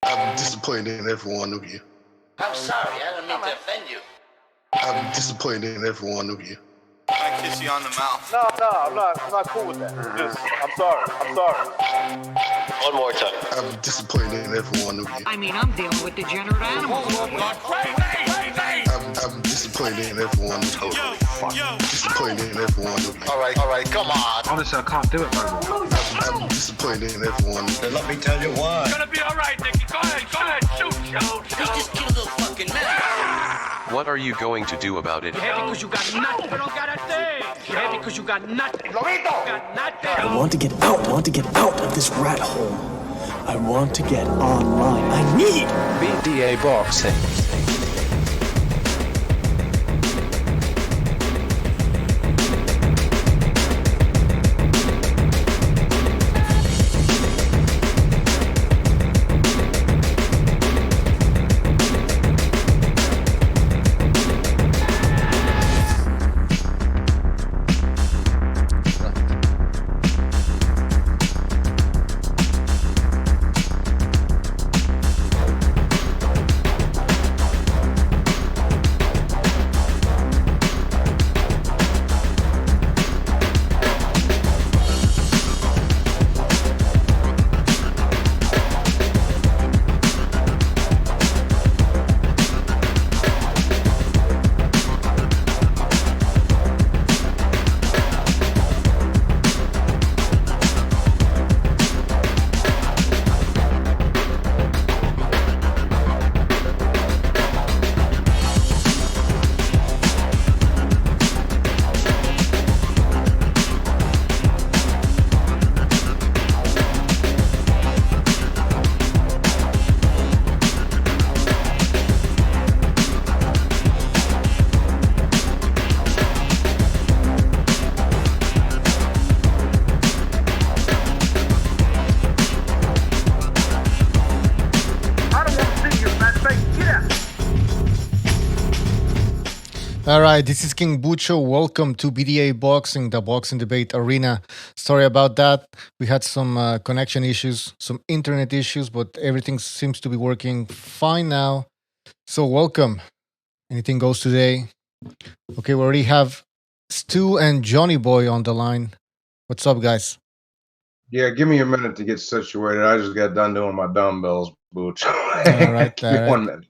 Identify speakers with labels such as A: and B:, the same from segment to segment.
A: I'm disappointed in every one of you.
B: I'm sorry, I don't mean to offend you.
A: I'm disappointed in every one of you.
C: I kiss you on the mouth.
D: No, I'm not cool with that. Just, I'm sorry.
B: One more time.
A: I'm disappointed in every one of you.
E: I mean, I'm dealing with degenerate animals.
A: I'm disappointed in every one of you. Disappointed in every one of you.
B: All right, come on.
F: Honestly, I can't do it no more.
A: I'm disappointed in every one of you.
B: Let me tell you why.
D: It's gonna be all right, Nicky. Go ahead, shoot.
B: We just killed a fucking man.
G: What are you going to do about it?
D: You're happy because you got nothing. You don't got a thing. You're happy because you got nothing. You got nothing.
H: I want to get out of this rat hole. I want to get online. I need
G: BDA Boxing.
I: All right, this is King Bucho. Welcome to BDA Boxing, the boxing debate arena. Sorry about that. We had some connection issues, some internet issues, but everything seems to be working fine now. So welcome. Anything goes today. Okay, we already have Stu and Johnny Boy on the line. What's up, guys?
F: Yeah, give me a minute to get situated. I just got done doing my dumbbells, Booch.
I: All right,
F: Give me
I: all right.
F: 1 minute.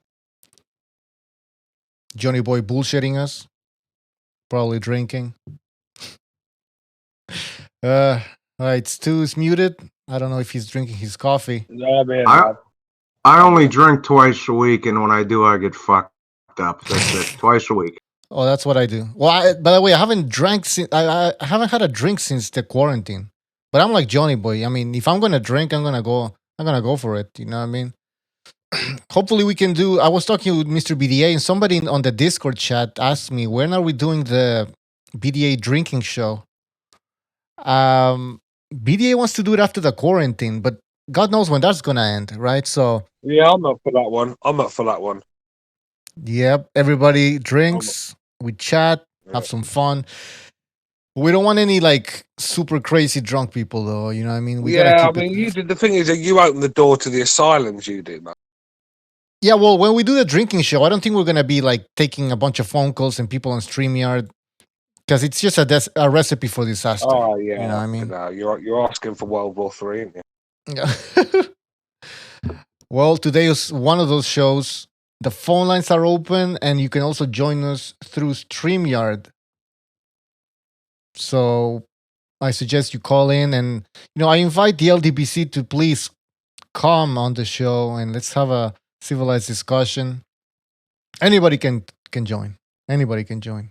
I: Johnny Boy bullshitting us. Probably drinking. All right, Stu is muted. I don't know if he's drinking his coffee.
D: Yeah, man.
F: I only drink twice a week, and when I do, I get fucked up. That's it. Twice a week.
I: Oh, that's what I do. Well, by the way, I haven't drank since I haven't had a drink since the quarantine. But I'm like Johnny Boy. I mean, if I'm gonna drink, I'm gonna go for it. You know what I mean? Hopefully we can do. I was talking with Mr. BDA, and somebody on the Discord chat asked me, when are we doing the BDA drinking show? BDA wants to do it after the quarantine, but God knows when that's gonna end, right? So
D: Yeah, I'm up for that one.
I: yep, everybody drinks, we chat, have some fun. We don't want any like super crazy drunk people, though. You know what I mean? We gotta keep it.
D: you did. The thing is that you opened the door to the asylums. You did, man.
I: Yeah, well, when we do the drinking show, I don't think we're gonna be like taking a bunch of phone calls and people on StreamYard, because it's just a recipe for disaster.
D: Oh yeah,
I: you know what I mean?
D: No, you're asking for World War III, aren't you?
I: Yeah. Well, today is one of those shows. The phone lines are open, and you can also join us through StreamYard. So I suggest you call in, and I invite the LDBC to please come on the show and let's have a civilized discussion. Anybody can join. Anybody can join.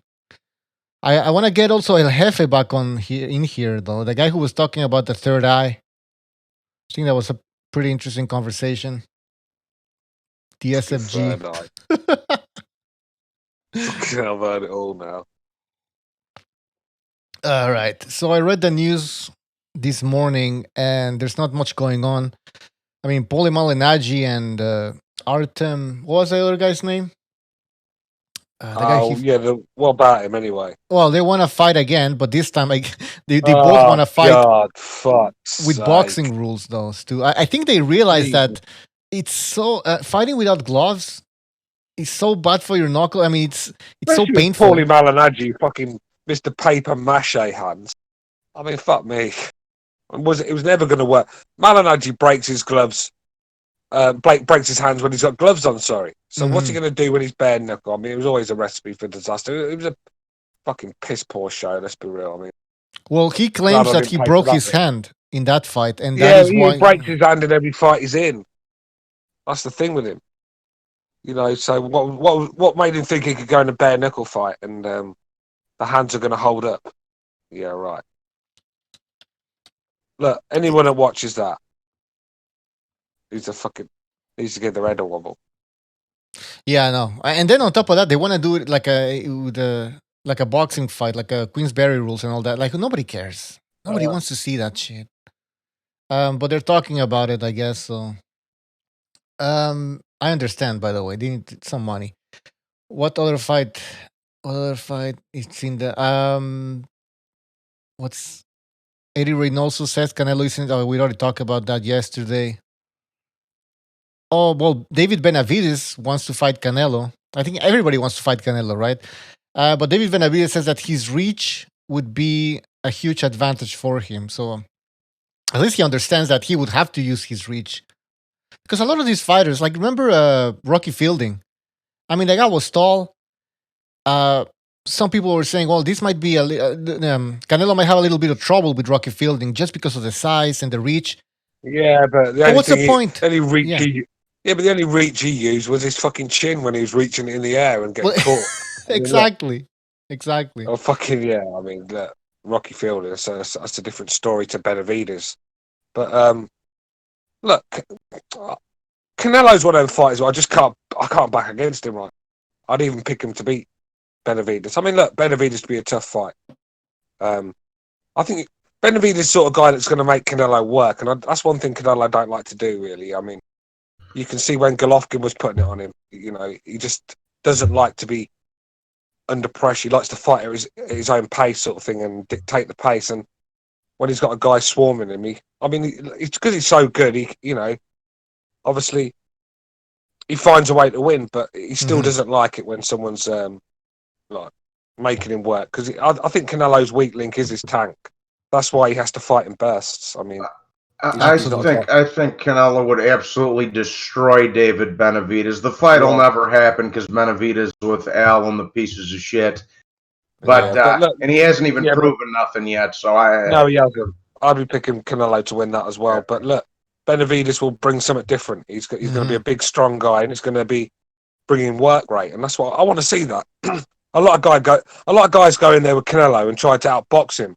I: I want to get also El Jefe back in here though. The guy who was talking about the third eye. I think that was a pretty interesting conversation. The SFG.
D: I've heard it all now.
I: All right. So I read the news this morning, and there's not much going on. I mean, Poli Malignaggi and Artem. What was the other guy's name?
D: What about him anyway?
I: Well, they want to fight again, but this time they both want to fight
D: God, fuck
I: with boxing rules, though. Stu, I think they realized that it's so fighting without gloves is so bad for your knuckle. I mean, it's so
J: Especially with
I: painful.
J: Paulie Malignaggi, fucking Mr. Paper Mache hands. I mean, fuck me. It was never going to work. Malignaggi breaks his gloves. Blake breaks his hands when he's got gloves on. Sorry. So what's he going to do when he's bare knuckle? I mean, it was always a recipe for disaster. It was a fucking piss poor show. Let's be real. I mean,
I: Well, he claims
J: I
I: that
J: didn't
I: he
J: pay
I: broke
J: for that
I: his
J: bit.
I: hand in that fight, and
J: Yeah,
I: that is
J: he
I: why.
J: breaks his hand in every fight he's in. That's the thing with him. You know, so what made him think he could go in a bare knuckle fight and the hands are going to hold up? Yeah, right. Look, anyone that watches that needs to get their head a wobble.
I: Yeah, I know. And then on top of that, they want to do it like a boxing fight, like a Queensberry rules and all that. Like nobody cares. Nobody wants to see that shit. But they're talking about it, I guess. So, I understand. By the way, they need some money. What other fight? What other fight? It's in the What's Eddie Reynoso says Canelo isn't. Oh, we already talked about that yesterday. Oh, well, David Benavides wants to fight Canelo. I think everybody wants to fight Canelo, right? But David Benavides says that his reach would be a huge advantage for him. So at least he understands that he would have to use his reach. Because a lot of these fighters, like remember Rocky Fielding? I mean, the guy was tall. Some people were saying, well, this might be Canelo might have a little bit of trouble with Rocky Fielding just because of the size and the reach.
J: Yeah, but
I: What's the point?
J: But the only reach he used was his fucking chin when he was reaching it in the air and getting caught.
I: Exactly.
J: Oh, fucking yeah. I mean, look, Rocky Fielding, that's a different story to Benavides. But look, Canelo's one of them fighters where I can't back against him, right? I'd even pick him to beat Benavides. I mean, look, Benavides to be a tough fight. I think Benavides is the sort of guy that's going to make Canelo work, and that's one thing Canelo don't like to do, really. I mean, you can see when Golovkin was putting it on him, you know, he just doesn't like to be under pressure. He likes to fight at his own pace sort of thing and dictate the pace. And when he's got a guy swarming him, it's because he's so good, obviously he finds a way to win, but he still doesn't like it when someone's like making him work. Because I think Canelo's weak link is his tank. That's why he has to fight in bursts. I mean,
F: I think Canelo would absolutely destroy David Benavides. The fight will never happen because Benavides with Al and the pieces of shit. But look, and he hasn't even proven nothing yet. So
J: no, he hasn't. I'd be picking Canelo to win that as well. Yeah. But look, Benavides will bring something different. He's going to be a big, strong guy, and it's going to be bringing work rate, and that's what I want to see. That a lot of guys go in there with Canelo and try to outbox him.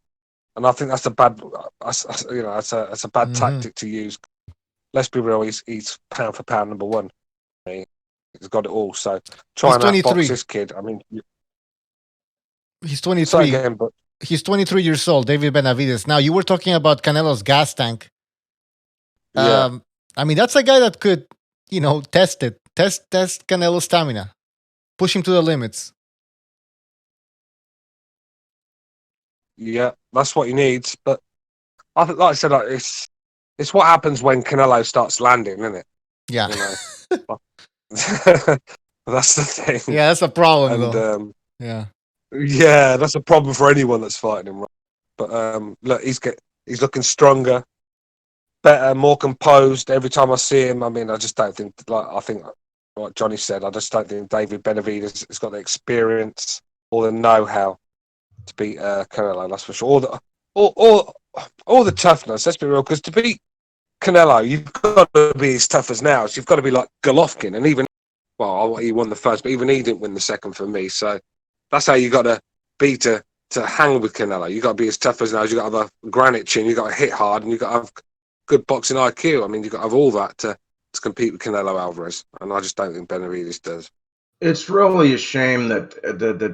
J: And I think that's a bad tactic to use. Let's be real, he's pound for pound number one. He's got it all. So try and outbox this kid. I mean,
I: he's 23. Again, but he's 23 years old, David Benavides. Now you were talking about Canelo's gas tank.
J: Yeah.
I: I mean, that's a guy that could, test Canelo's stamina, push him to the limits.
J: Yeah, that's what he needs. But I think, like I said, it's what happens when Canelo starts landing, isn't it?
I: Yeah.
J: That's the thing.
I: Yeah, that's a problem, though.
J: Yeah, that's a problem for anyone that's fighting him. Right? But look, he's looking stronger, better, more composed every time I see him. I mean, I just don't think, like Johnny said, I just don't think David Benavides has got the experience or the know-how to beat Canelo, that's for sure. All the toughness, let's be real, because to beat Canelo, you've got to be as tough as now. So you've got to be like Golovkin, and even, he won the first, but even he didn't win the second for me. So that's how you got to be to hang with Canelo. You've got to be as tough as now. You've got to have a granite chin, you've got to hit hard, and you've got to have good boxing IQ. I mean, you've got to have all that to compete with Canelo Alvarez, and I just don't think Benavides does.
F: It's really a shame that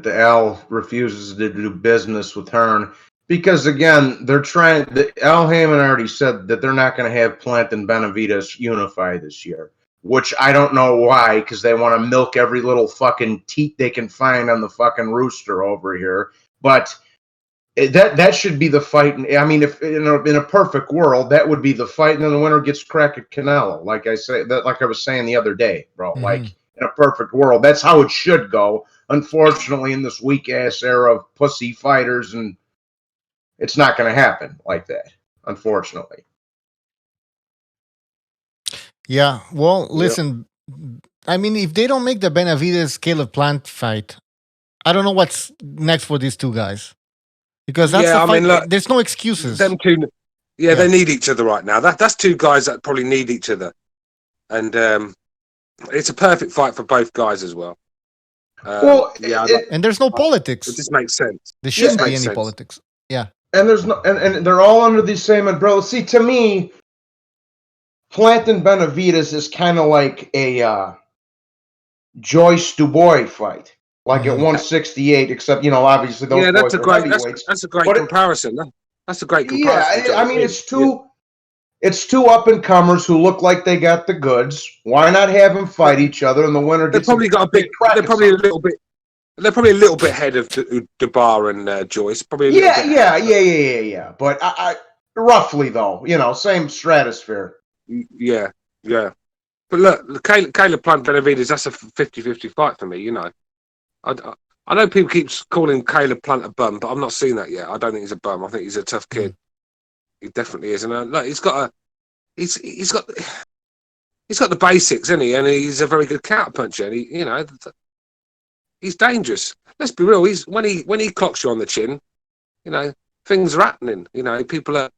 F: Al refuses to do business with Hearn because, again, they're trying. Al Heyman already said that they're not going to have Plant and Benavides unify this year, which I don't know why, because they want to milk every little fucking teat they can find on the fucking rooster over here. But That should be the fight. I mean, if in a perfect world, that would be the fight, and then the winner gets crack at Canelo. Like I was saying the other day, bro.
I: Mhm.
F: Like in a perfect world, that's how it should go. Unfortunately, in this weak ass era of pussy fighters, and it's not going to happen like that. Unfortunately.
I: Yeah. Well, listen. I mean, if they don't make the Benavides Caleb Plant fight, I don't know what's next for these two guys. Because that's the fight.
J: look,
I: there's no excuses.
J: Them two, they need each other right now. That's two guys that probably need each other, and it's a perfect fight for both guys as well.
I: And there's no politics.
J: It just makes sense.
I: There shouldn't be any politics. Yeah.
F: And there's no, and they're all under the same umbrella. See, to me, Plant and Benavides is kind of like a Joyce Dubois fight, like at 168. Except obviously those boys are heavyweights.
J: That's a great comparison. That's a great comparison.
F: Yeah, I mean it's two up and comers who look like they got the goods. Why not have them fight each other, and the winner gets
J: They're probably a little bit ahead of Dubar and Joyce. Probably.
F: Yeah. But I roughly though, same stratosphere.
J: Yeah. But look, Caleb Plant Benavides, that's a 50-50 fight for me. I know people keep calling Caleb Plant a bum, but I'm not seeing that yet. I don't think he's a bum. I think he's a tough kid. He definitely is, and look, he's got the basics, isn't he? And he's a very good counter puncher. And he's dangerous. Let's be real. When he clocks you on the chin, things are happening. People are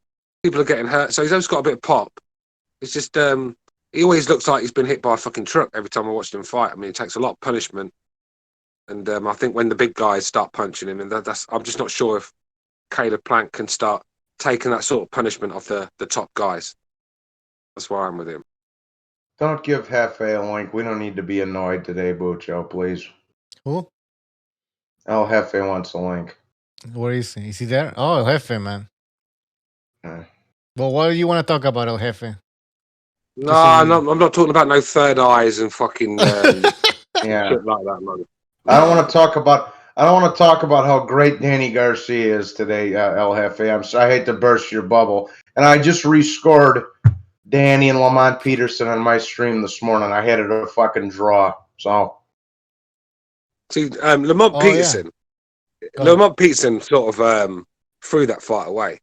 J: getting hurt. So he's always got a bit of pop. It's just he always looks like he's been hit by a fucking truck every time I watched him fight. I mean, it takes a lot of punishment. And I think when the big guys start punching him, and I'm just not sure if Caleb Plant can start taking that sort of punishment off the top guys. That's where I'm with him.
F: Don't give Hefe a link. We don't need to be annoyed today, Bucho, please.
I: Who?
F: El Hefe wants a link.
I: Where is he? Is he there? Oh, El Jefe, man. Well, what do you want to talk about, El Jefe?
J: No, I'm not talking about no third eyes and fucking shit like that, man.
F: I don't want to talk about how great Danny Garcia is today, El Jefe. I hate to burst your bubble. And I just rescored Danny and Lamont Peterson on my stream this morning. I had it a fucking draw. So
J: see, Lamont Peterson sort of threw that fight away.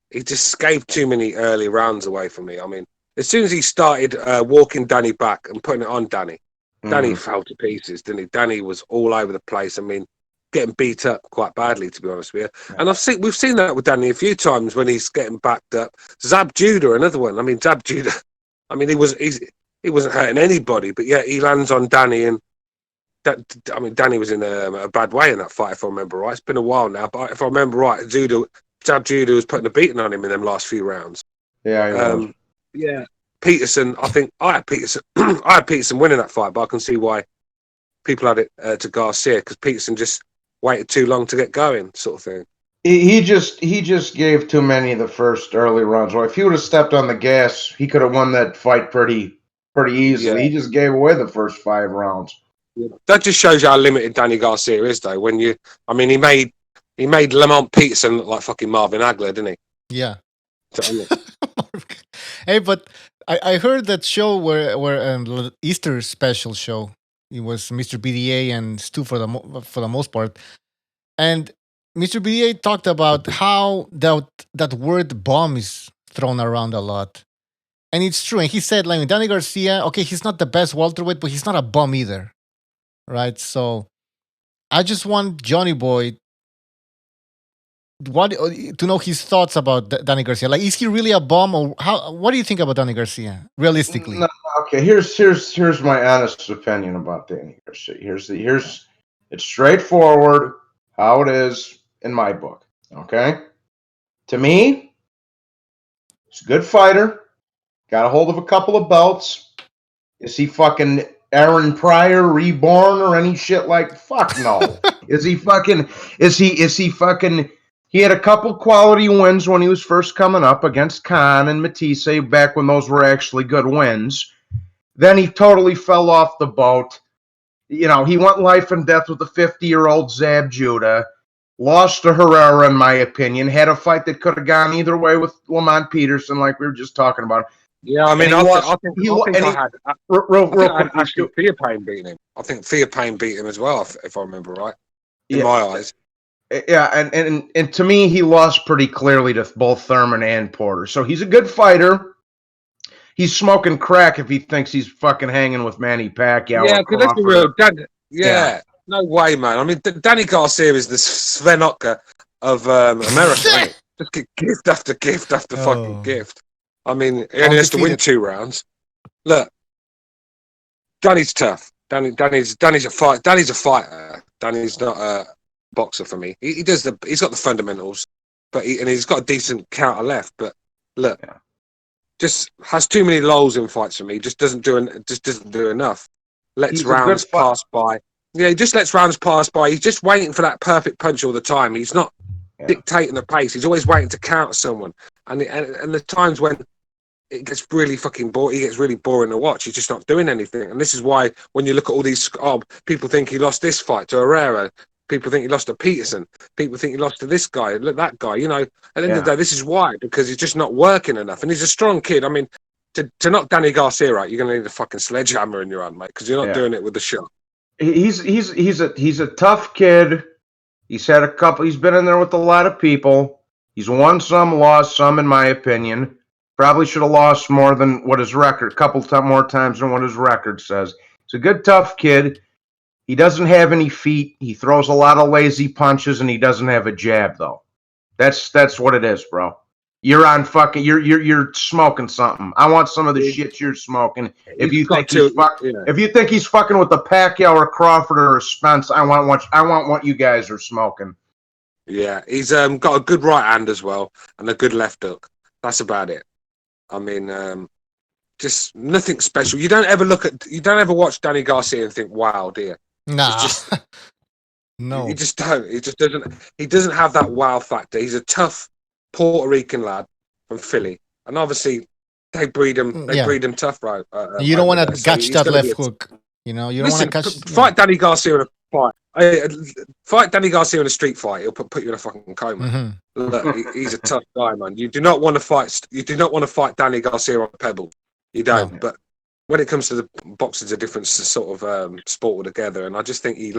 J: He just gave too many early rounds away from me. I mean, as soon as he started walking Danny back and putting it on Danny, Danny fell to pieces, didn't he? Danny was all over the place. I mean, getting beat up quite badly, to be honest with you. And we've seen that with Danny a few times when he's getting backed up. Zab Judah, another one. I mean, Zab Judah. I mean, he wasn't hurting anybody, but yet he lands on Danny, and Danny was in a bad way in that fight, if I remember right. It's been a while now, but if I remember right, Zab Judah was putting a beating on him in them last few rounds.
F: Yeah.
J: Yeah. Peterson, I think I had Peterson winning that fight, but I can see why people had it to Garcia, because Peterson just waited too long to get going, sort of thing.
F: He just gave too many of the first early rounds. Or if he would have stepped on the gas, he could have won that fight pretty easily. Yeah. He just gave away the first 5 rounds.
J: Yeah. That just shows you how limited Danny Garcia is, though. He made Lamont Peterson look like fucking Marvin Hagler, didn't he?
I: Yeah. Hey, but I heard that show where Easter special show. It was Mr. BDA and Stu for the most part, and Mr. BDA talked about how that word bomb is thrown around a lot, and it's true. And he said, like, Danny Garcia, okay, he's not the best welterweight, but he's not a bum either, right? So I just want Johnny Boy to know his thoughts about Danny Garcia. Like, is he really a bum, or what do you think about Danny Garcia, realistically?
F: No, okay, here's my honest opinion about Danny Garcia. It's straightforward how it is in my book. Okay, to me, he's a good fighter. Got a hold of a couple of belts. Is he fucking Aaron Pryor reborn or any shit like? Fuck no. Is he fucking? He had a couple quality wins when he was first coming up against Khan and Matisse, back when those were actually good wins. Then he totally fell off the boat. He went life and death with the 50-year-old Zab Judah. lost to Herrera, in my opinion. Had a fight that could have gone either way with Lamont Peterson, like we were just talking about.
J: Yeah, I mean, I think I had Ashley
F: quick.
J: Theopain beating him. I think Theopain beat him as well, if I remember right. In
F: Yeah.
J: my eyes.
F: Yeah, and to me, he lost pretty clearly to both Thurman and Porter. So he's a good fighter. He's smoking crack if he thinks he's fucking hanging with Manny Pacquiao.
J: Yeah, because let's be real. No way, man. I mean, Danny Garcia is the Sven Otka of America, right? Just get gift after gift after fucking gift. I mean, he only has to win 2 rounds. Look, Danny's tough. Danny's a fight. Danny's a fighter. Danny's not a boxer for me. He's got the fundamentals, but he's got a decent counter left. But look, just has too many lulls in fights for me. Just doesn't do enough. Lets rounds pass by. Yeah, he just lets rounds pass by. He's just waiting for that perfect punch all the time. He's not dictating the pace. He's always waiting to counter someone. And the times when it gets really fucking boring, he gets really boring to watch. He's just not doing anything. And this is why when you look at all these, people think he lost this fight to Herrera. People think he lost to Peterson. People think he lost to this guy, look that guy. You know, at the end of the day, this is why, because he's just not working enough. And he's a strong kid. I mean, to knock Danny Garcia out, you're going to need a fucking sledgehammer in your hand, mate, because you're not doing it with the shot.
F: He's a tough kid. He's been in there with a lot of people. He's won some, lost some, in my opinion. Probably should have lost more than what his record, more times than what his record says. He's a good, tough kid. He doesn't have any feet. He throws a lot of lazy punches, and he doesn't have a jab, though. That's what it is, bro. You're on fucking. You're smoking something. I want some of the shit you're smoking. If you think he's fucking with the Pacquiao or Crawford or Spence, I want what you guys are smoking.
J: Yeah, he's got a good right hand as well and a good left hook. That's about it. I mean, just nothing special. You don't ever watch Danny Garcia and think, "Wow, dear."
I: Nah. No.
J: You just don't. He doesn't have that wow factor. He's a tough Puerto Rican lad from Philly, and obviously they breed him. They breed him tough, right?
I: You don't want to catch that left hook. You know, you don't want to catch.
J: Fight Danny Garcia in a fight. Fight Danny Garcia in a street fight. He'll put you in a fucking coma.
I: Mm-hmm.
J: Look, he's a tough guy, man. You do not want to fight. You do not want to fight Danny Garcia on Pebble. You don't. No. But when it comes to the boxing's a different sort of sport altogether, and I just think he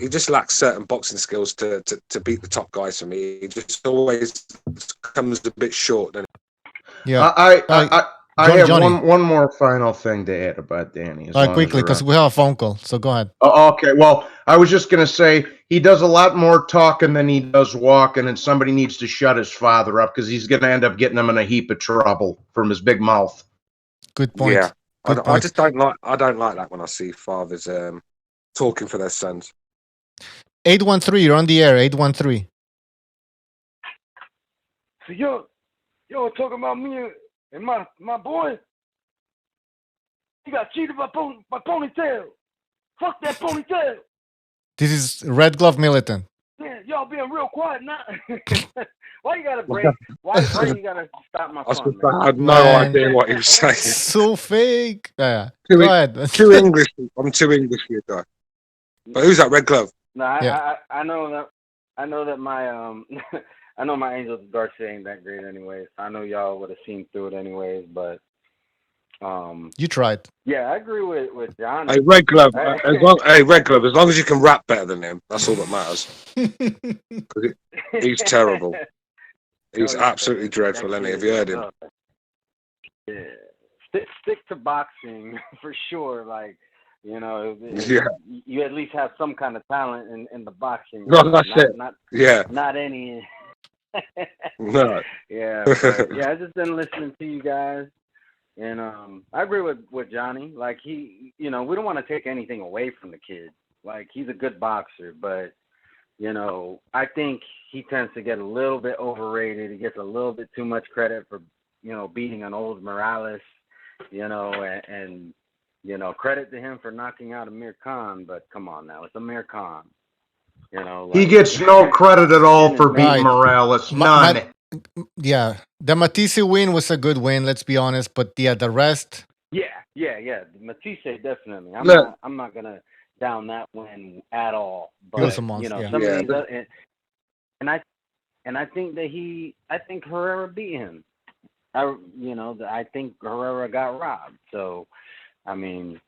J: just lacks certain boxing skills to beat the top guys for me. He just always comes a bit short.
I: Yeah,
F: I have one more final thing to add about Danny.
I: Quickly, because we have a phone call, so go ahead.
F: Okay, well, I was just going to say he does a lot more talking than he does walking, and somebody needs to shut his father up because he's going to end up getting him in a heap of trouble from his big mouth.
I: Good point.
J: Yeah, I just don't like that when I see fathers talking for their sons.
I: 813, you're on the air. 813.
K: So yo, talking about me and my boy. He got cheated by ponytail. Fuck that ponytail.
I: This is Red Glove Militant.
K: Yeah, y'all being real quiet now. Why you gotta break? Why you gotta stop my fun, man?
J: I had no idea what he was saying.
I: So fake. Yeah. Go ahead.
J: Too English. I'm too English for you, guy. But who's that Red Glove?
K: No, I know that my I know my Angel Garcia ain't that great anyways. I know y'all would have seen through it anyways, but
I: you tried.
K: Yeah, I agree with John.
J: Hey, Red Glove. Red Glove. As long as you can rap better than him, that's all that matters. He's terrible. He's absolutely dreadful, isn't he? Have you heard him?
K: Yeah, stick to boxing for sure. Like, you know, you at least have some kind of talent in the boxing.
J: No, that's it.
K: Not any.
J: No.
K: Yeah, I've just been listening to you guys, and I agree with Johnny. Like, he, you know, we don't want to take anything away from the kid. Like, he's a good boxer, but you know, I think he tends to get a little bit overrated. He gets a little bit too much credit for, you know, beating an old Morales, you know, and you know, credit to him for knocking out Amir Khan, but come on now, it's Amir Khan. You know, like,
F: he gets no credit at all for beating Morales. None.
I: The Matisse win was a good win, let's be honest, but the rest.
K: Yeah. Matisse definitely. I'm not gonna down that win at all.
I: He was
K: But
I: a monster,
K: you know,
I: yeah.
K: some of these other, and I think that I think Herrera beat him. I think Herrera got robbed. So, I mean,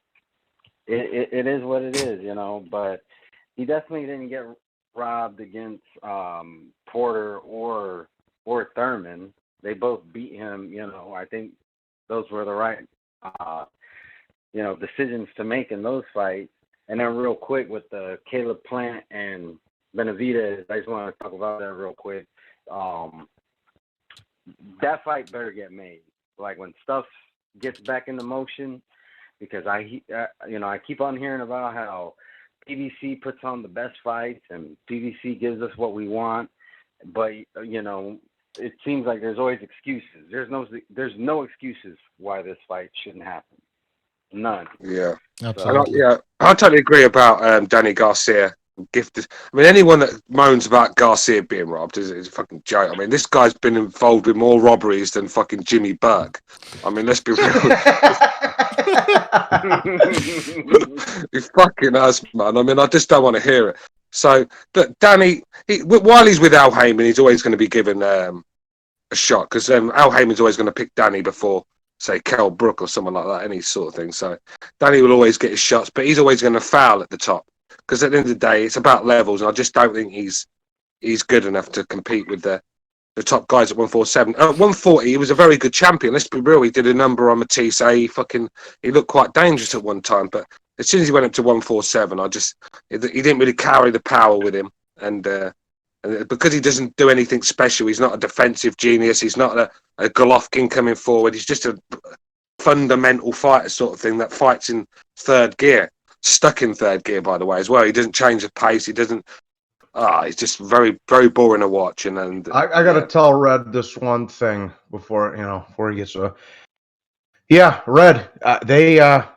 K: it is what it is, you know. But he definitely didn't get robbed against Porter or Thurman. They both beat him. You know, I think those were the right, decisions to make in those fights. And then real quick with the Caleb Plant and Benavides, I just want to talk about that real quick. That fight better get made. Like when stuff gets back into motion, because I keep on hearing about how PBC puts on the best fights and PBC gives us what we want, but you know, it seems like there's always excuses. There's no excuses why this fight shouldn't happen. None.
J: Yeah,
I: absolutely.
J: I totally agree about Danny Garcia. Gifted. I mean, anyone that moans about Garcia being robbed is a fucking joke. I mean, this guy's been involved with more robberies than fucking Jimmy Burke. I mean, let's be real. He fucking has, man. I mean, I just don't want to hear it. So, Danny, while he's with Al Heyman, he's always going to be given a shot, because Al Heyman's always going to pick Danny before, say, Kell Brook or someone like that, any sort of thing. So, Danny will always get his shots, but he's always going to foul at the top. Because at the end of the day, it's about levels, and I just don't think he's good enough to compete with the top guys at 147. At 140, he was a very good champion. Let's be real. He did a number on Matisse. He looked quite dangerous at one time. But as soon as he went up to 147, he didn't really carry the power with him. And because he doesn't do anything special, he's not a defensive genius. He's not a Golovkin coming forward. He's just a fundamental fighter sort of thing that fights in third gear. Stuck in third gear, by the way, as well. He doesn't change the pace. He doesn't. He's just very, very boring to watch. And
F: I got to tell Red this one thing before he gets Yeah, Red. The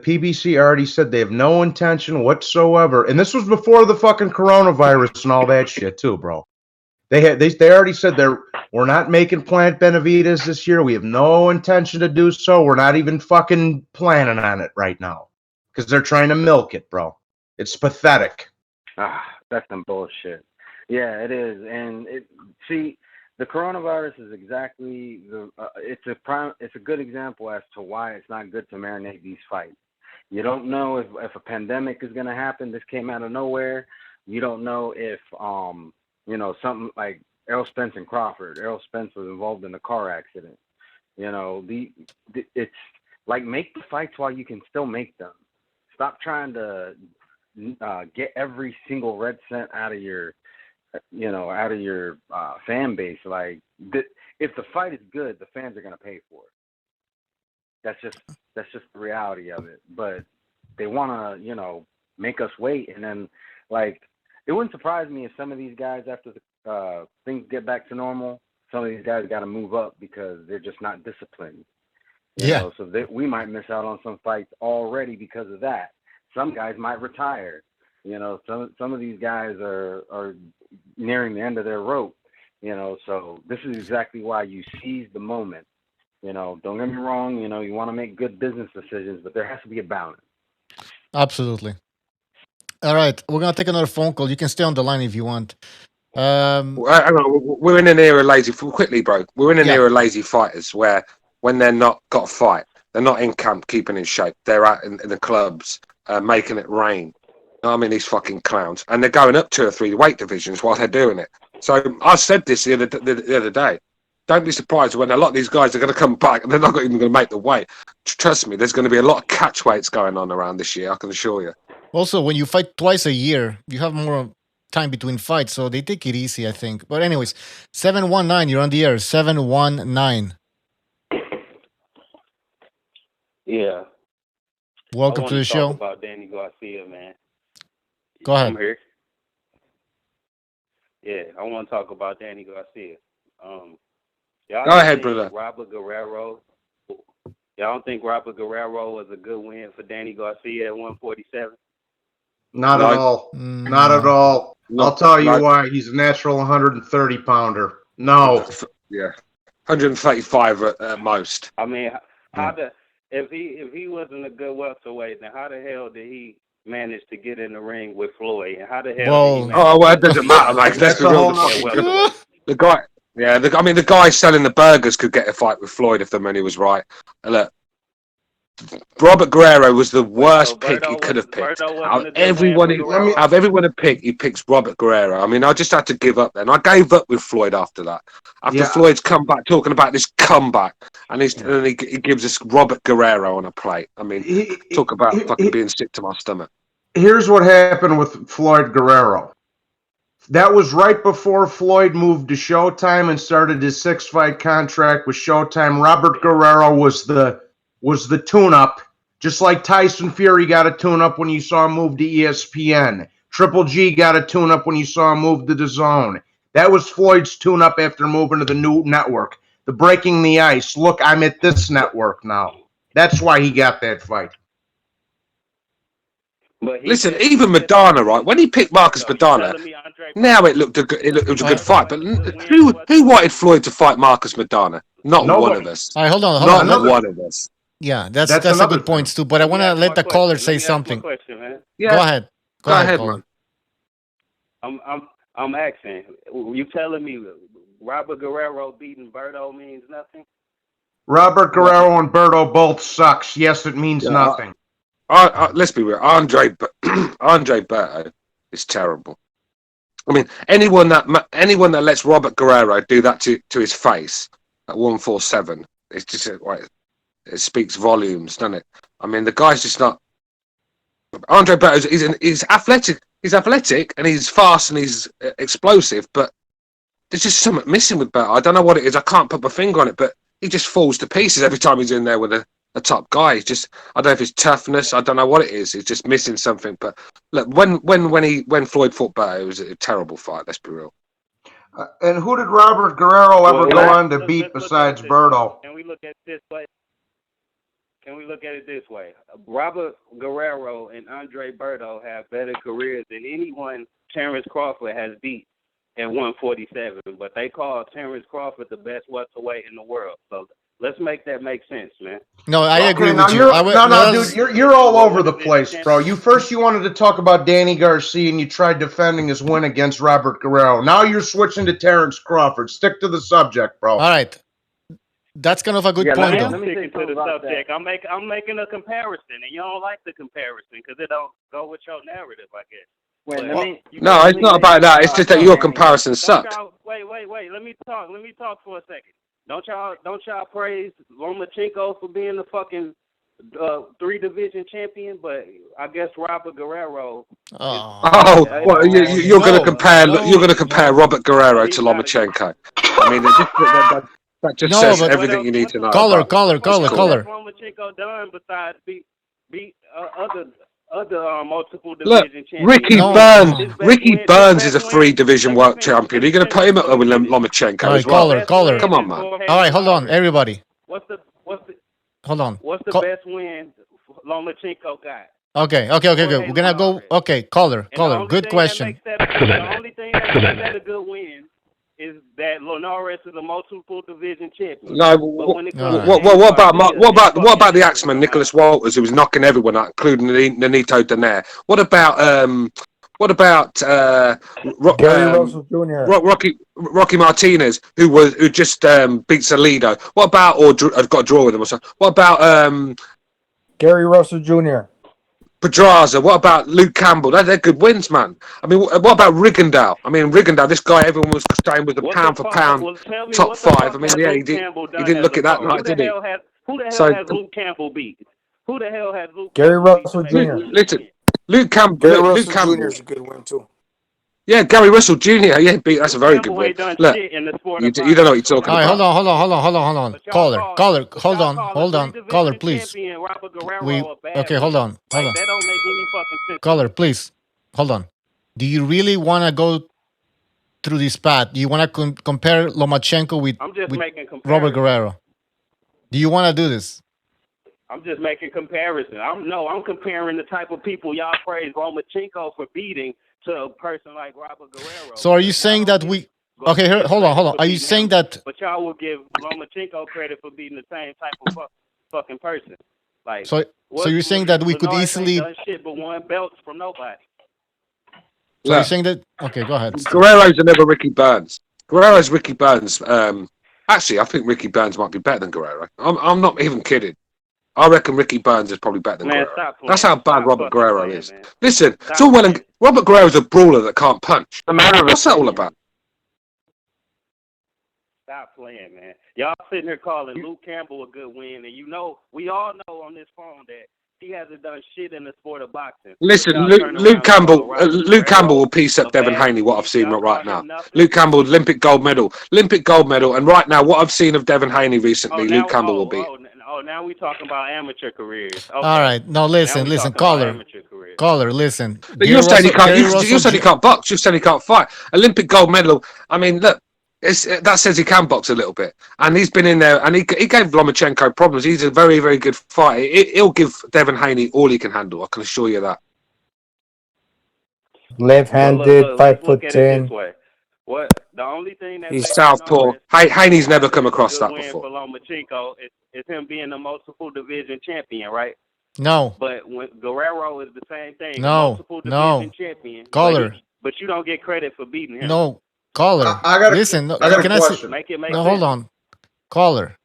F: PBC already said they have no intention whatsoever, and this was before the fucking coronavirus and all that shit too, bro. They already said we're not making Plant Benavides this year. We have no intention to do so. We're not even fucking planning on it right now because they're trying to milk it, bro. It's pathetic.
K: That's some bullshit. Yeah, it is. And the coronavirus is exactly it's a good example as to why it's not good to marinate these fights. You don't know if a pandemic is going to happen. This came out of nowhere. You don't know if something like Errol Spence and Crawford. Errol Spence was involved in a car accident. It's like, make the fights while you can still make them. Stop trying to get every single red cent out of your fan base. Like, if the fight is good, the fans are gonna pay for it. That's just the reality of it. But they wanna, make us wait, and then like. It wouldn't surprise me if some of these guys, after the things get back to normal, some of these guys got to move up because they're just not disciplined. You know, so we might miss out on some fights already because of that. Some guys might retire. Some of these guys are nearing the end of their rope. So this is exactly why you seize the moment. Don't get me wrong. You want to make good business decisions, but there has to be a balance.
I: Absolutely. All right, we're gonna take another phone call. You can stay on the line if you want.
J: We're in an era of lazy. Quickly, bro. We're in an era of lazy fighters where, when they're not got a fight, they're not in camp keeping in shape. They're out in the clubs making it rain. I mean, these fucking clowns, and they're going up 2 or 3 weight divisions while they're doing it. So I said this the other day. Don't be surprised when a lot of these guys are going to come back and they're not even going to make the weight. Trust me, there's going to be a lot of catch weights going on around this year. I can assure you.
I: Also, when you fight twice a year, you have more time between fights, so they take it easy, I think. But anyways, 719, you're on the air. 719.
L: Yeah.
I: Welcome to the show.
L: Talk about Danny Garcia, man.
I: Go ahead.
L: I'm here. Yeah, I want to talk about Danny Garcia.
J: Go ahead, brother.
L: Y'all don't think Robert Guerrero was a good win for Danny Garcia at 147?
F: Not at all. Not at all. I'll tell you why. He's a natural 130 pounder. No.
J: Yeah. 135 at most.
L: I mean, how if he wasn't a good welterweight, then how the hell did he manage to get in the ring with Floyd? And how the hell did he manage
J: well, it doesn't matter, mate. Let's be real. The guy, the guy selling the burgers could get a fight with Floyd if the money was right. And look, Robert Guerrero was the worst pick he could have picked. Out of everyone had picked, he picks Robert Guerrero. I mean, I just had to give up then. I gave up with Floyd after that. After Floyd's come back, talking about this comeback, and then he gives us Robert Guerrero on a plate. I mean, talk about fucking being sick to my stomach.
F: Here's what happened with Floyd Guerrero. That was right before Floyd moved to Showtime and started his 6-fight contract with Showtime. Robert Guerrero was the tune-up, just like Tyson Fury got a tune-up when you saw him move to ESPN. Triple G got a tune-up when you saw him move to DAZN. That was Floyd's tune-up after moving to the new network. The breaking the ice. Look, I'm at this network now. That's why he got that fight.
J: Listen, even Maidana, right? When he picked Marcus Maidana, now it was a good fight. But who wanted Floyd to fight Marcus Maidana? Not one of us.
I: All right, hold on.
J: Not one of us.
I: Yeah, that's a good point too. But I want to let the caller say something.
L: Question, man.
I: Yeah. Go ahead. Go ahead,
J: man.
L: I'm asking. You telling me Robert Guerrero beating Berto means nothing?
F: Robert Guerrero and Berto both sucks. Yes, it means nothing.
J: Let's be real. Andre Berto is terrible. I mean, anyone that lets Robert Guerrero do that to his face at 147, it's just like, it speaks volumes, doesn't it? I mean, the guy's just not. Andre Berto he's athletic. He's athletic and he's fast and he's explosive, but there's just something missing with Berto. I don't know what it is. I can't put my finger on it, but he just falls to pieces every time he's in there with a top guy. He's just, I don't know if it's toughness. I don't know what it is. He's just missing something. But look, when Floyd fought Berto, it was a terrible fight. Let's be real.
F: And who did Robert Guerrero ever go on to beat besides Berto?
L: Can we look at it this way? Robert Guerrero and Andre Berto have better careers than anyone Terence Crawford has beat at 147. But they call Terence Crawford the best welterweight in the world. So let's make that make sense, man.
I: No, I agree with you.
F: Dude, you're all over the place, bro. You wanted to talk about Danny Garcia and you tried defending his win against Robert Guerrero. Now you're switching to Terence Crawford. Stick to the subject, bro.
I: All right. That's kind of a good point, though.
L: I'm sticking to the subject. I'm making a comparison, and you don't like the comparison because it don't go with your narrative, I guess.
J: No, it's not about that. It's just that your comparison sucks.
L: Wait. Let me talk for a second. Don't y'all praise Lomachenko for being the fucking 3-division champion? But I guess Robert Guerrero.
J: You're going to compare Robert Guerrero to Lomachenko. I mean, that just says everything you need to know.
I: Caller.
L: Lomachenko done besides beat other multiple division champions.
J: Ricky Burns is a 3-division world champion. Are you going to put him up with Lomachenko as well?
I: Caller.
J: Come on, man.
I: All right, hold on, everybody. Hold on.
L: What's the best win Lomachenko got?
I: Okay. We're gonna go. Okay, caller. Good question.
L: The only thing that makes that a good win is that Linares is a multiple division champion.
J: No, what about the Axeman, Nicholas Walters, who was knocking everyone out, including Nonito Donaire? What about
M: Gary Russell Jr.,
J: Rocky Martinez, who just beat Salido? What about I've got a draw with him or something? What about
M: Gary Russell Jr.,
J: Pedraza? What about Luke Campbell? They're good wins, man. I mean, what about Rigondeaux? I mean, Rigondeaux, this guy everyone was saying was a pound for pound top 5. I mean, yeah, he didn't look at that night, did he?
L: Who the hell has Luke Campbell beat? Who the hell has Luke?
M: Gary Russell Jr.
J: Listen, Luke Campbell.
M: Gary Russell Jr. is a good win too.
J: Yeah, Gary Russell Jr. Yeah, that's a very good win. Look, you don't know what you're talking about.
I: Hold on. Caller, hold on. Caller, please. Hold on.
L: That don't make any fucking sense.
I: Caller, please. Hold on. Do you really want to go through this path? Do you want to compare Lomachenko with Robert Guerrero? Do you want to do this?
L: I'm just making comparison. I'm comparing the type of people y'all praise Lomachenko for beating to a person like Robert Guerrero.
I: So are you saying that we... Okay, hold on. Are you saying that...
L: But y'all will give Lomachenko credit for beating the same type of fucking person. Like,
I: So you're saying that we could easily.
L: done shit but won belts from nobody.
I: So you're saying that? Okay, go ahead.
J: Guerrero's another Ricky Burns. Guerrero's Ricky Burns. Actually, I think Ricky Burns might be better than Guerrero. I'm not even kidding. I reckon Ricky Burns is probably better than Guerrero. That's how bad Robert Guerrero is.
L: Man.
J: Listen, it's all well and Robert Guerrero's a brawler that can't punch. What's that all about?
L: Stop playing, man. Y'all sitting here calling Luke Campbell a good win, and we all know on this phone that he hasn't done shit in the sport of boxing.
J: Listen, Luke Campbell will piece up Devin Haney. What I've seen right now, Luke Campbell, Olympic gold medal, and right now, what I've seen of Devin Haney recently, Luke Campbell will beat.
L: Now we talking about amateur careers. Okay.
I: All right, no, listen, caller, listen.
J: You're saying he can't. You said he can't box. You said he can't fight. Olympic gold medal. I mean, look. That says he can box a little bit, and he's been in there, and he gave Lomachenko problems. He's a very, very good fighter. He'll give Devin Haney all he can handle. I can assure you that.
M: Left-handed, 5'10".
L: What the only thing that
J: he's southpaw. Haney's never come across that before.
L: For Lomachenko is him being the multiple division champion, right?
I: No.
L: But when Guerrero is the same thing.
I: Multiple division
L: champion.
I: Caller.
L: But you don't get credit for beating him.
I: No. Caller,
F: listen.
I: I got a question.
L: No,
I: hold on. Caller,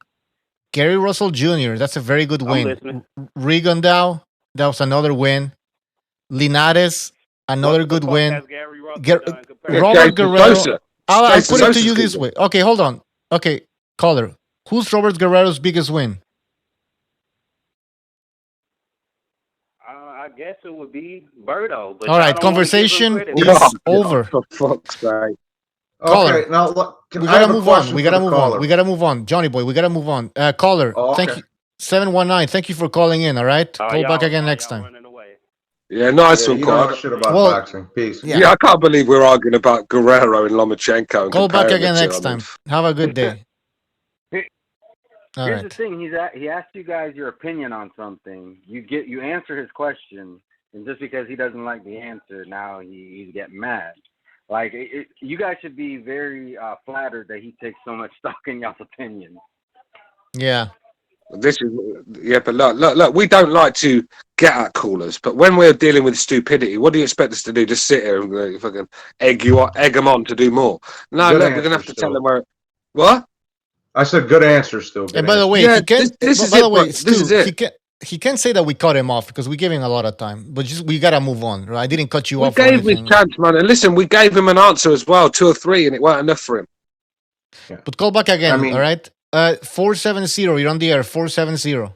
I: Gary Russell Jr., that's a very good win. Rigondeaux, that was another win. Linares, another good win. Robert Guerrero. I'll put it to you this way. Okay, hold on. Okay, caller, who's Robert Guerrero's biggest win?
L: I guess it would be Berto.
I: All right, conversation is over.
J: For fuck's sake.
I: Caller,
F: okay, now look,
I: we gotta move on. We gotta move on. Johnny boy, we gotta move on. Caller, thank you. 719. Thank you for calling in. All right, call back again next time.
J: Yeah, nice one,
F: Caller. Shit about boxing. Peace.
J: Yeah, I can't believe we're arguing about Guerrero and Lomachenko.
I: Call back again next time. Have a good day.
K: Here's the thing. He asked you guys your opinion on something. You answer his question, and just because he doesn't like the answer, now he's getting mad. Like, you guys should be very flattered that he takes so much stock in y'all's opinion.
I: Yeah.
J: But look, we don't like to get at callers, but when we're dealing with stupidity, what do you expect us to do? Just sit here and fucking egg them on to do more? No, look, we're gonna have to tell them where. What?
F: I said good answer still.
I: And by the way, he can't say that we cut him off because we gave him a lot of time, but we gotta move on, right? I didn't cut you off.
J: We gave him his chance, man. And listen, we gave him an answer as well, 2 or 3, and it weren't enough for him.
I: Yeah. But call back again, all right? 470, you're on the air. 470.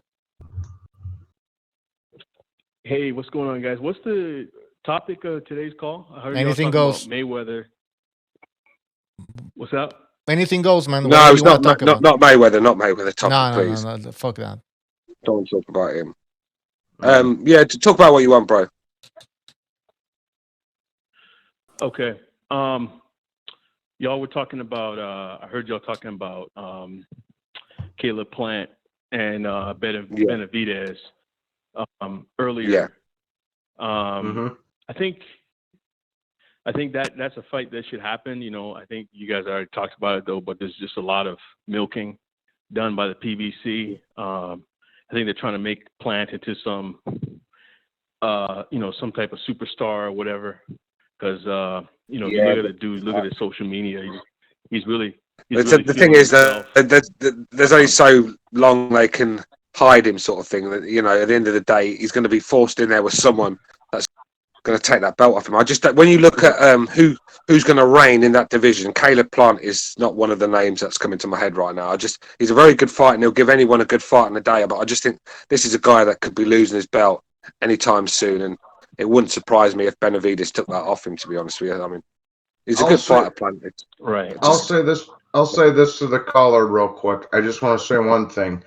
N: Hey, what's going on, guys? What's the topic of today's call? I heard
I: anything goes.
N: Mayweather. What's up?
I: Anything goes, man.
J: No, it's not Mayweather. Not Mayweather. Topic, please.
I: No, fuck that.
J: Don't talk about him. Yeah, to talk about what you want, bro.
N: Okay. Y'all were talking about. I heard y'all talking about Caleb Plant and Benavides earlier.
J: Yeah.
N: I think that's a fight that should happen. You know, I think you guys already talked about it though, but there's just a lot of milking done by the PBC. I think they're trying to make Plant into some type of superstar or whatever. Because you look at the dude, look at his social media. He's really.
J: The thing is that there's only so long they can hide him, sort of thing. That, you know, at the end of the day, he's going to be forced in there with someone that's going to take that belt off him. When you look at who's going to reign in that division, Caleb Plant is not one of the names that's coming to my head right now. He's a very good fighter, and he'll give anyone a good fight in the day. But I just think this is a guy that could be losing his belt anytime soon, and it wouldn't surprise me if Benavides took that off him. To be honest with you, I mean, he's a good fighter, Plant.
N: Right.
F: I'll say this to the caller real quick. I just want to say one thing.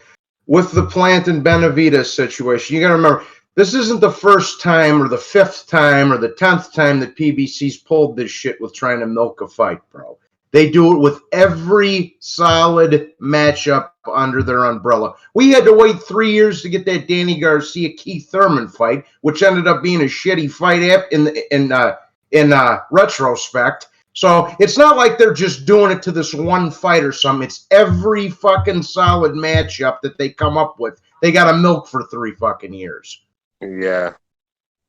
F: With the Plant and Benavides situation, you got to remember, this isn't the first time or the 5th time or the 10th time that PBC's pulled this shit with trying to milk a fight, bro. They do it with every solid matchup under their umbrella. We had to wait 3 years to get that Danny Garcia-Keith Thurman fight, which ended up being a shitty fight in retrospect. So it's not like they're just doing it to this one fight or something. It's every fucking solid matchup that they come up with they got to milk for 3 fucking years.
J: Yeah.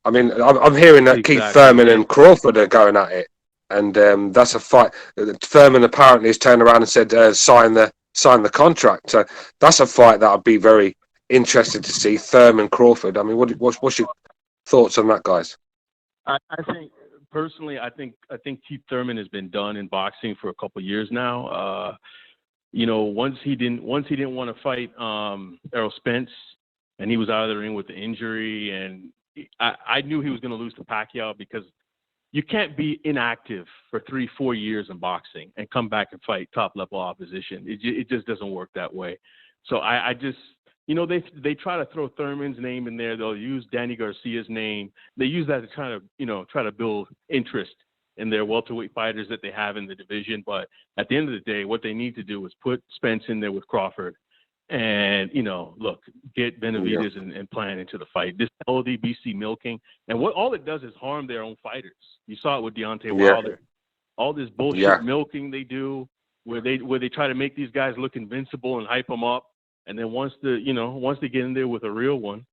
J: I mean, I'm hearing that Keith
N: Exactly.
J: Thurman and Crawford are going at it, and that's a fight. Thurman apparently has turned around and said, sign the contract. So that's a fight that I'd be very interested to see. Thurman Crawford. I mean, what's your thoughts on that, guys?
N: I think personally, I think Keith Thurman has been done in boxing for a couple of years now. Once he didn't want to fight Errol Spence, and he was out of the ring with the injury, and I knew he was going to lose to Pacquiao, because you can't be inactive for 3-4 years in boxing and come back and fight top level opposition. It just doesn't work that way. So I just, they try to throw Thurman's name in there. They'll use Danny Garcia's name. They use that to try to build interest in their welterweight fighters that they have in the division. But at the end of the day, what they need to do is put Spence in there with Crawford, and get Benavides and plan into the fight. This LDBC milking, and all it does is harm their own fighters. You saw it with Deontay Wilder. All this bullshit milking they do, where they try to make these guys look invincible and hype them up, and then once they get in there with a real one,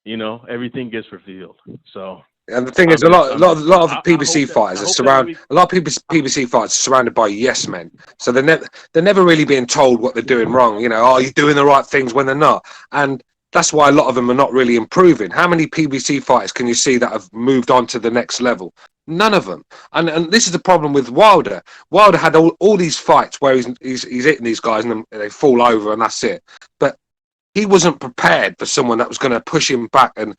N: everything gets revealed. So.
J: And the thing is, a lot of PBC fighters are surrounded. A lot of PBC fighters are surrounded by yes men, so they're never really being told what they're doing wrong. Are you doing the right things when they're not? And that's why a lot of them are not really improving. How many PBC fighters can you see that have moved on to the next level? None of them. And this is the problem with Wilder. Wilder had all these fights where he's hitting these guys and they fall over and that's it. But he wasn't prepared for someone that was going to push him back and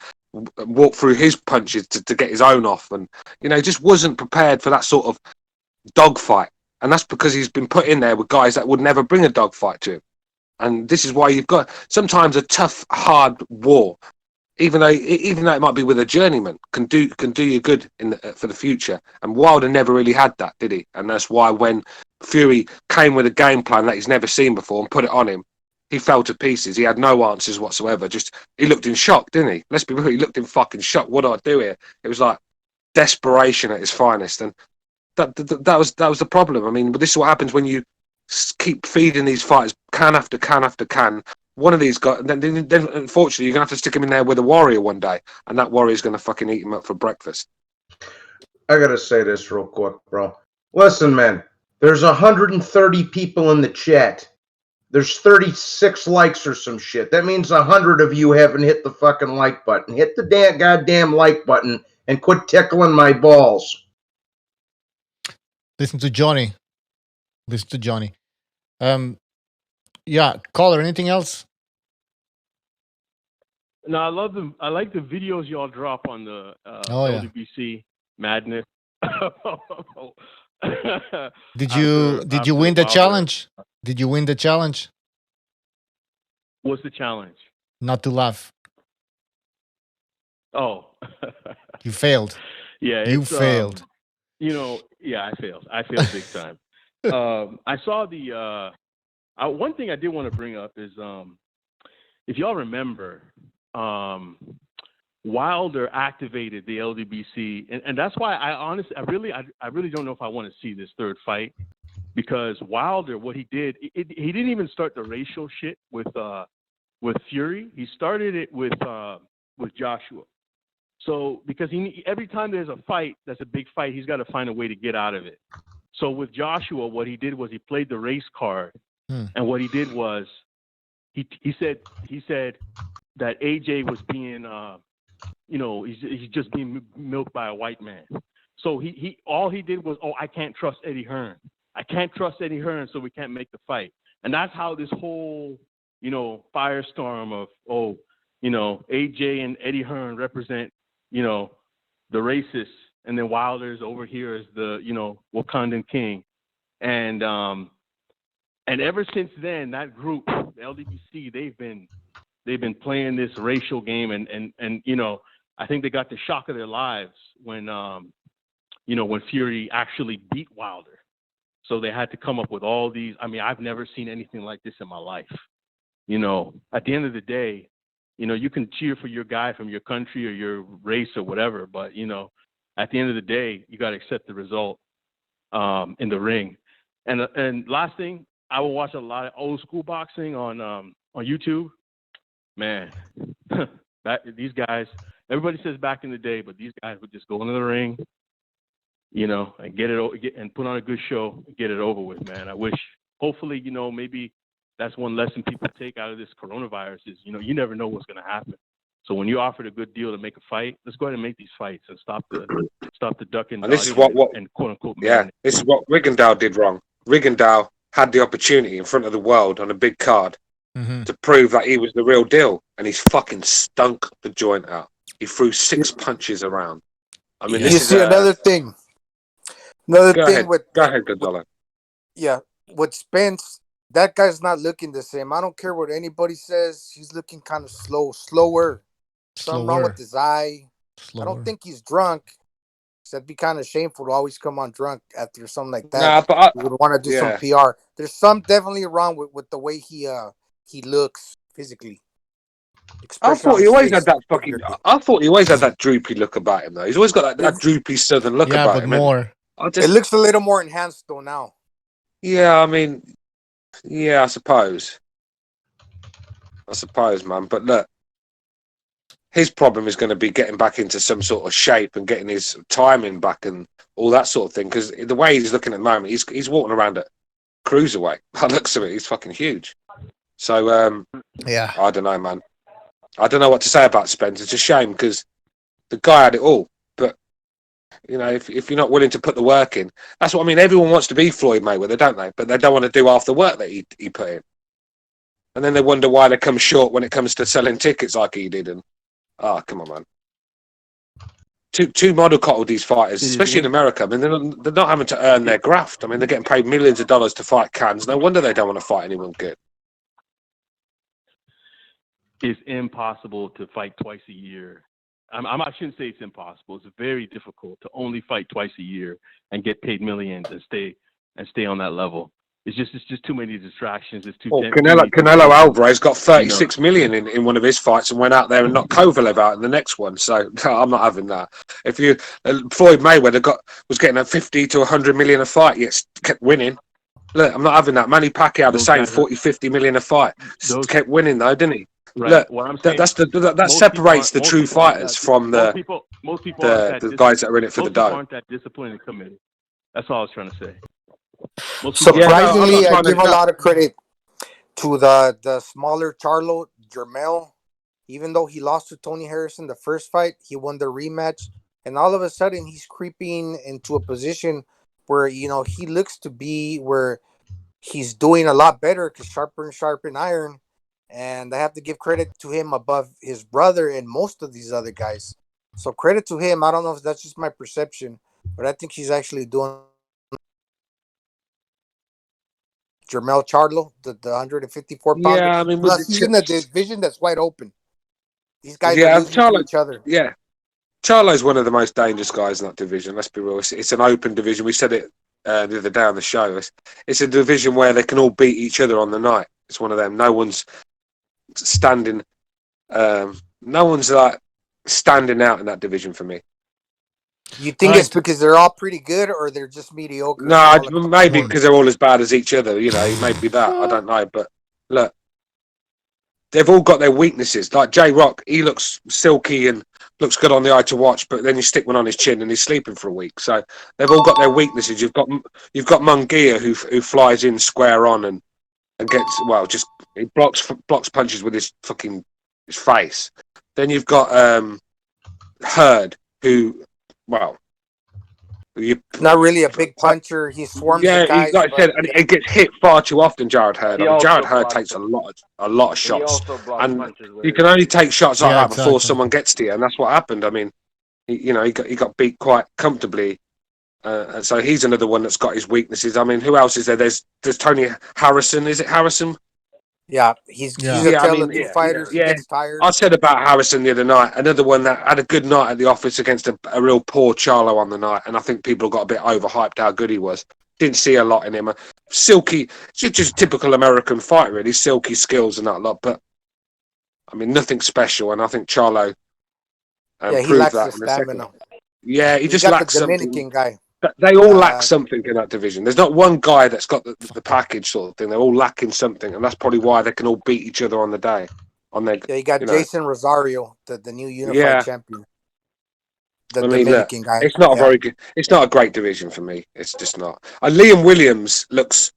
J: walk through his punches to get his own off, and just wasn't prepared for that sort of dogfight. And that's because he's been put in there with guys that would never bring a dogfight to him. And this is why you've got sometimes a tough, hard war, even though it might be with a journeyman, can do you good for the future. And Wilder never really had that, did he? And that's why when Fury came with a game plan that he's never seen before and put it on him, he fell to pieces. He had no answers whatsoever. He looked in shock, didn't he? Let's be real. He looked in fucking shock. What do I do here? It was like desperation at its finest, and that was the problem. I mean, but this is what happens when you keep feeding these fighters can after can after can. One of these guys, then unfortunately, you're gonna have to stick him in there with a warrior one day, and that warrior's gonna fucking eat him up for breakfast.
F: I gotta say this real quick, bro. Listen, man. There's 130 people in the chat. There's 36 likes or some shit. That means 100 of you haven't hit the fucking like button. Hit the damn goddamn like button and quit tickling my balls.
I: Listen to Johnny. Yeah, caller, anything else?
N: No, I like the videos y'all drop on the LDBC madness.
I: Did you win the challenge? Did you win the challenge?
N: What's the challenge?
I: Not to laugh.
N: Oh.
I: You failed.
N: Yeah,
I: you failed.
N: I failed. I failed big time. I saw the one thing I did want to bring up is if y'all remember, Wilder activated the LDBC, and that's why I really don't know if I want to see this third fight, because Wilder, what he did, he didn't even start the racial shit with Fury. He started it with Joshua. So because every time there's a fight that's a big fight, he's got to find a way to get out of it. So with Joshua, what he did was he played the race card, and what he did was he said that AJ was being he's just being milked by a white man. So all he did was, I can't trust Eddie Hearn. I can't trust Eddie Hearn, so we can't make the fight. And that's how this whole firestorm of AJ and Eddie Hearn represent the racists, and then Wilder's over here as the Wakandan king, and ever since then, that group, the LDBC, they've been playing this racial game, and I think they got the shock of their lives when when Fury actually beat Wilder. So they had to come up with all these. I mean, I've never seen anything like this in my life. At the end of the day, you can cheer for your guy from your country or your race or whatever, but at the end of the day, you got to accept the result in the ring. And last thing, I will watch a lot of old school boxing on YouTube. man, these guys. Everybody says back in the day, but these guys would just go into the ring, you know, and and put on a good show, and get it over with, man. I wish, hopefully, you know, maybe that's one lesson people take out of this coronavirus is, you know, you never know what's going to happen. So when you offered a good deal to make a fight, let's go ahead and make these fights and stop the ducking.
J: And this is what
N: and quote unquote.
J: This is what Rigondeaux did wrong. Rigondeaux had the opportunity in front of the world on a big card to prove that he was the real deal, and he's fucking stunk the joint out. He threw 6 punches around. I mean,
O: you see another thing. Go ahead,
J: Gonzalo.
O: Yeah, with Spence, that guy's not looking the same. I don't care what anybody says. He's looking kind of slower. Something wrong with his eye. I don't think he's drunk. That'd be kind of shameful to always come on drunk after something like that.
J: Nah, but
O: we would want to do some PR. There's some definitely wrong with the way he looks physically.
J: I thought he always had that fucking. I thought he always had that droopy look about him, though. He's always got that droopy southern look about him.
I: More.
O: It looks a little more enhanced though now.
J: Yeah, I mean, I suppose, man. But look, his problem is going to be getting back into some sort of shape and getting his timing back and all that sort of thing. Because the way he's looking at the moment, he's walking around at cruiserweight. By the looks of it, he's fucking huge. So
I: yeah,
J: I don't know, man. I don't know what to say about Spence. It's a shame because the guy had it all. But, you know, if you're not willing to put the work in, that's what I mean. Everyone wants to be Floyd Mayweather, don't they? But they don't want to do half the work that he put in. And then they wonder why they come short when it comes to selling tickets like he did. And, come on, man. Too model coddled these fighters, especially in America. I mean, they're not having to earn their graft. I mean, they're getting paid millions of dollars to fight cans. No wonder they don't want to fight anyone good.
N: It's impossible to fight twice a year. I shouldn't say it's impossible. It's very difficult to only fight twice a year and get paid millions and stay on that level. It's just too many distractions. It's too.
J: Canelo Alvarez got 36 million in one of his fights and went out there and knocked Kovalev out in the next one. So I'm not having that. If Floyd Mayweather was getting a 50 to 100 million a fight, yet kept winning. Look, I'm not having that. Manny Pacquiao the same, 40, 50 million a fight, kept winning though, didn't he?
N: Right.
J: Look, that separates the true fighters from the guys that are in it for the dough.
N: Aren't that disciplined and committed? That's all I was trying to say.
O: Surprisingly, I give a lot of credit to the smaller Charlo Jermell. Even though he lost to Tony Harrison the first fight, he won the rematch, and all of a sudden he's creeping into a position where he looks to be where he's doing a lot better because sharper iron. And I have to give credit to him above his brother and most of these other guys. So credit to him. I don't know if that's just my perception, but I think he's actually doing. Jermell Charlo, the 154 pounder.
J: Yeah, I mean,
O: plus he's in the division that's wide open. These guys are losing to each other.
J: Yeah, Charlo's one of the most dangerous guys in that division. Let's be real. It's an open division. We said it the other day on the show. It's a division where they can all beat each other on the night. It's one of them. No one's standing. No one's like standing out in that division for me.
O: You think it's because they're all pretty good, or they're just mediocre?
J: No, maybe because they're all as bad as each other. You know, maybe that. I don't know, but look, they've all got their weaknesses. Like J Rock, he looks silky and looks good on the eye to watch, but then you stick one on his chin and he's sleeping for a week. So they've all got their weaknesses. You've got Munguia who flies in square on and gets just he blocks punches with his face. Then you've got Hurd who. Well,
O: not really a big puncher. He swarms.
J: Yeah,
O: the guys,
J: like I said, and it gets hit far too often. Jared Hurd. Jared Hurd takes a lot of shots, and you can only take shots like that before someone gets to you, and that's what happened. I mean, he got beat quite comfortably, and so he's another one that's got his weaknesses. I mean, who else is there? There's Tony Harrison. Is it Harrison?
O: Yeah, he's a tale of two fighters.
J: Yeah.
O: He gets tired.
J: I said about Harrison the other night, another one that had a good night at the office against a real poor Charlo on the night, and I think people got a bit overhyped how good he was. Didn't see a lot in him. Silky, just typical American fight, really. Silky skills and that lot, but I mean, nothing special, and I think Charlo
O: he lacks the stamina.
J: Yeah, he just lacks
O: the Dominican guy.
J: They all lack something in that division. There's not one guy that's got the package sort of thing. They're all lacking something, and that's probably why they can all beat each other on the day. on their.
O: Yeah, you got Jason Rosario, the new unified champion. The Dominican guy.
J: It's not a very good. It's not a great division for me. It's just not. And Liam Williams looks.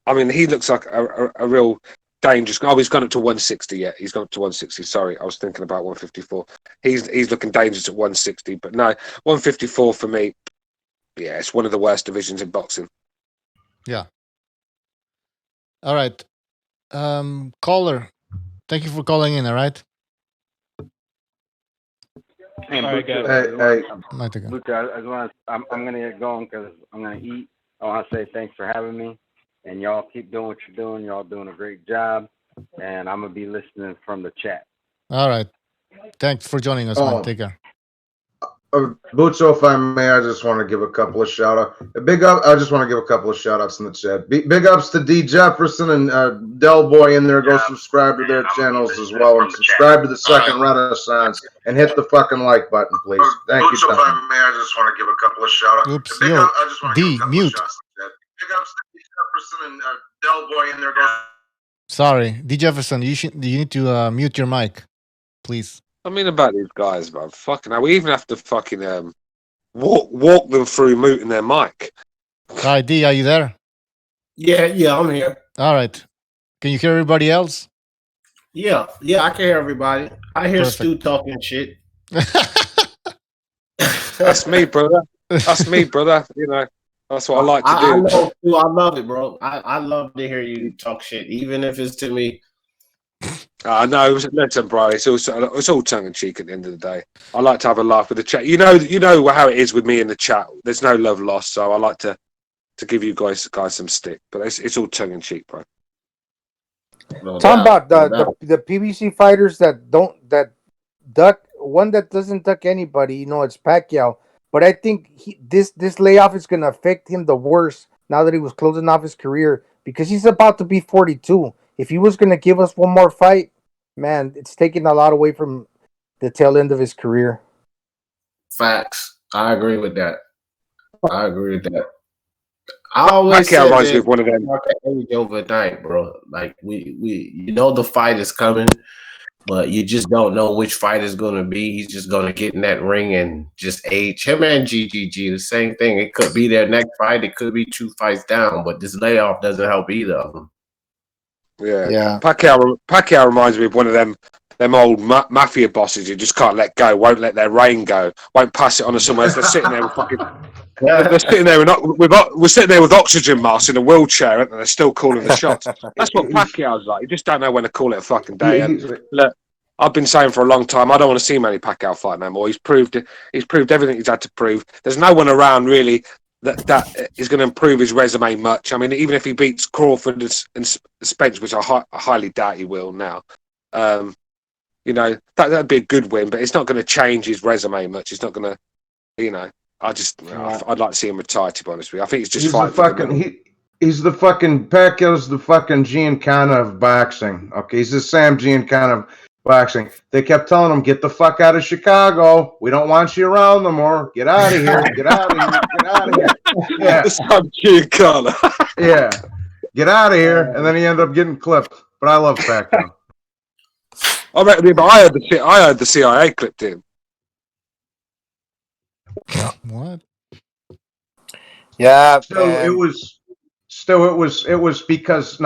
J: I mean, he looks like a real dangerous. Oh, he's gone up to 160 yet. He's gone up to 160. Sorry, I was thinking about 154. He's looking dangerous at 160, but no, 154 for me. Yeah, it's one of the worst divisions in boxing.
I: Yeah. All right. Caller, thank you for calling in. All right.
K: Hey, Butcher, I'm gonna get going because I'm gonna eat. I want to say thanks for having me, and y'all keep doing what you're doing. Y'all doing a great job, and I'm gonna be listening from the chat.
I: All right. Thanks for joining us, man. Take care.
F: Butcho, if I may, I just want to give a couple of shout outs. I just want to give a couple of shout outs in the chat. Big ups to D Jefferson and Del Boy in there. Go subscribe to their channels as well, and subscribe to the Second Renaissance and hit the fucking like button, please. Thank you.
A: Butcho, if I may, I just want to give a couple of shout outs.
I: Oops, yo, D, mute.
A: Big ups to D Jefferson and Del Boy in there. Go.
I: Sorry, D Jefferson, you need to mute your mic, please.
J: I mean about these guys, man. Fucking hell, we even have to fucking walk them through muting their mic.
I: Hi, D, are you there?
P: Yeah, I'm here.
I: All right. Can you hear everybody else?
P: Yeah, I can hear everybody. I hear Stu talking shit.
J: That's me, brother. That's me, brother. You know, that's what I like to do.
P: I love it, bro. I love to hear you talk shit, even if it's to me.
J: No, listen, bro. It's all tongue in cheek at the end of the day. I like to have a laugh with the chat. You know how it is with me in the chat. There's no love lost, so I like to give you guys some stick. But it's all tongue in cheek, bro.
O: Talking about the PBC fighters that duck. One that doesn't duck anybody. It's Pacquiao. But I think this layoff is going to affect him the worst now that he was closing off his career because he's about to be 42. If he was going to give us one more fight, man, it's taking a lot away from the tail end of his career.
P: Facts. I agree with that. I always
J: Pacquiao reminds me of one of them.
P: Age overnight, bro. Like we the fight is coming, but you just don't know which fight is going to be. He's just going to get in that ring and just age. Him and GGG, the same thing. It could be their next fight. It could be 2 fights down, but this layoff doesn't help either of them.
J: Yeah. Pacquiao reminds me of one of them old mafia bosses who just can't let go, won't let their reign go, won't pass it on to someone else. They're sitting there with fucking. They're sitting there we're sitting there with oxygen masks in a wheelchair, and they're still calling the shots. That's what Pacquiao's like. You just don't know when to call it a fucking day. And look, I've been saying for a long time, I don't want to see Manny Pacquiao fight no more. He's proved everything he's had to prove. There's no one around really that is going to improve his resume much. I mean, even if he beats Crawford and Spence, which I highly doubt he will now, that'd be a good win, but it's not going to change his resume much. It's not going to, I'd like to see him retire, to be honest with you. I think he's just
F: he's the fucking Pacquiao's the fucking Giancana of boxing. Okay, he's the Sam Giancana of boxing. They kept telling him, get the fuck out of Chicago. We don't want you around no more. Get out of here. Get out of here. Get out of here. Yeah.
J: Sam Giancana.
F: Yeah. Get out of here. And then he ended up getting clipped. But I love Pacquiao.
J: I heard the CIA clipped him.
I: What?
O: Yeah.
F: It was because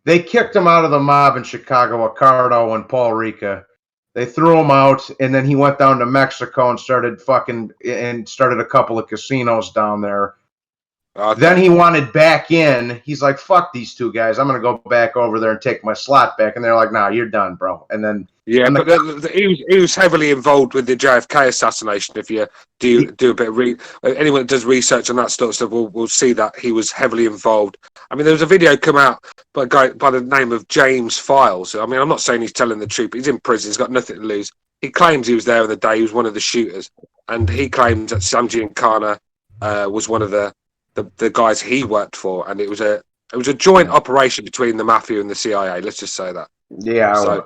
F: they kicked him out of the mob in Chicago, Ricardo and Paul Rica. They threw him out, and then he went down to Mexico and started a couple of casinos down there. Then he wanted back in. He's like, fuck these two guys. I'm going to go back over there and take my slot back. And they're like, nah, you're done, bro. And then...
J: Yeah, but he was heavily involved with the JFK assassination. If you do a bit of anyone that does research on that sort of stuff will see that he was heavily involved. I mean, there was a video come out by a guy by the name of James Files. I mean, I'm not saying he's telling the truth. He's in prison. He's got nothing to lose. He claims he was there on the day. He was one of the shooters. And he claims that Sam Giancana was one of the guys he worked for. And it was a joint operation between the mafia and the CIA. Let's just say that.
F: Yeah,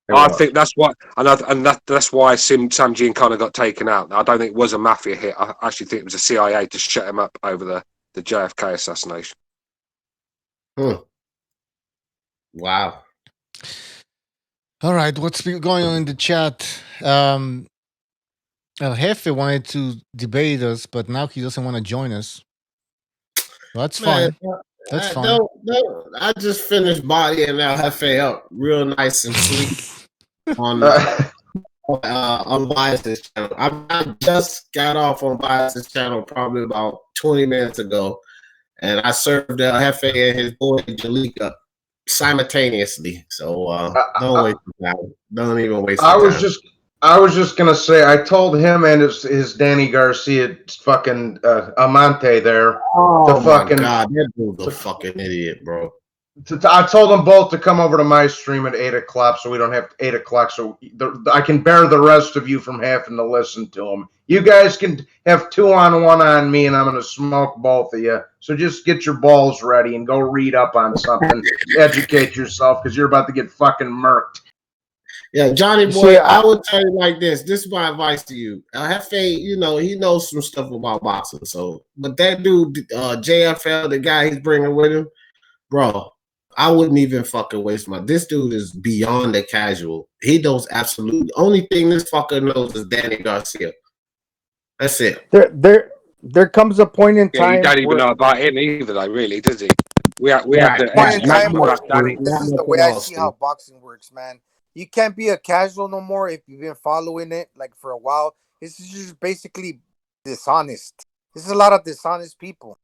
J: I think that's why, that's why Sam Giancana got taken out. I don't think it was a mafia hit. I actually think it was a CIA to shut him up over the JFK assassination.
P: Wow.
I: All right, what's going on in the chat? El Jefe wanted to debate us, but now he doesn't want to join us. Well, that's fine. That's fine.
P: I just finished bodying El Jefe up real nice and sweet on Bias's channel. I just got off on Bias's channel probably about 20 minutes ago, and I served El Jefe and his boy Jalika simultaneously. So don't waste your time. Don't even waste your time.
F: I was just gonna say, I told him and his Danny Garcia fucking Amante there.
P: Oh my god, that dude's a fucking idiot, bro.
F: I told them both to come over to my stream at 8 o'clock, so we don't have 8 o'clock, so I can bear the rest of you from having to listen to them. You guys can have 2-on-1 on me, and I'm going to smoke both of you. So just get your balls ready and go read up on something. Educate yourself, because you're about to get fucking murked.
P: Yeah, Johnny boy, I would tell you like this. This is my advice to you. Hefe, you know, he knows some stuff about boxing. So, but that dude, JFL, the guy he's bringing with him, bro, I wouldn't even fucking waste my. This dude is beyond a casual. He knows absolutely. Only thing this fucker knows is Danny Garcia. That's it.
O: There comes a point in time.
J: He don't even know about him either, though. Really, does he? We have the
O: point in time where this is the way I see how boxing works, man. You can't be a casual no more if you've been following it like for a while. This is just basically dishonest. This is a lot of dishonest people.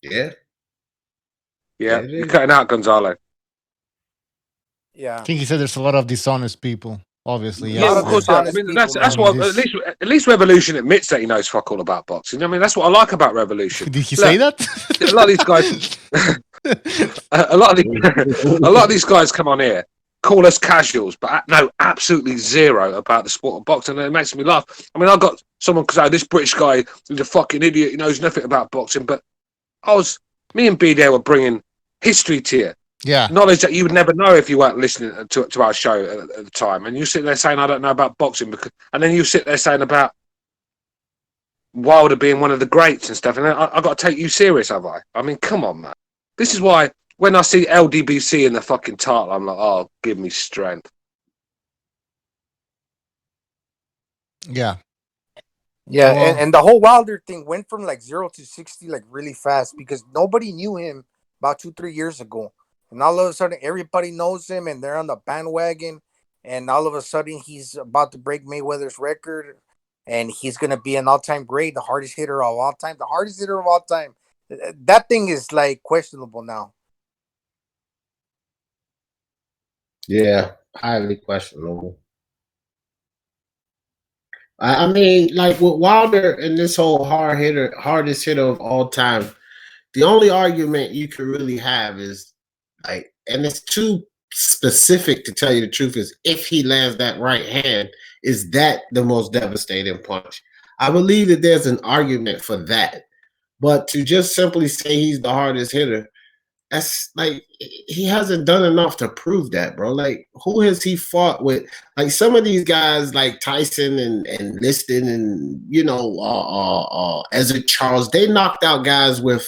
P: Yeah.
J: Yeah, you're cutting out Gonzalo.
O: Yeah,
I: I think he said there's a lot of dishonest people. Obviously,
J: yeah, of course. I mean, that's what at least Revolution admits that he knows fuck all about boxing. I mean, that's what I like about Revolution.
I: Did he say that?
J: A lot of these guys, a lot of these guys come on here, call us casuals, but know absolutely zero about the sport of boxing, and it makes me laugh. I mean, I got someone say, "This British guy is a fucking idiot. He knows nothing about boxing," but me and BDA were bringing history to you.
I: Yeah.
J: Knowledge that you would never know if you weren't listening to our show at the time. And you sit there saying, I don't know about boxing. And then you sit there saying about Wilder being one of the greats and stuff. And I've got to take you serious, have I? I mean, come on, man. This is why when I see LDBC in the fucking title, I'm like, oh, give me strength.
I: Yeah.
O: Yeah, and the whole Wilder thing went from like 0 to 60 like really fast because nobody knew him about 2-3 years ago. And all of a sudden, everybody knows him, and they're on the bandwagon. And all of a sudden, he's about to break Mayweather's record, and he's going to be an all-time great, the hardest hitter of all time. The hardest hitter of all time. That thing is, like, questionable now.
P: Yeah, highly questionable. I mean, like with Wilder and this whole hardest hitter of all time, the only argument you can really have is, like, and it's too specific to tell you the truth, is if he lands that right hand, is that the most devastating punch? I believe that there's an argument for that. But to just simply say he's the hardest hitter, that's like, he hasn't done enough to prove that, bro. Like, who has he fought with? Like, some of these guys like Tyson and Liston and, you know, Ezra Charles, they knocked out guys with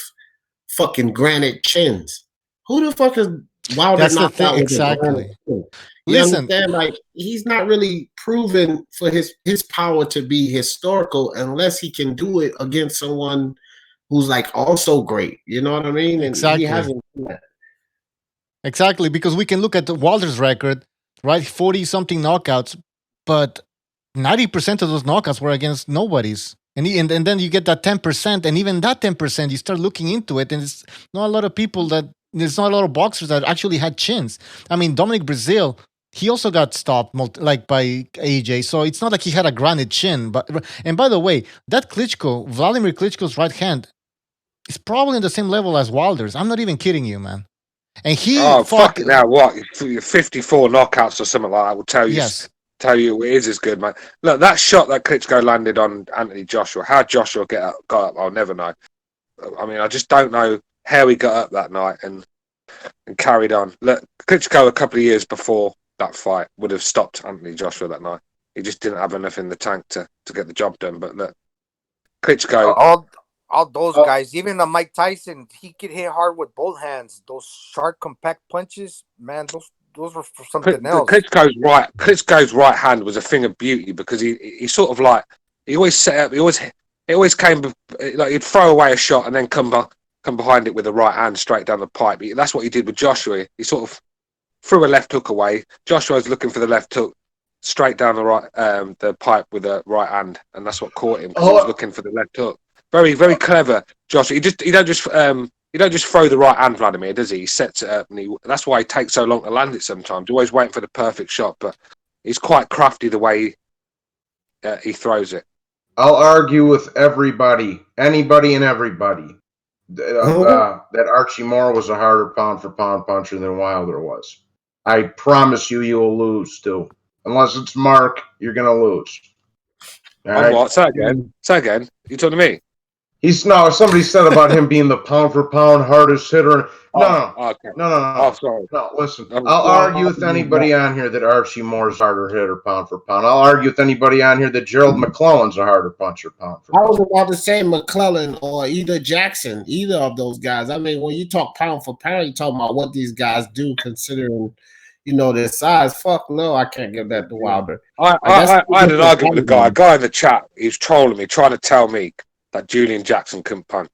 P: fucking granite chins. Who the fuck is Wilder knocked out?
I: Exactly.
P: You
I: Listen,
P: understand? Like, he's not really proven for his power to be historical unless he can do it against someone who's like also great. You know what I mean? And
I: exactly.
P: He hasn't done that.
I: Exactly, because we can look at Wilder's record, right? 40-something knockouts, but 90% of those knockouts were against nobodies. And then you get that 10%, and even that 10%, you start looking into it, and it's not a lot of people there's not a lot of boxers that actually had chins. I mean, Dominic Brazil, he also got stopped like by AJ, so it's not like he had a granite chin. And by the way, that Vladimir Klitschko's right hand is probably on the same level as Wilder's. I'm not even kidding you, man. And he
J: fuck it now, what? 54 knockouts or something like that will tell you.
I: Yes.
J: Tell you it is as good, man. Look, that shot that Klitschko landed on Anthony Joshua, how Joshua got up, I'll never know. I mean, I just don't know how he got up that night and carried on. Look, Klitschko a couple of years before that fight would have stopped Anthony Joshua that night. He just didn't have enough in the tank to get the job done. But look, Klitschko...
O: All those guys, even Mike Tyson, he could hit hard with both hands. Those sharp, compact punches, man, those were for something else.
J: Klitschko's right hand was a thing of beauty because he sort of like he always set up. He always came like he'd throw away a shot and then come behind it with the right hand straight down the pipe. That's what he did with Joshua. He sort of threw a left hook away. Joshua was looking for the left hook straight down the pipe with the right hand, and that's what caught him because he was looking for the left hook. Very, very clever, Joshua. He don't just throw the right hand, Vladimir, does he? He sets it up, and that's why he takes so long to land it sometimes. He's always waiting for the perfect shot, but he's quite crafty the way he throws it.
F: I'll argue with anybody and everybody, that Archie Moore was a harder pound-for-pound puncher than Wilder was. I promise you will lose, too. Unless it's Mark, you're going to lose.
J: Right? What? Say again. You talking to me?
F: Somebody said about him being the pound-for-pound hardest hitter. No.
J: Oh, sorry.
F: No, listen. I'll argue with anybody on here that Archie Moore's harder hitter pound for pound. I'll argue with anybody on here that Gerald McClellan's a harder puncher pound for pound.
P: I was about to say McClellan or either Jackson, either of those guys. I mean, when you talk pound for pound, you're talking about what these guys do considering, their size. Fuck no, I can't give that to Wilder.
J: I had an argument with a guy in the chat. He was trolling me, trying to tell me that Julian Jackson couldn't punch.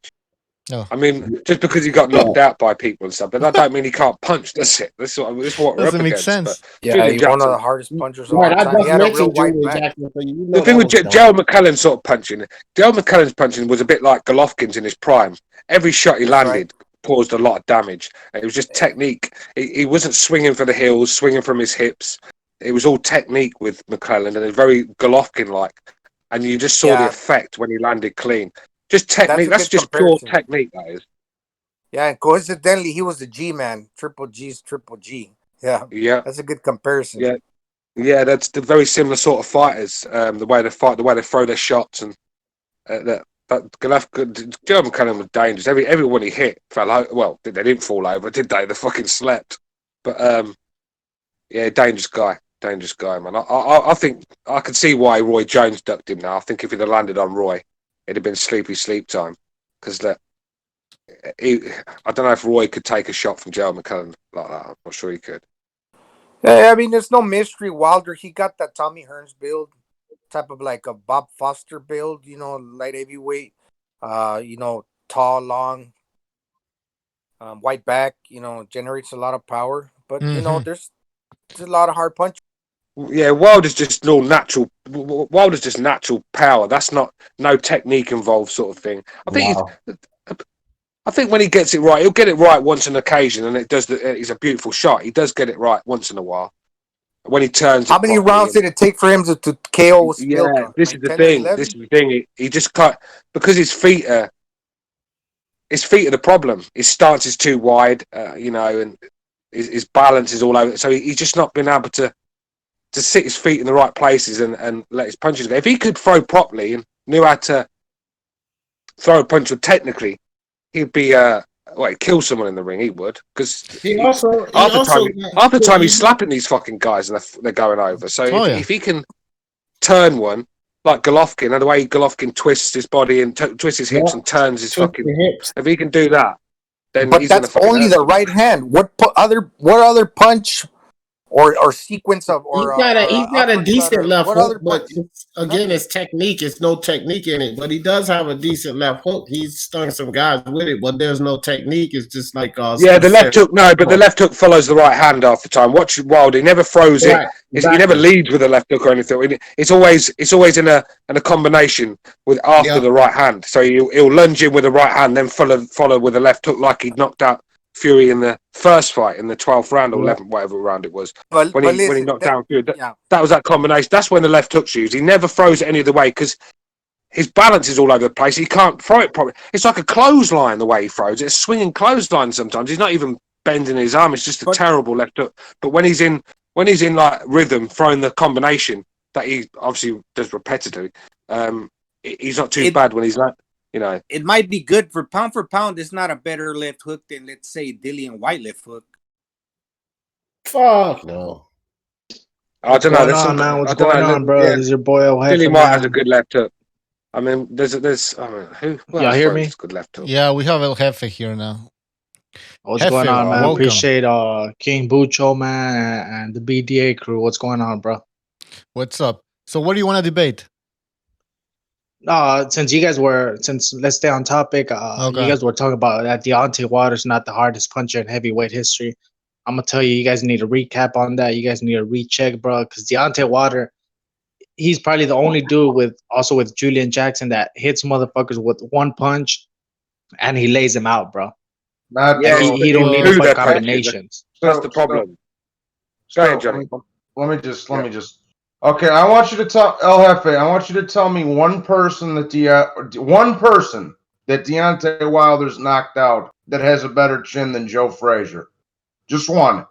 I: Oh.
J: I mean, just because he got knocked out by people and stuff, but that don't mean he can't punch, does it? This is what we're up against.
I: Sense.
O: He's one of the hardest punchers of all time. He had a real white back.
J: The thing with Gerald McClellan sort of punching, Gerald McClellan's punching was a bit like Golovkin's in his prime. Every shot he landed caused a lot of damage. And it was just technique. He wasn't swinging for the heels, swinging from his hips. It was all technique with McClellan, and it's very Golovkin-like. And you just saw the effect when he landed clean. Just technique. That's just pure technique, that is.
O: Yeah, and coincidentally, he was the G-man. Triple G's Triple G. Yeah. That's a good comparison.
J: Yeah, that's the very similar sort of fighters. The way they fight, the way they throw their shots, and Gerald McClellan was dangerous. Everyone he hit fell out. Well, they didn't fall over, did they? They fucking slept. But dangerous guy. Dangerous guy, man. I think I can see why Roy Jones ducked him now. I think if he'd have landed on Roy, it'd have been sleep time. Because I don't know if Roy could take a shot from Gerald McClellan like that. I'm not sure he could.
O: Yeah, I mean, there's no mystery. Wilder, he got that Tommy Hearns build, type of like a Bob Foster build, light heavyweight, tall, long, white back, generates a lot of power. But, there's a lot of hard punches.
J: Yeah, Wilder's just all natural. Wilder's just natural power. That's no technique involved sort of thing. I think when he gets it right, he'll get it right once on occasion, and it's a beautiful shot. He does get it right once in a while. When he turns,
O: how many rounds did it take for him to KO?
J: Yeah, this is the thing. This is the thing. He just cut because his feet are the problem. His stance is too wide, and his balance is all over. So he's just not been able to sit his feet in the right places and let his punches go. If he could throw properly and knew how to throw a punch technically, he'd be he'd kill someone in the ring. He would, because half the time he's slapping these fucking guys and they're going over. So if he can turn one like Golovkin, and the way Golovkin twists his body and twists his hips and turns his fucking hips, if he can do that, then
O: but that's only the right hand. What other punch? Or sequence of
P: he's got a decent left hook, but it's technique. It's no technique in it, but he does have a decent left hook. He's stung some guys with it, but there's no technique. It's just like
J: the left hook. No, but the left hook follows the right hand half the time. Watch Wilder; he never throws it. Exactly. He never leads with the left hook or anything. It's always in a combination with after the right hand. So he'll lunge in with the right hand, then follow with the left hook, like he knocked out Fury in the first fight in the 12th round or 11th, whatever round it was. When he knocked down Fury, that was that combination. That's when the left hook's used. He never throws it any other way because his balance is all over the place. He can't throw it properly. It's like a clothesline the way he throws it. It's a swinging clothesline sometimes. He's not even bending his arm. It's just a terrible left hook. But when he's in like rhythm, throwing the combination that he obviously does repetitively, he's not too bad when he's like.
Q: It might be good for pound. It's not a better left hook than, let's say, Dillian White left hook.
P: Fuck no.
J: I don't know.
M: What's going on, bro? This is your boy O'Hare.
J: Dillian White has a good left hook. I mean, there's. I mean, who?
M: Y'all hear me?
J: Good left hook.
I: Yeah, we have El Jefe here now.
M: What's
I: Jefe,
M: going on, man?
I: welcome.
M: Appreciate King Bucho, man, and the BDA crew. What's going on, bro?
I: What's up? So, what do you want to debate?
M: Since let's stay on topic. You guys were talking about that Deontay Wilder's not the hardest puncher in heavyweight history. I'm gonna tell you, you guys need a recap on that. You guys need a recheck, bro, because Deontay Wilder, he's probably the only dude with Julian Jackson that hits motherfuckers with one punch, and he lays them out, bro. He don't need to fight combinations.
J: That's the problem. Go ahead, Johnny.
F: Let me just. Okay, I want you to tell El Jefe. I want you to tell me one person that Deontay Wilder's knocked out that has a better chin than Joe Frazier. Just one.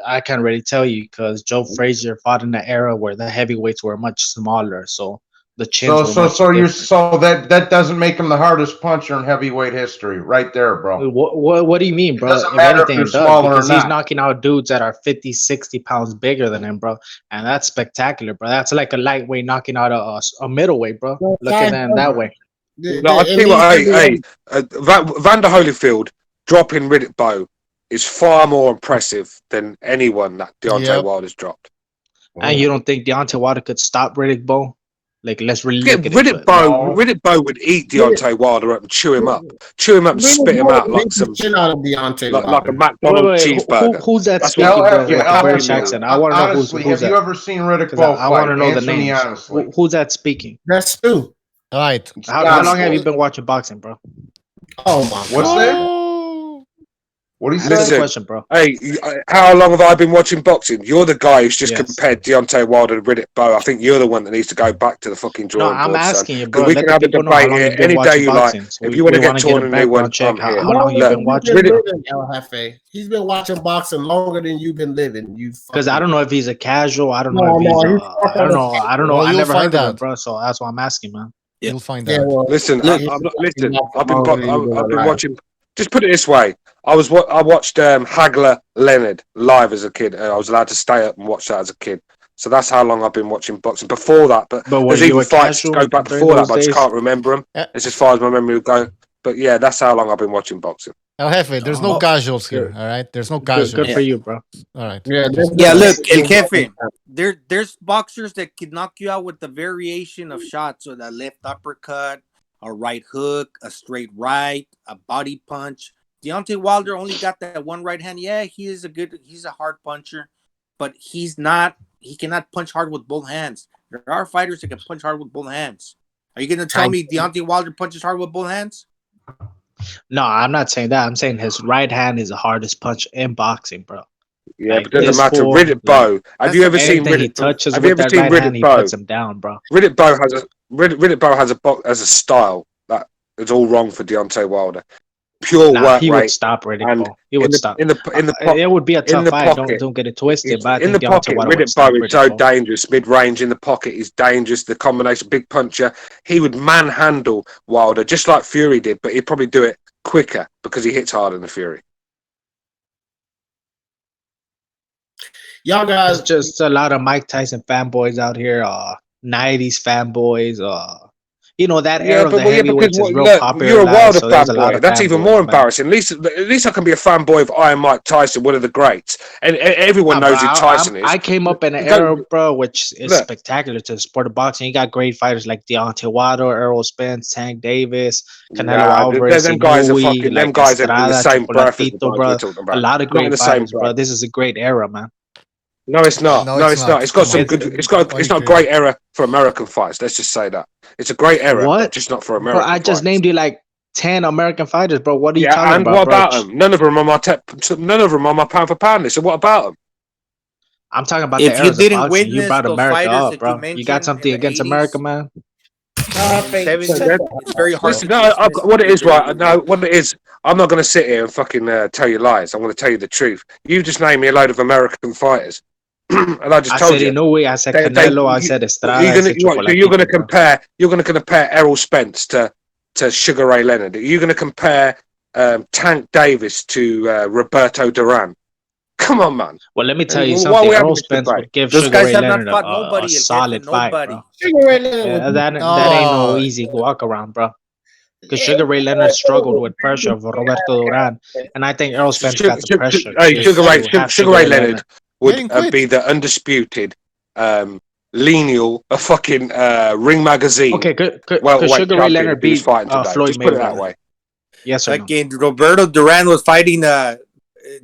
M: I can't really tell you because Joe Frazier fought in an era where the heavyweights were much smaller, so the chins.
F: So that doesn't make him the hardest puncher in heavyweight history, right there, bro.
M: What do you mean, bro?
F: Doesn't matter if you're smaller
M: because
F: or
M: he's
F: not.
M: knocking out dudes that are 50, 60 pounds bigger than him, bro, and that's spectacular, bro. That's like a lightweight knocking out a middleweight, bro. Look at him that way.
J: No, I think Vander Holyfield dropping Riddick Bowe is far more impressive than anyone that Deontay Wilder's dropped.
M: And you don't think Deontay Wilder could stop Riddick Bowe? Like, let's really look at
J: Riddick Bowe would eat Deontay Wilder up and chew him up and spit him out like some
P: out of Deontay
J: like a McDonald's cheeseburger.
M: Who's that
J: That's
M: speaking,
J: what-
M: bro? With the British accent. I want to know who's
F: Have
M: that.
F: you ever seen Riddick Bowe
M: I want to know the
F: Answer me
M: names.
F: honestly.
M: Who's that speaking?
P: That's true.
I: All right.
M: How long have you been watching boxing, bro?
P: Oh my
F: What's
P: God.
F: that? What do you
M: That's
F: say?
M: the question, bro.
J: Hey, how long have I been watching boxing? You're the guy who's just compared Deontay Wilder to Riddick Bowe. I think you're the one that needs to go back to the fucking drawing board.
M: I'm asking you, bro.
J: We
M: Let
J: can
M: the
J: have a
M: people know how
J: debate
M: long
J: here
M: you've been
J: any
M: watching
J: day you like.
M: boxing.
J: If you want to get
M: wanna
J: torn
M: a
J: a new one,
M: background check.
J: I'm here.
M: How long you been watching?
P: Been living, El Jefe. He's been watching boxing longer than you've been living.
M: Because I don't know if he's a casual. I don't know
P: No,
M: if he's.
P: he's
M: I don't know. I don't know.
I: Well,
M: I
I: you'll
M: never
I: find
M: heard of him,
I: out.
M: bro. So that's why I'm asking, man.
I: You'll find
P: Yeah,
I: out.
P: well,
J: Listen,
P: Look,
J: I've been watching. Just put it this way: I watched Hagler Leonard live as a kid. I was allowed to stay up and watch that as a kid. So that's how long I've been watching boxing. Before that, but
M: were
J: there's
M: you
J: even
M: a
J: fights to
M: casual
J: go back
M: during
J: before that,
M: those
J: but I just
M: days?
J: can't remember them. It's as far as my memory would go. But yeah, that's how long I've been watching boxing.
I: El Jefe, there's no casuals here. All right. There's no casuals.
M: Good for you, bro.
I: All right.
Q: Yeah, look, El Jefe. There's boxers that could knock you out with the variation of shots, or that left uppercut, a right hook, a straight right, a body punch. Deontay Wilder only got that one right hand. Yeah, he's a hard puncher, but he cannot punch hard with both hands. There are fighters that can punch hard with both hands. Are you going to tell me Deontay Wilder punches hard with both hands?
M: No, I'm not saying that. I'm saying his right hand is the hardest punch in boxing, bro.
J: Yeah,
M: Like,
J: but it doesn't
M: this
J: matter.
M: fool,
J: Riddick Bowe. Have you ever seen
M: anything he
J: Riddick?
M: touches
J: Have you
M: with
J: ever
M: that
J: seen
M: right hand,
J: Riddick
M: he
J: Bowe?
M: puts him down, bro.
J: Riddick Bowe has a style that is all wrong for Deontay Wilder. Pure work
M: He
J: rate.
M: would stop Riddick
J: and
M: Bowe. He would stop.
J: in the
M: It would be a
J: in
M: tough
J: the
M: fight.
J: pocket.
M: Don't get it twisted. But I
J: In
M: think
J: the
M: Deontay
J: pocket,
M: Wilder would
J: Riddick
M: stop
J: Bowe is
M: Riddick
J: so
M: Bowe.
J: dangerous. Mid-range in the pocket is dangerous. The combination, big puncher, he would manhandle Wilder just like Fury did, but he'd probably do it quicker because he hits harder than Fury.
P: Y'all guys,
M: It's just a lot of Mike Tyson fanboys out here. 90s fanboys. That era of the heavyweights is real popular.
J: You're a
M: now,
J: Wilder
M: so there's a lot
J: fanboy.
M: of
J: That's even
M: fanboys,
J: more
M: man.
J: embarrassing. At least I can be a fanboy of Iron Mike Tyson, one of the greats, and everyone knows who Tyson is.
M: I came up in an era, bro, which is spectacular to the sport of boxing. You got great fighters like Deontay Wilder, Errol Spence, Tank Davis, Canelo Alvarez,
J: them guys are
M: Inoue,
J: fucking. Them
M: like
J: guys are in the
M: Estrada,
J: same breath as the
M: Chocolatito,
J: guys
M: bro.
J: we're talking about.
M: A lot of
J: Not in
M: great
J: the same
M: fighters, bro.
J: breath.
M: This is a great era, man.
J: No, it's not. No, it's not. It's got some good. It's not a great era for American fights. Let's just say that it's a great era, but just not for American.
M: Bro, I just
J: fights.
M: named you like 10 American fighters, bro. What are you talking
J: and
M: about,
J: what
M: bro?
J: about them? None of them are my pound for pound list. So what about them?
M: I'm talking about
Q: If
M: the
Q: you
M: eras of
Q: didn't
M: boxing.
Q: witness
M: You brought
Q: those
M: America
Q: fighters
M: up,
Q: that
M: bro.
Q: you
M: You
Q: mentioned
M: got something
Q: in the
M: against
Q: 80s,
M: America, man?
Q: 70s, it's very hard.
J: Listen, what it is, right? No, what it is. I'm not going to sit here and fucking tell you lies. I'm going to tell you the truth. You just named me a load of American fighters, and I just told you.
M: Inoue, I said Canelo, I said Estrada, I said Chocolatito.
J: You're going to compare Errol Spence to Sugar Ray Leonard. You're going to compare Tank Davis to Roberto Duran. Come on, man.
M: Well, let me tell you
J: Why
M: something.
J: we having
M: Errol
J: this
M: Spence
J: debate?
M: would give
Q: Those
M: Sugar
Q: guys
M: Ray
Q: have not
M: Leonard
Q: fought
M: a
Q: nobody.
M: solid fight,
Q: Nobody.
M: bro.
P: Sugar Ray Leonard
M: Yeah,
P: would-
M: that ain't no easy walk around, bro. Because Sugar Ray Leonard struggled with pressure of Roberto Duran, and I think Errol Spence got the pressure.
J: Sugar Ray Leonard would be the undisputed lineal fucking Ring Magazine.
M: Okay, good. Because Sugar Ray Leonard beat Floyd
J: Just put it that
M: Mayweather.
J: way.
M: Yes or no?
Q: Like Roberto Duran was fighting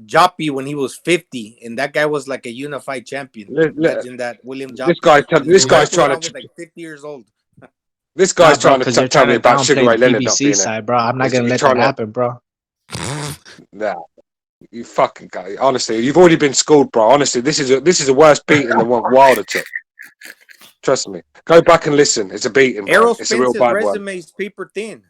Q: Joppy when he was 50, and that guy was like a unified champion. Imagine that, William Joppy.
J: This guy's trying to
Q: was like 50 years old.
J: This guy's trying to tell me about Sugar Ray Leonard not
M: BBC
J: being
M: side, bro. I'm not gonna let that happen, bro.
J: Nah, you fucking guy. Honestly, you've already been schooled, bro. Honestly, this is a worse beating than what Wilder took. Trust me. Go back and listen. It's a beating. Bro.
Q: Errol
J: It's a real
Q: Spence's
J: bad
Q: resume
J: one.
Q: is paper thin,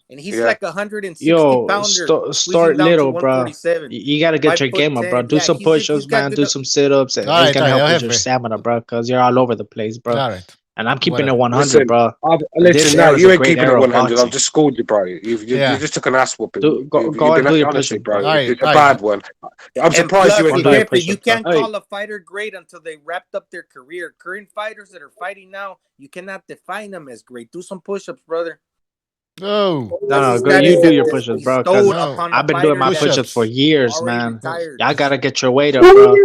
Q: and he's
J: Yeah.
Q: like 160
M: Yo,
Q: pounder.
M: start little, bro.
Q: 147.
M: You gotta get your game up, bro. Do some push-ups, man. Do some sit-ups. And it's gonna help with your stamina, bro. Because you're all over the place, bro.
I: All right.
M: And I'm keeping it 100,
J: Listen,
M: bro.
J: Listen, no,
M: era is
J: you
M: a
J: ain't
M: great
J: keeping it
M: era of
J: 100.
M: boxing.
J: I've just schooled you, bro. You just took an ass whooping.
M: Go and do your
J: honestly,
M: push-up,
J: bro.
M: bro.
J: It's a bad one. I'm
Q: And
J: surprised
Q: plus,
J: you ain't
Q: Jefe,
J: doing
Q: you can't
J: Hey.
Q: call a fighter great until they wrapped up their career. Current fighters that are fighting now, you cannot define them as great. Do some push-ups, brother.
I: Oh.
M: No, go. You do your push-ups, bro. Because I've been doing my push-ups for years, man. Y'all gotta get your weight up, bro.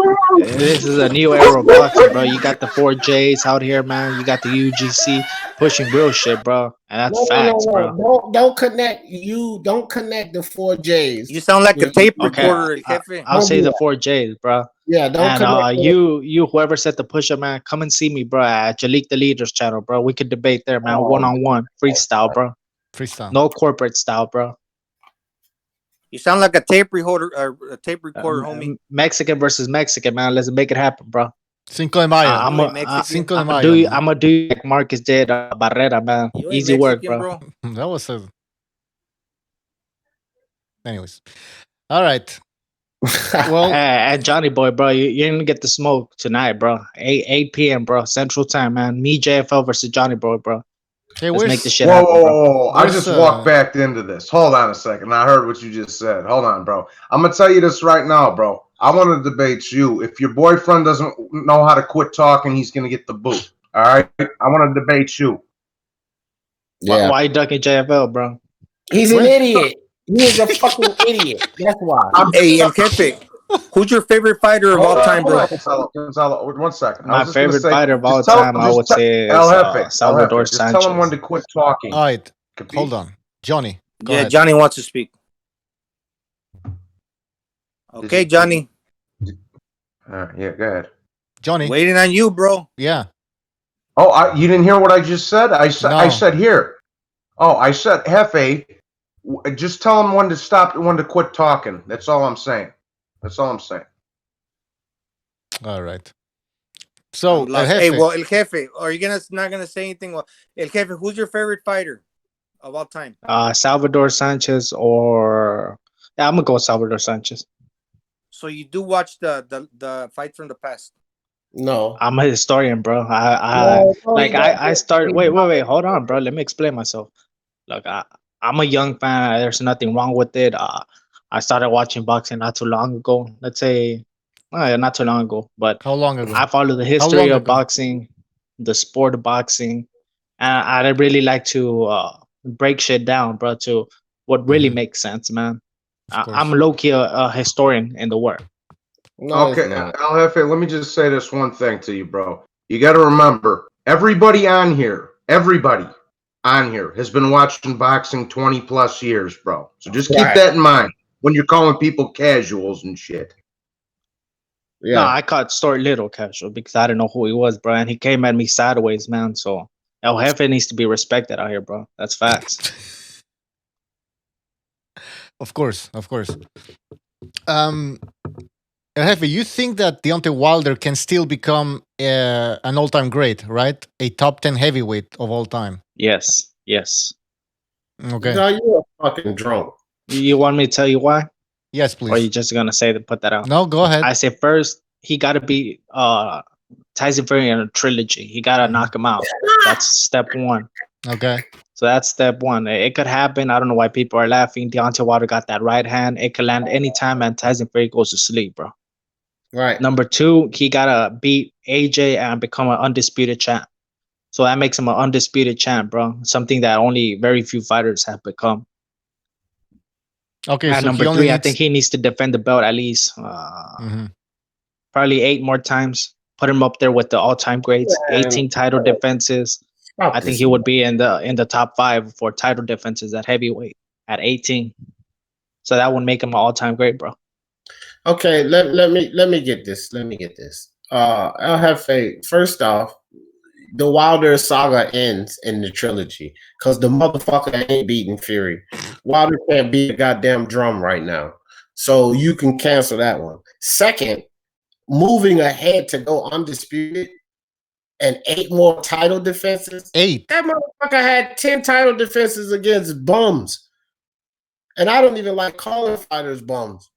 M: This is a new era of boxing, bro. You got the 4Js out here, man. You got the UGC pushing real shit, bro. And that's facts, bro.
P: Don't connect. You don't connect the 4Js.
Q: You sound like a tape recorder,
M: Okay,
Q: El Jefe.
M: I'll say the 4Js, bro.
P: Yeah, don't
M: And
P: connect.
M: you whoever said the push-up, man, come and see me, bro, at Jalik the Leader's channel, bro. We could debate there, man. One-on-one, freestyle, bro.
I: Freestyle.
M: No corporate style, bro.
Q: You sound like a tape recorder, homie.
M: Mexican versus Mexican, man. Let's make it happen, bro.
I: Cinco de Mayo.
M: I'm
I: Cinco de
M: gonna
I: Mayo.
M: do you like Marcus did Barrera, man.
Q: You ain't
M: Easy work,
Q: Mexican,
M: bro.
I: That was a. Anyways, all right. Well,
M: and Johnny Boy, bro, you didn't get the smoke tonight, bro. 8 p.m., bro, Central Time, man. Me, JFL versus Johnny Boy, bro.
I: Hey,
M: let's make this shit
F: whoa,
M: happen,
F: whoa,
M: bro.
F: whoa. I just walked back into this. Hold on a second. I heard what you just said. Hold on, bro. I'm gonna tell you this right now, bro. I want to debate you. If your boyfriend doesn't know how to quit talking, he's gonna get the boot. All right. I want to debate you.
P: Yeah.
M: Why you ducking JFL, bro?
P: He's an idiot. He is a fucking idiot. That's why.
Q: Hey, El Jefe, who's your favorite fighter of all time, bro?
F: Gonzalo, 1 second.
M: My favorite fighter of all time, I would say, is Salvador
F: Just
M: Sanchez.
F: tell him when to quit talking.
I: all right. Hold on, Johnny. Go
Q: Yeah,
I: ahead.
Q: Johnny wants to speak. Okay, Johnny.
F: Yeah, go ahead.
I: Johnny.
Q: Waiting on you, bro.
I: Yeah.
F: Oh, you didn't hear what I just said? I
I: No.
F: said here. Oh, I said Hefe. Just tell him when to stop, when to quit talking. That's all I'm saying. That's all I'm saying.
I: All right. So, El
Q: Hey,
I: Jefe.
Q: well, El Jefe, are you not gonna say anything? Well, El Jefe, who's your favorite fighter of all time?
M: Salvador Sanchez or I'm gonna go Salvador Sanchez.
Q: So you do watch the fights from the past?
P: No,
M: I'm a historian, bro. I started. Wait. Hold on, bro. Let me explain myself. Look, I'm a young fan. There's nothing wrong with it. I started watching boxing not too long ago. Let's say, not too long ago. But
I: how long ago?
M: I follow the history of boxing, the sport of boxing, and I really like to break shit down, bro, to what really makes sense, man. I'm low-key a historian in the work.
P: No,
F: okay, El Jefe, let me just say this one thing to you, bro. You got to remember, everybody on here has been watching boxing 20 plus years, bro. So just keep that in mind when you're calling people casuals and shit.
M: Yeah. No, I caught Stuart Little casual because I didn't know who he was, bro. And he came at me sideways, man. So El Jefe needs to be respected out here, bro. That's facts.
I: Of course. El Jefe, you think that Deontay Wilder can still become an all-time great, right? A top 10 heavyweight of all time.
M: Yes.
I: Okay.
P: No, you're a fucking drunk.
M: You want me to tell you why?
I: Yes, please.
M: Or are you just gonna say to put that out?
I: No, go ahead.
M: I say first, he got to be Tyson Fury in a trilogy. He got to knock him out. That's step one.
I: Okay.
M: So that's step one. It could happen. I don't know why people are laughing. Deontay Wilder got that right hand. It could land anytime, and Tyson Fury goes to sleep, bro.
P: Right.
M: Number two, he got to beat AJ and become an undisputed champ. So that makes him an undisputed champ, bro. Something that only very few fighters have become.
I: Okay,
M: At
I: so
M: number
I: he only
M: 3, I
I: needs.
M: think he needs to defend the belt at least probably 8 more times. Put him up there with the all-time greats. 18 title defenses. I think he would be in the top 5 for title defenses at heavyweight at 18. So that would make him an all-time great, bro.
P: Okay, let me get this. Let me get this. El Jefe, first off, the Wilder saga ends in the trilogy because the motherfucker ain't beating Fury. Wilder can't beat a goddamn drum right now. So you can cancel that one. Second, moving ahead to go undisputed and 8 more title defenses.
I: 8.
P: That motherfucker had 10 title defenses against bums. And I don't even like calling fighters bums.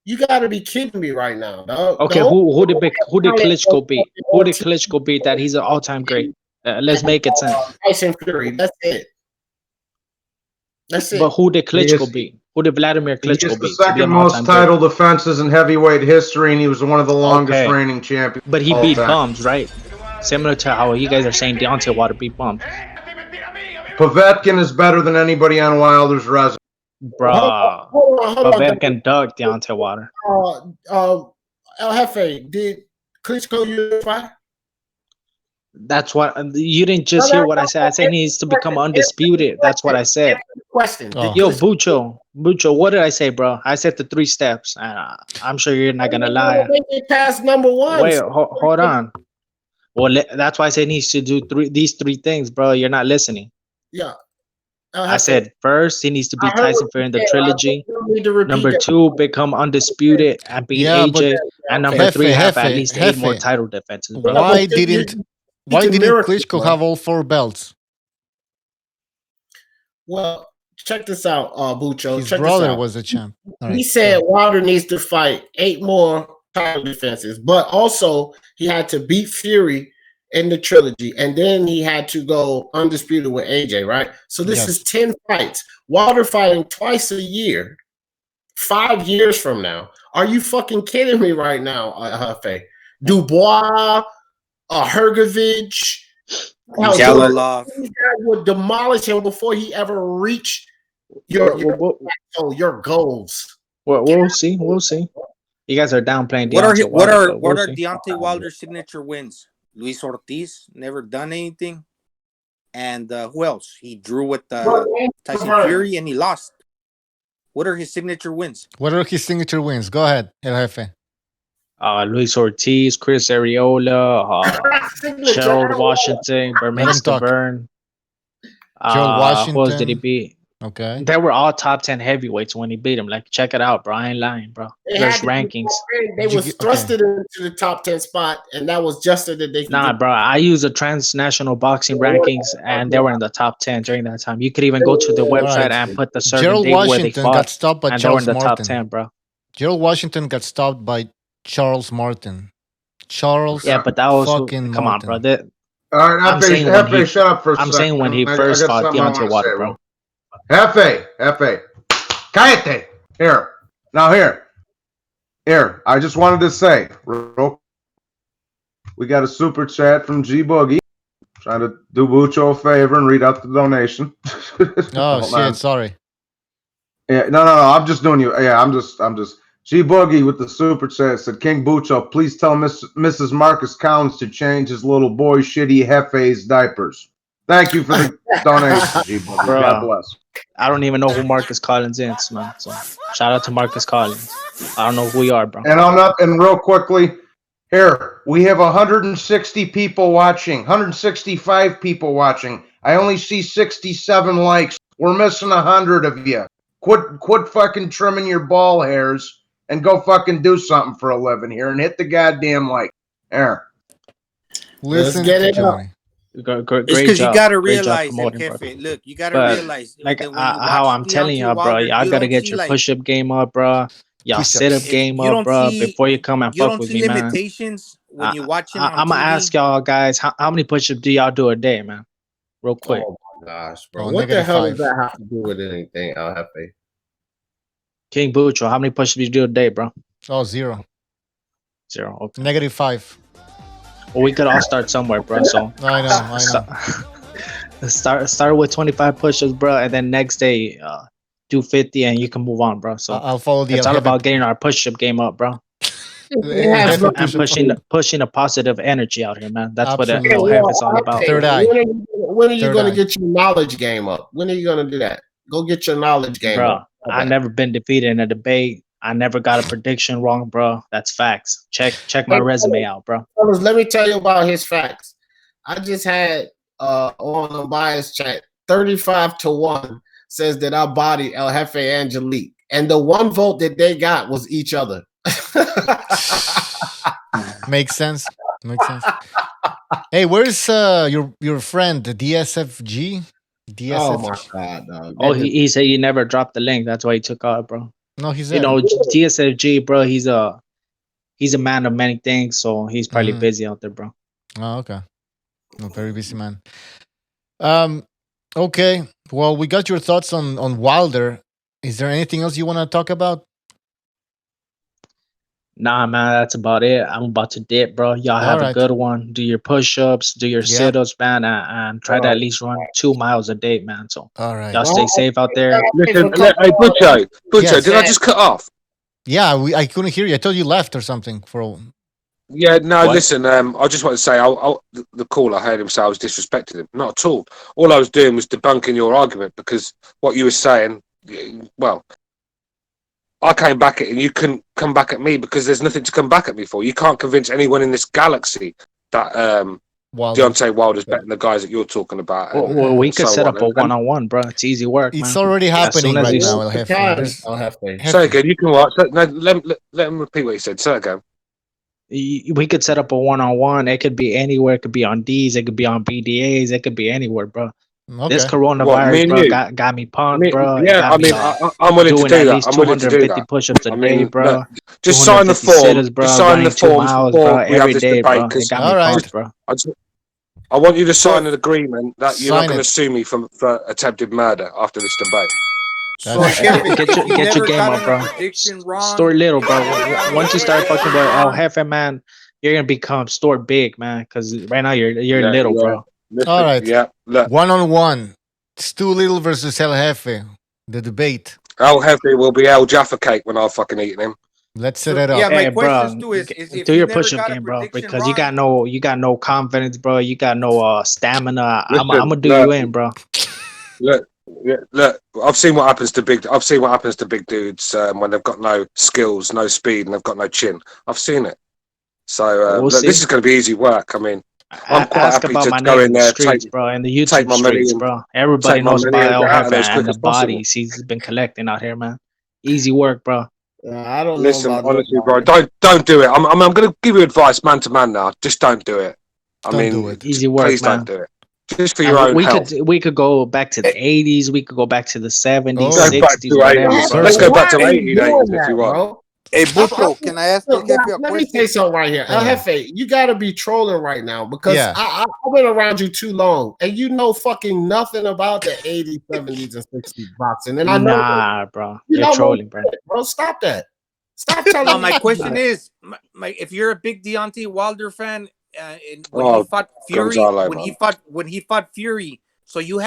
P: You gotta be kidding me right now, dog.
M: Okay, who did Klitschko beat? Who did Klitschko beat that he's an all-time great? Let's make it simple.
P: Tyson Fury, that's it. That's it.
M: But who did Klitschko beat? Who did Vladimir
F: He
M: Klitschko
F: is the
M: beat? to be
F: second
M: an
F: most
M: all-time
F: title defenses in heavyweight history, and he was one of the longest reigning champions.
M: But he
F: of all
M: beat
F: time.
M: bums, right? Similar to how you guys are saying Deontay Wilder beat bums.
F: Povetkin is better than anybody on Wilder's resume.
M: Bruh.
P: Hold on.
M: Povetkin dug Deontay Wilder.
P: El Jefe, did Klitschko unify?
M: That's what you didn't just hear what I said. I said he needs to become undisputed. That's what I said.
P: Question.
M: Yo, Bucho, what did I say, bro? I said the 3 steps. I'm sure you're not gonna lie.
P: Past number 1.
M: Wait, hold on. Well, that's why I said he needs to do these three things, bro. You're not listening.
P: Yeah.
M: I said first he needs to beat Tyson Fury in the trilogy.
P: Need to repeat
M: Number
P: that.
M: 2, become undisputed and beat
I: Yeah,
M: AJ. And number 3, have at least 8 more title defenses. Bro.
I: Why didn't Klitschko have all 4 belts?
P: Well, check this out, Bucho.
I: His
P: check
I: brother
P: this out.
I: was a champ. All
P: He
I: right.
P: said Wilder needs to fight 8 more title defenses, but also he had to beat Fury in the trilogy, and then he had to go undisputed with AJ, right? So this is 10 fights. Wilder fighting twice a year, 5 years from now. Are you fucking kidding me right now, Jefe? Dubois, Hergovich,
Q: Galilov.
P: These guys would demolish him before he ever reached your goals.
M: Well, we'll see. We'll see. You guys are downplaying
Q: What are
M: Deontay
Q: what
M: Wilder,
Q: are
M: but we'll
Q: what are
M: see.
Q: Deontay Wilder's signature wins? Luis Ortiz never done anything, and who else? He drew with Tyson Fury and he lost. What are his signature wins?
I: What are his signature wins? Go ahead, El Jefe.
M: Luis Ortiz, Chris Arreola, Gerald Washington, Bermans to Burn.
I: Gerald Washington.
M: Who else did he beat?
I: Okay.
M: They were all top 10 heavyweights when he beat him. Like, check it out, bro. I ain't lying, bro. There's rankings.
P: They was thrusted into the top 10 spot, and that was just so that they could
M: Nah, bro. I use the transnational boxing rankings, and they were in the top 10 during that time. You could even go to the website and put the certain
I: Gerald
M: date where they
I: Washington
M: fought,
I: got stopped by
M: and they were in
I: Charles
M: the top
I: Martin.
M: 10, bro.
I: Gerald Washington got stopped by Charles Martin. Charles.
M: Yeah, but that was
I: fucking
M: come
I: Martin.
M: on, bro.
F: All right,
M: I'm saying when he,
F: shut up for a
M: I'm
F: second.
M: saying when he
F: I
M: first
F: got
M: fought
F: something I
M: Deontay
F: wanna
M: Wilder,
F: say,
M: bro.
F: Jefe, cállate. Here. I just wanted to say, we got a super chat from G Boogie. Trying to do Bucho a favor and read out the donation.
I: Oh shit! Sorry.
F: Yeah, no. I'm just doing you. Yeah, I'm just. G Boogie with the super chat said, King Bucho, please tell Mrs. Marcus Collins to change his little boy shitty Hefe's diapers. Thank you for the donation, G Boogie.
M: Bro,
F: God bless.
M: I don't even know who Marcus Collins is, man. So shout out to Marcus Collins. I don't know who you are, bro.
F: And real quickly, here, we have 160 people watching, 165 people watching. I only see 67 likes. We're missing 100 of you. Quit fucking trimming your ball hairs and go fucking do something for a living here and hit the goddamn like. There.
I: Listen,
F: get it up.
M: Great
Q: It's because you
M: job.
Q: got to
M: Great job
Q: realize,
M: promoting,
Q: Jefe,
M: bro.
Q: look, you got to
M: But,
Q: realize
M: like
Q: that when you
M: how
Q: watch
M: I'm telling
Q: Deontay
M: y'all, bro,
Q: Wilder,
M: y'all
Q: you
M: gotta
Q: don't
M: get
Q: see,
M: your
Q: like,
M: push-up game up, bro. Y'all
I: Push-ups.
M: sit-up game
Q: you
M: up,
Q: don't
M: bro,
Q: see-
M: before you come and
Q: you
M: fuck
Q: don't
M: with
Q: see
M: me, man.
Q: limitations when you watch him on
M: I'm gonna
Q: TV.
M: ask y'all guys, how many push-ups do y'all do a day, man? Real quick.
P: Oh my gosh, bro.
I: Oh,
P: What the hell
I: -5.
P: does that have to do with anything, El Jefe?
M: King Bucho, how many push-ups do you do a day, bro?
I: Oh, 0.
M: 0. Okay.
I: -5.
M: Well, we could all start somewhere, bro. So
I: I know.
M: Start with 25 push-ups, bro, and then next day do 50, and you can move on, bro. So
I: I'll follow the.
M: It's all about getting our push-up game up, bro. And pushing a positive energy out here, man. That's what El Jefe is all about.
P: When are you going to get your knowledge game up? When are you going to do that? Go get your knowledge game up.
M: I've never been defeated in a debate. I never got a prediction wrong, bro. That's facts. Check my resume out, bro.
P: Fellas, let me tell you about his facts. I just had on the bias chat 35-1 says that I body El Jefe Angelique, and the one vote that they got was each other.
I: Makes sense. Hey, where's your friend, the DSFG?
P: Oh my god, dog.
M: Oh, he said he never dropped the link. That's why he took out, bro.
I: No, he's
M: DSFG, bro. He's a man of many things, so he's probably busy out there, bro.
I: Oh, okay. A very busy man. Okay. Well, we got your thoughts on Wilder. Is there anything else you want to talk about?
M: Nah, man, that's about it. I'm about to dip, bro. Y'all have a good one. Do your push-ups, do your sit-ups, man, and try to at least run 2 miles a day, man. So
I: all right,
M: y'all stay safe out there.
J: Listen, hey, Butcho,
I: Yes.
J: did I just cut off?
I: Yeah, I couldn't hear you. I thought you left or something for a...
J: Yeah, no, listen, I just want to say, the call, I heard him say I was disrespecting him. Not at all. All I was doing was debunking your argument, because what you were saying, well, I came back at it and you couldn't come back at me because there's nothing to come back at me for. You can't convince anyone in this galaxy that Deontay Wilder's better than the guys that you're talking about.
M: Well, we could set up a one-on-one, bro. It's easy work.
I: It's
M: man.
I: already happening right now.
P: I'll have to.
J: Say again, you can watch. No, let him repeat what he said. Say again.
M: We could set up a one-on-one. It could be anywhere. It could be on D's. It could be on BDAs. It could be anywhere, bro.
I: Okay.
M: This coronavirus, bro, got me pumped, bro.
J: Yeah, I'm willing to do
M: at
J: that.
M: least
J: I'm willing to do
M: 250
J: that.
M: push-ups a day, bro.
J: Look, just sign the form.
M: Sitters, bro,
J: just sign the form
M: bro,
J: we have
M: every
J: this
M: day,
J: debate.
M: bro. It got
I: All
M: me
I: right.
M: pumped, bro.
J: I want you to sign an agreement that you're
I: Sign
J: not going
I: it.
J: to sue me for attempted murder after this debate.
M: Get your game up, bro. Store little, bro. Once you start fucking with El Jefe, man, you're gonna become store big, man. Because right now you're little, bro.
J: Listen,
I: All right.
J: Yeah. Look,
I: 1-on-1. Stu Little versus El Jefe. The debate.
J: El Jefe will be El Jaffa cake when I've fucking eaten him.
I: Let's set it up.
Q: Yeah, my
M: Hey,
Q: question
M: bro,
Q: is if
M: do
Q: you
M: your
Q: never
M: push-up
Q: got a
M: game, bro,
Q: prediction
M: because
Q: wrong,
M: you got no confidence, bro. You got no stamina. I'm
J: Listen,
M: gonna do
J: look.
M: you in, bro.
J: Look. I've seen what happens to big dudes when they've got no skills, no speed, and they've got no chin. I've seen it. So
M: We'll see.
J: this is going to be easy work. I mean, I'm quite
M: Ask
J: happy
M: about
J: to
M: my
J: go
M: name
J: in
M: in the
J: there,
M: streets,
J: take
M: bro, and the
J: take
M: YouTube
J: my
M: streets,
J: million-
M: bro. Everybody
J: take my
M: knows about
J: million
M: El
J: out of
M: Jefe
J: there as
M: and
J: quick
M: the
J: as possible.
M: bodies he's been collecting out here, man. Easy work, bro.
P: I don't
J: Listen,
P: know about
J: honestly,
P: that,
J: bro, don't do it. I'm going to give you advice, man to man. Now, just don't do it.
I: Don't do it.
M: Easy work,
J: please
M: man.
J: don't do it. Just for your own health.
M: We could go back to the 80s. We could go back to the 70s,
I: Oh.
J: Go back
M: 60s,
J: to
M: whatever.
J: 80s.
M: bro.
J: Let's go back to
P: Why are you
J: 80s, 80s
P: doing
J: if you
P: that,
J: want.
P: bro?
O: Hey, Bucho, can I ask
P: Look,
O: El Jefe a
P: let me
O: question?
P: say something right here. El Jefe, you got to be trolling right now because
I: Yeah.
P: I've been around you too long and you know fucking nothing about the 80s, 70s, and 60s boxing. And I know
M: Nah, bro.
P: you
M: You're
P: don't know
M: trolling, bro.
P: shit, bro. Stop that. Stop telling
Q: no,
P: me.
Q: my question is, if you're a big Deontay Wilder fan, and when
J: Oh,
Q: he fought Fury,
J: Gonzalo,
Q: when
J: man.
Q: he fought Fury, so you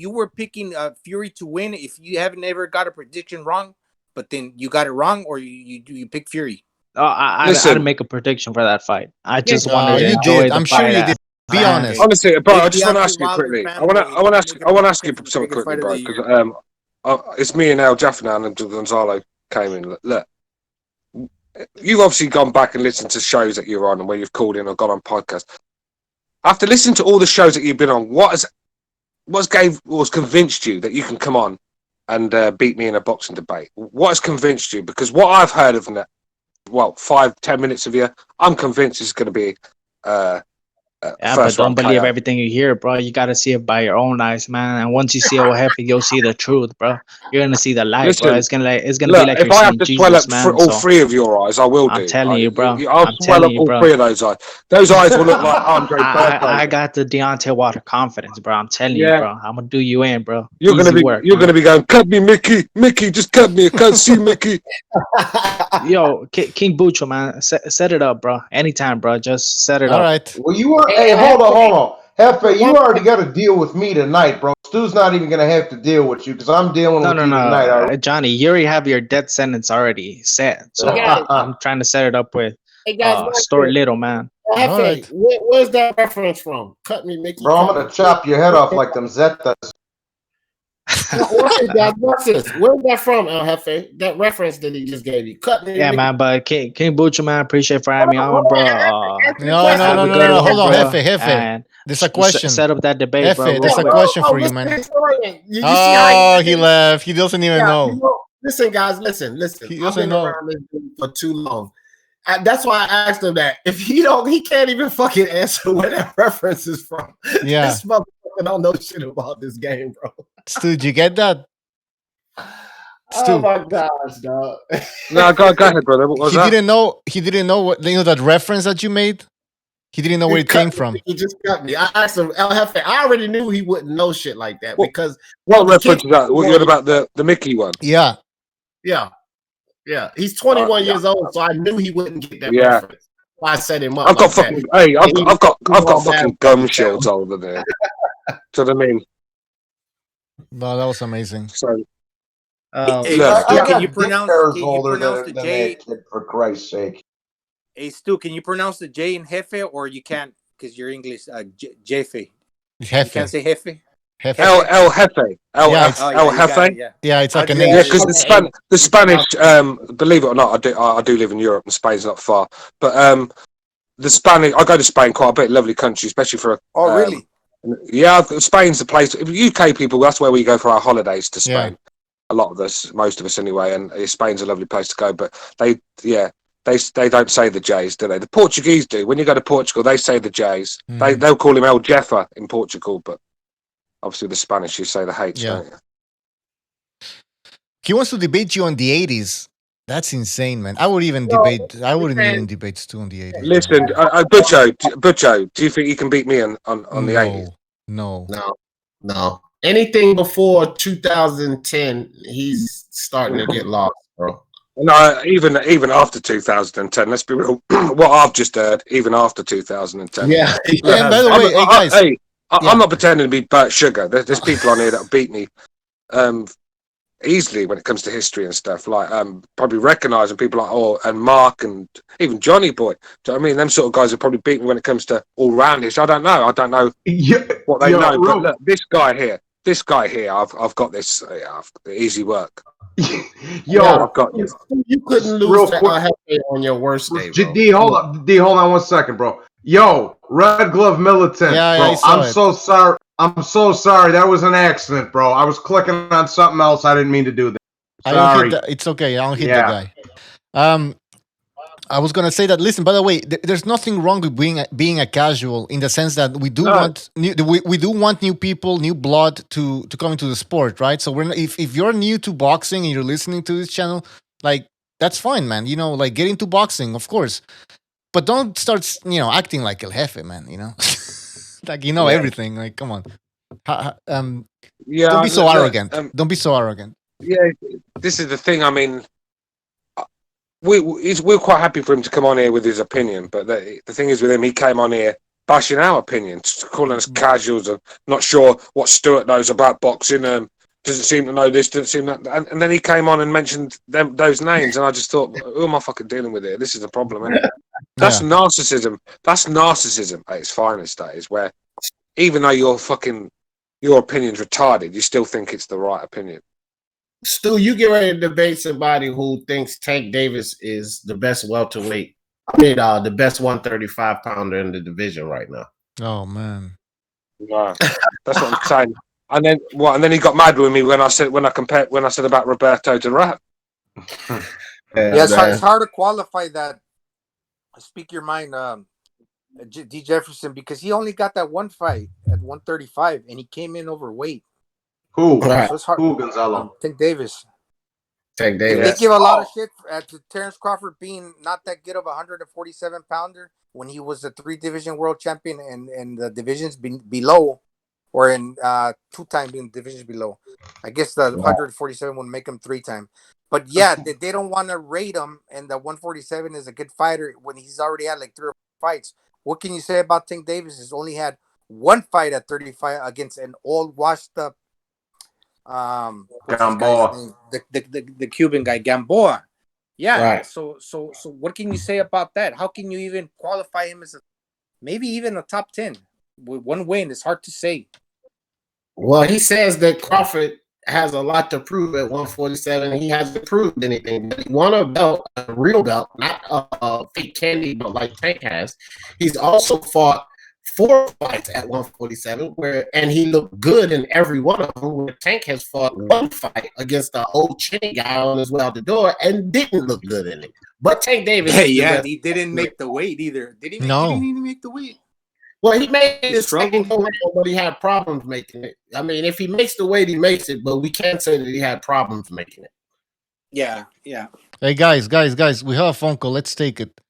Q: were picking Fury to win if you haven't ever got a prediction wrong, but then you got it wrong, or you pick Fury.
M: I
J: Listen.
M: didn't make a prediction for that fight. I just
I: No,
M: wanted to
I: you
M: enjoy
I: did.
M: the
I: I'm
M: fight.
I: sure you did. Be
M: Man.
I: honest.
J: Honestly, bro, I
Q: Big
J: just want to
Q: Deontay
J: ask you
Q: Wilder
J: quickly.
Q: fan,
J: I want to ask you
Q: making
J: something
Q: biggest
J: quickly,
Q: fight of
J: bro,
Q: the
J: because it's me and El Jaffa now, and Gonzalo came in. Look, you've obviously gone back and listened to shows that you're on and where you've called in or gone on podcasts. After listening to all the shows that you've been on, what's convinced you that you can come on and beat me in a boxing debate? What has convinced you? Because what I've heard of that, 5-10 minutes of you, I'm convinced it's going to be
M: Yeah, but
J: first
M: don't
J: round
M: believe
J: KO.
M: everything you hear, bro. You gotta see it by your own eyes, man. And once you see El Jefe, you'll see the truth, bro. You're gonna see the light, bro.
J: Listen,
M: It's gonna be
J: look,
M: like
J: if
M: you're
J: I have
M: seeing
J: to swell
M: Jesus,
J: up
M: man.
J: all
M: So
J: three of your eyes, I will
M: I'm
J: do.
M: telling you, bro.
J: I'll
M: I'm
J: swell
M: telling
J: up
M: you,
J: all
M: bro.
J: three of those eyes. Those eyes will look like Andre Berto.
M: I got the Deontay Water confidence, bro. I'm telling you,
J: Yeah,
M: bro. I'm gonna do you in, bro.
J: you're
M: Easy work,
J: you're
M: man.
J: gonna be going, cut me, Mickey, Mickey, just cut me. I can't see Mickey.
M: Yo, King Bucho, man, set it up, bro. Anytime, bro. Just set it
I: All
M: up.
I: right.
F: Well, you are. Hey, hold on. Hefe, you already got to deal with me tonight, bro. Stu's not even gonna have to deal with you because I'm dealing
M: No,
F: with
M: no,
F: you tonight.
M: no, Johnny. You already have your death sentence already set. So I'm trying to set it up with
R: Hey guys,
M: Stuart Little, man.
I: All right.
R: where's that reference from? Cut me, Mickey.
F: Bro, I'm
R: Cut
F: gonna
R: me.
F: chop your head off like them Zetas.
R: Watch it, guys. Watch this. Where's that from, El Jefe? That reference that he just gave you. Cut me,
M: Yeah,
R: Mickey.
M: man. But King Bucho, man, appreciate for having me on, bro.
I: No.
M: Have a good one,
I: Hold on,
M: bro.
I: Hefe.
M: And
I: There's a question.
M: set up that debate, bro.
I: Hefe,
M: Real
I: there's a
M: quick.
I: question for you,
R: listen,
I: man.
R: historian. You see
I: Oh,
R: how
I: he left. He doesn't even know.
R: Listen, guys, listen.
I: He
R: I've
I: doesn't
R: been
I: know.
R: around this dude for too long. That's why I asked him that. If he can't even fucking answer where that reference is from.
I: Yeah.
R: This motherfucker don't know shit about this game, bro.
I: Stu, did you get that?
R: Oh my gosh, dog.
J: No, go ahead, brother. What was
I: He
J: that?
I: didn't know. He didn't know what that reference that you made. He didn't know where it came from.
R: He just cut me. I asked him, El Jefe, I already knew he wouldn't know shit like that because
J: What reference is that? What you're about the Mickey one?
I: Yeah.
R: Yeah. He's 21 years old, so I knew he wouldn't get that
J: Yeah.
R: reference. So I set him up.
J: I've got
R: like
J: fucking
R: that.
J: I've got fucking gum shields over there. Do you know what I mean?
I: No, that was amazing.
J: So
Q: Hey,
J: look,
Q: Stu,
F: I
Q: can you
F: got
Q: pronounce?
F: hairs
Q: Can you
F: older
Q: pronounce
F: than
Q: the
F: that
Q: J?
F: kid, for Christ's sake.
Q: Hey, Stu, can you pronounce the J in Jefe, or you can't because you're English? Jefe. You can't
I: Jefe.
Q: say Jefe.
I: Jefe.
J: El Jefe. El
I: Yeah, it's-
Q: Oh,
J: El
Q: you got
J: Jefe.
Q: it, yeah.
I: Yeah, it's like an
J: Yeah,
I: English.
J: because the Spanish, believe it or not, I do live in Europe, and Spain's not far. But the Spanish, I go to Spain quite a bit. Lovely country, especially for.
O: Oh, really?
J: Yeah, Spain's the place. UK people, that's where we go for our holidays to Spain.
I: Yeah.
J: A lot of us, most of us anyway, and Spain's a lovely place to go. But they don't say the J's, do they? The Portuguese do. When you go to Portugal, they say the J's. They'll call him El Jefe in Portugal, but obviously the Spanish, you say the H,
I: Yeah.
J: don't you?
I: He wants to debate you on the 80s. That's insane, man. I wouldn't even even debate Stu on the 80s.
J: Listen, Butcho, do you think you can beat me on the 80s?
I: No.
R: No. Anything before 2010, he's starting to get lost, bro.
J: No, even after 2010, let's be real. What I've just heard, even after 2010.
R: Yeah.
I: And by the way, hey guys,
J: I'm not pretending to be Bert Sugar. There's people on here that beat me easily when it comes to history and stuff. Like probably recognizing people like and Mark and even Johnny Boy. Do you know what I mean? Them sort of guys have probably beat me when it comes to all roundish. I don't know what they know. But look, this guy here, I've got this easy work.
F: Yo,
J: I've got you.
R: You couldn't lose to El Jefe on your worst day, bro.
F: D, hold on 1 second, bro. Yo, Red Glove Militant, bro. I'm so sorry. I'm so sorry. That was an accident, bro. I was clicking on something else. I didn't mean to do that. Sorry.
I: It's okay. I don't hit the guy. I was gonna say that. Listen, by the way, there's nothing wrong with being a casual in the sense that we do want we do want new people, new blood to come into the sport, right? So if you're new to boxing and you're listening to this channel, like that's fine, man. You know, like get into boxing, of course, but don't start acting like El Jefe, man. You know, like everything. Like come on, don't be so arrogant. Don't be so arrogant.
J: Yeah, this is the thing. I mean. We're quite happy for him to come on here with his opinion, but the thing is with him, he came on here bashing our opinions, calling us casuals and not sure what Stuart knows about boxing. Doesn't seem to know this, doesn't seem that. And then he came on and mentioned those names, and I just thought, who am I fucking dealing with here? This is a problem, isn't it? That's narcissism. That's narcissism at its finest. That is where, even though your opinion's retarded, you still think it's the right opinion.
R: Stu, you get ready to debate somebody who thinks Tank Davis is the best welterweight. I mean, the best 135 pounder in the division right now.
I: Oh man,
J: no, that's what I'm saying. And then what? And then he got mad with me when I said about Roberto to rap.
O: It's hard to qualify that. Speak your mind. D. Jefferson, because he only got that one fight at 135, and he came in overweight.
F: Who?
O: So it's hard.
F: Who, Gonzalo?
O: Tank Davis.
P: Tank
O: They
P: Davis.
O: give a lot of shit to Terence Crawford being not that good of a 147 pounder when he was a 3-division world champion and the divisions below, or in 2-time being divisions below. I guess the 147 would make him 3-time. But yeah, they don't want to rate him, and the 147 is a good fighter when he's already had like 3 or 4 fights. What can you say about Tank Davis? He's only had 1 fight at 35 against an old washed up what's his guy's name? The Cuban guy, Gamboa. Yeah.
P: Right.
O: So what can you say about that? How can you even qualify him as maybe even a top 10 with 1 win? It's hard to say.
P: Well, he says that Crawford has a lot to prove at 147. He hasn't proved anything. He won a belt, a real belt, not a fake candy belt like Tank has. He's also fought 4 fights at 147, and he looked good in every one of them. Where Tank has fought 1 fight against the old chinny guy on his way out the door and didn't look good in it. But Tank Davis,
O: he didn't make the weight either. Did he? Didn't he make the weight?
P: Well, he made his second go round, but he had problems making it. I mean, if he makes the weight, he makes it, but we can't say that he had problems making it.
O: Yeah.
I: Hey, guys, we have a phone call. Let's take it.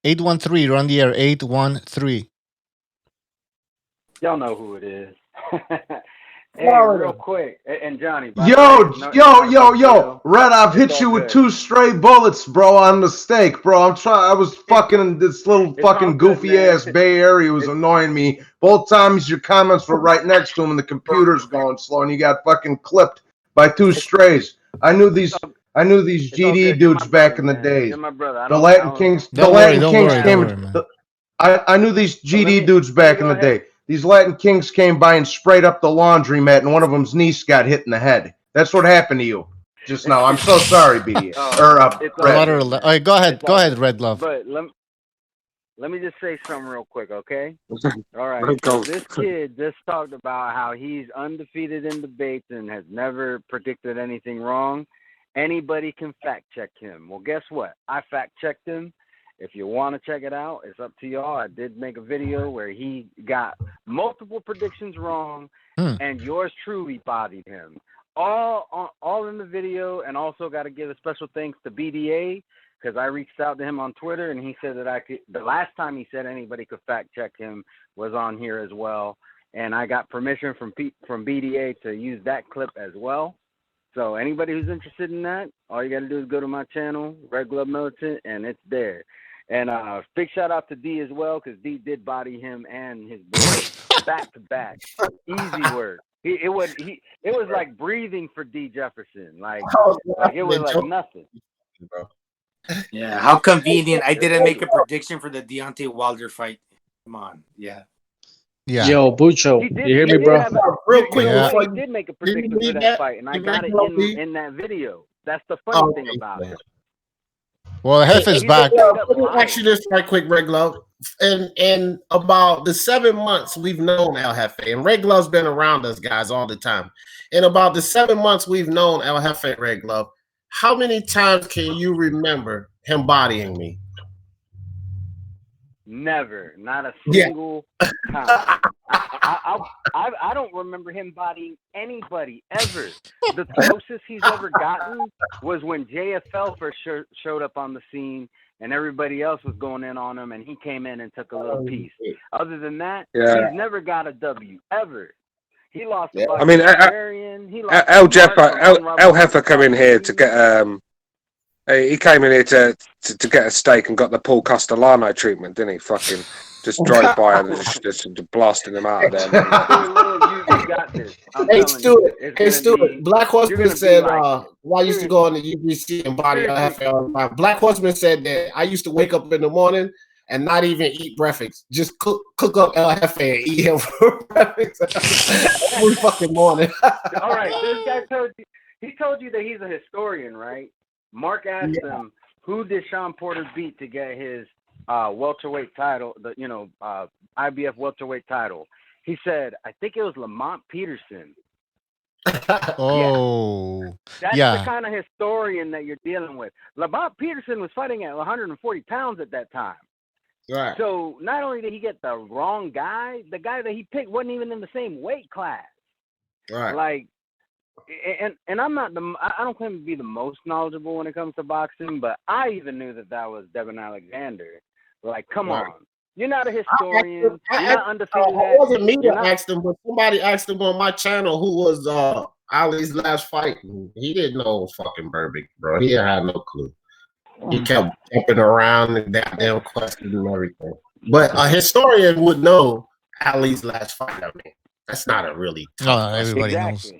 I: 813, you're on the air. 813.
K: Y'all know who it is. Hey, real quick, and Johnny.
F: Yo, Red, I've hit you with 2 stray bullets, bro, on mistake, bro. I was fucking this little fucking goofy ass Bay Area was annoying me. Both times your comments were right next to him and the computer's going slow and you got fucking clipped by 2 strays. I knew these GD dudes back in the days. The Latin Kings came. I knew these GD dudes back in the day. These Latin Kings came by and sprayed up the laundromat, and one of them's niece got hit in the head. That's what happened to you just now. I'm so sorry, BDA.
I: Red. Go ahead, Red Love.
K: But let me just say something real quick, okay? All right. So this kid just talked about how he's undefeated in debates and has never predicted anything wrong. Anybody can fact check him. Well, guess what? I fact checked him. If you want to check it out, it's up to y'all. I did make a video where he got multiple predictions wrong, and yours truly bodied him. All in the video, and also got to give a special thanks to BDA because I reached out to him on Twitter, and he said that I could. The last time he said anybody could fact check him was on here as well, and I got permission from BDA to use that clip as well. So anybody who's interested in that, all you got to do is go to my channel, Red Glove Militant, and it's there. And big shout out to D as well, because D did body him and his boy back to back. Easy work. It was like breathing for D Jefferson. Like it was like nothing.
Q: Yeah, how convenient. I didn't make a prediction for the Deontay Wilder fight. Come on. Yeah.
M: Yo, Bucho, you hear me, bro?
P: Real quick,
K: he did make a prediction for that fight, and I got it in that video. That's the funny thing about it.
I: Well, Hef is back.
P: Let me ask you this right quick, Red Glove. In about the 7 months we've known El Jefe, and Red Glove's been around us guys all the time. In about the 7 months we've known El Jefe, Red Glove, how many times can you remember him bodying me?
K: Never, not a single time. I don't remember him bodying anybody ever. The closest he's ever gotten was when JFL first showed up on the scene, and everybody else was going in on him, and he came in and took a little piece. Other than that, he's never got a W ever. He lost.
J: I mean, El Jefe come in here to get he came in here to get a steak and got the Paul Castellano treatment, didn't he? Fucking just drove by and just blasting him out of there.
P: Hey, Stuart. Black Horseman said, I used to go on the UBC and body El Jefe all the time. Black Horseman said that I used to wake up in the morning and not even eat breakfast. Just cook up El Jefe and eat him for breakfast every fucking morning.
K: All right, this guy told you that he's a historian, right? Mark asked him, who did Sean Porter beat to get his welterweight title, IBF welterweight title? He said, I think it was Lamont Peterson.
I: Oh.
K: That's the kind of historian that you're dealing with. Lamont Peterson was fighting at 140 pounds at that time.
R: Right.
K: So not only did he get the wrong guy, the guy that he picked wasn't even in the same weight class.
R: Right.
K: Like, and I'm not I don't claim to be the most knowledgeable when it comes to boxing, but I even knew that was Devin Alexander. Like, come
R: Right.
K: on. You're not a historian. You're not undefeated.
R: It wasn't me that asked him, but somebody asked him on my channel who was Ali's last fight. He didn't know it was fucking Burbick, bro. He had no clue. He kept jumping around and goddamn questions and everything. But a historian would know Ali's last fight. I mean, that's not a really tough
I: everybody knows.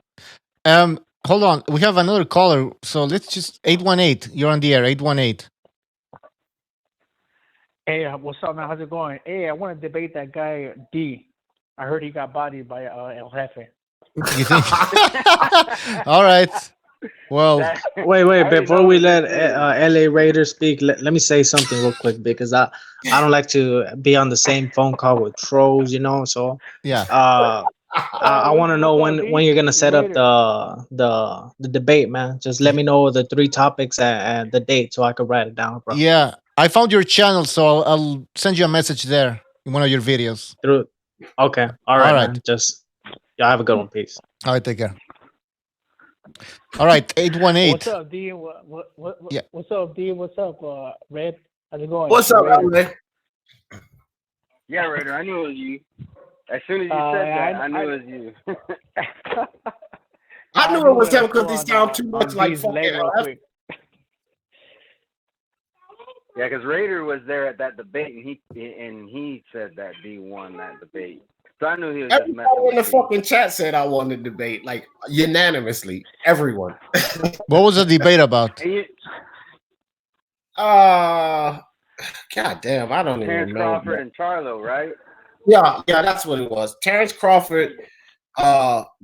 I: Hold on. We have another caller. So let's just 818. You're on the air. 818.
S: Hey, what's up, man? How's it going? Hey, I want to debate that guy D. I heard he got bodied by El Jefe.
I: You think? All right. Well,
M: wait. Before we let LA Raiders speak, let me say something real quick because I don't like to be on the same phone call with trolls, you know. So
I: yeah.
M: I want to know when you're gonna set up the debate, man. Just let me know the 3 topics and the date so I can write it down, bro.
I: Yeah, I found your channel, so I'll send you a message there in one of your videos.
M: Okay, all right. Man. Just have a good one. Peace.
I: All right, take care. All right, 818.
S: What's up, D? What's up, D? What's up, Red? How's it going?
R: What's up, Red?
K: Yeah, Raider, I knew it was you. As soon as you said that, I knew it was you.
R: I knew it was him because he sounded too much like fucking.
K: Yeah, because Raider was there at that debate, and he said that D won that debate. So I knew he was.
R: Everybody in the fucking chat said I won the debate, like unanimously. Everyone.
I: What was the debate about?
R: God damn, I don't
K: Terence
R: even know.
K: Crawford and Charlo, right?
R: Yeah, that's what it was. Terence Crawford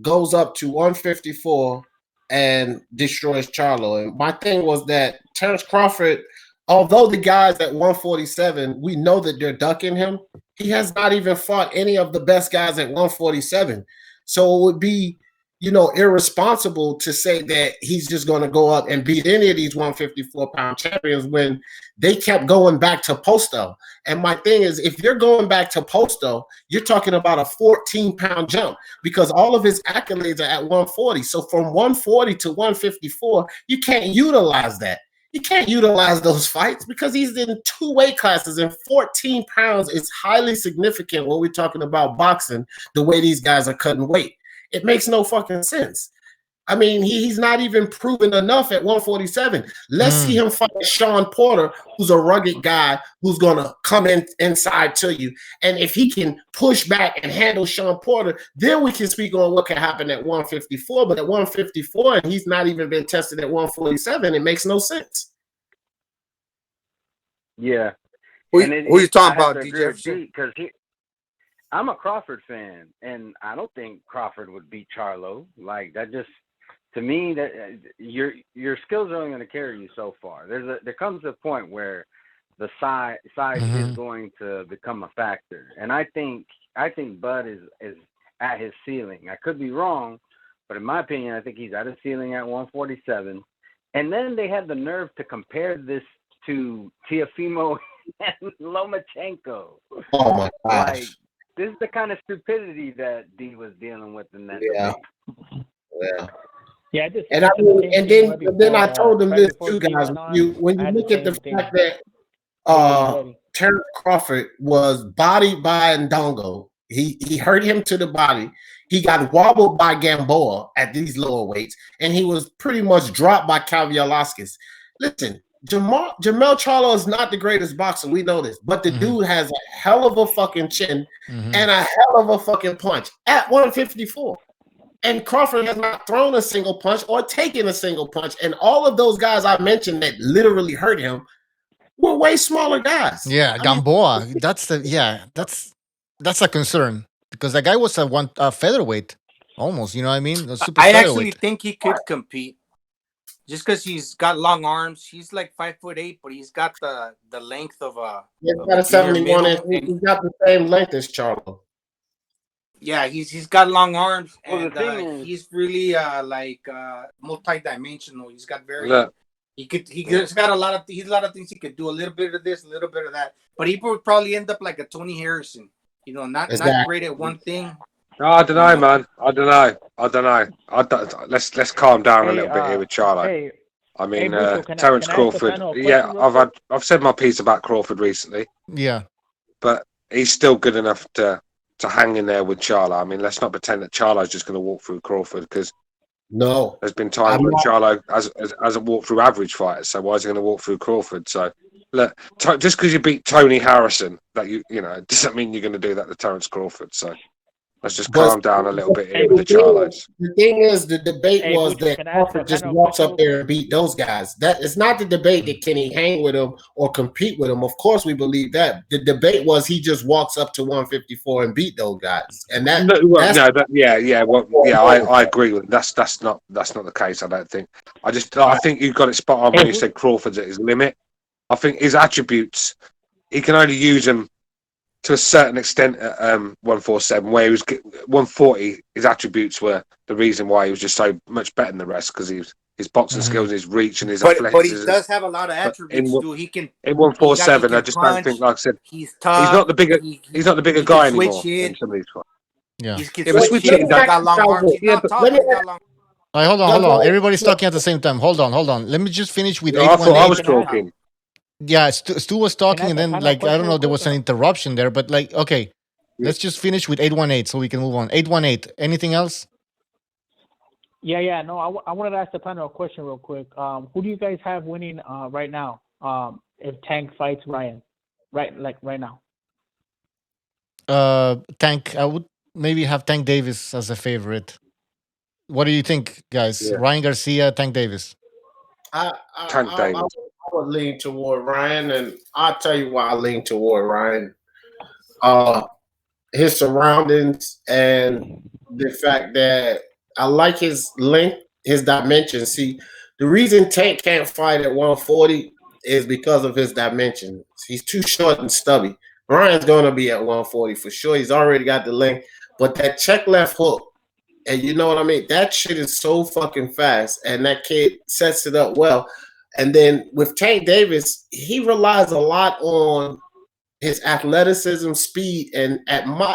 R: goes up to 154 and destroys Charlo. And my thing was that Terence Crawford, although the guys at 147, we know that they're ducking him, he has not even fought any of the best guys at 147. So it would be, irresponsible to say that he's just going to go up and beat any of these 154-pound champions when they kept going back to Posto. And my thing is, if you're going back to Posto, you're talking about a 14-pound jump because all of his accolades are at 140. So from 140 to 154, you can't utilize that. You can't utilize those fights because he's in 2 weight classes, and 14 pounds is highly significant when we're talking about boxing, the way these guys are cutting weight. It makes no fucking sense. I mean, he's not even proven enough at 147. Let's see him fight Sean Porter, who's a rugged guy who's going to come inside to you. And if he can push back and handle Sean Porter, then we can speak on what can happen at 154. But at 154, and he's not even been tested at 147, it makes no sense.
K: Yeah.
O: Who you talking about, D. Jefferson?
K: Because I'm a Crawford fan, and I don't think Crawford would beat Charlo. Like, that just, to me, that your skills are only going to carry you so far. There comes a point where the size is going to become a factor, and I think Bud is at his ceiling. I could be wrong, but in my opinion, I think he's at his ceiling at 147. And then they had the nerve to compare this to Teofimo and Lomachenko.
R: Oh my gosh.
K: Like, this is the kind of stupidity that D was dealing with in that debate.
S: Yeah,
R: then I told them this too, guys. When you look at the fact that Terence Crawford was bodied by Ndongo, he hurt him to the body. He got wobbled by Gamboa at these lower weights, and he was pretty much dropped by Velasquez. Listen, Jamel Charlo is not the greatest boxer. We know this, but the dude has a hell of a fucking chin and a hell of a fucking punch at 154. And Crawford has not thrown a single punch or taken a single punch. And all of those guys I mentioned that literally hurt him were way smaller guys.
I: Yeah, Gamboa. That's a concern because the guy was a featherweight almost. You know what I mean?
Q: I actually think he could compete. Just because he's got long arms, he's like 5'8", but he's got the length of a.
R: He's got a 71 inch. He's got the same length as Charlo.
Q: Yeah, he's got long arms,
K: Well,
Q: and he's really multi-dimensional. He's got very He's got a lot of things he could do. A little bit of this, a little bit of that. But he would probably end up like a Tony Harrison. You know, not great at one thing.
J: No, I don't know, man. I don't know. Let's calm down a little bit here with Charlo. I mean, Terence Crawford. Yeah, I've said my piece about Crawford recently.
I: Yeah,
J: but he's still good enough to hang in there with Charlo. I mean, let's not pretend that Charlo's just going to walk through Crawford, because there's been times when Charlo hasn't walked through average fighters. So why is he going to walk through Crawford? So look, just because you beat Tony Harrison, that you know, doesn't mean you're going to do that to Terence Crawford. So let's just calm down a little bit here with the Charlos.
R: The thing is, the debate was that Crawford just walks up there and beat those guys. That is not the debate that can he hang with them or compete with them. Of course, we believe that. The debate was he just walks up to 154 and beat those guys, and that.
J: I agree with that's not the case. I don't think. I think you got it spot on when you said Crawford's at his limit. I think his attributes, he can only use them to a certain extent at 147, where he was 140. His attributes were the reason why he was just so much better than the rest, because his boxing skills, his reach, and his athleticism.
Q: But he does have a lot of attributes too. He can
J: in 147. I just don't think, like I said,
Q: he's tough.
J: He's not the bigger guy anymore in some of these fights.
I: Yeah.
J: But switch it.
Q: Got long arms. He's not tall, he's got long.
I: All right, hold on. Everybody's talking at the same time. Hold on. Let me just finish with 818.
J: I thought I was talking.
I: Yeah, Stu was talking, and then I don't know, there was an interruption there, but okay, let's just finish with 818 so we can move on. 818. Anything else?
S: Yeah. No, I wanted to ask the panel a question real quick. Who do you guys have winning right now? If Tank fights Ryan, right now.
I: Tank. I would maybe have Tank Davis as a favorite. What do you think, guys?
R: Yeah.
I: Ryan Garcia, Tank Davis.
R: Tank Davis. I would lean toward Ryan, and I'll tell you why I lean toward Ryan. His surroundings and the fact that I like his length, his dimensions. See, the reason Tank can't fight at 140 is because of his dimensions. He's too short and stubby. Ryan's going to be at 140 for sure. He's already got the length, but that check left hook, and you know what I mean? That shit is so fucking fast, and that kid sets it up well. And then with Tank Davis, he relies a lot on his athleticism, speed, and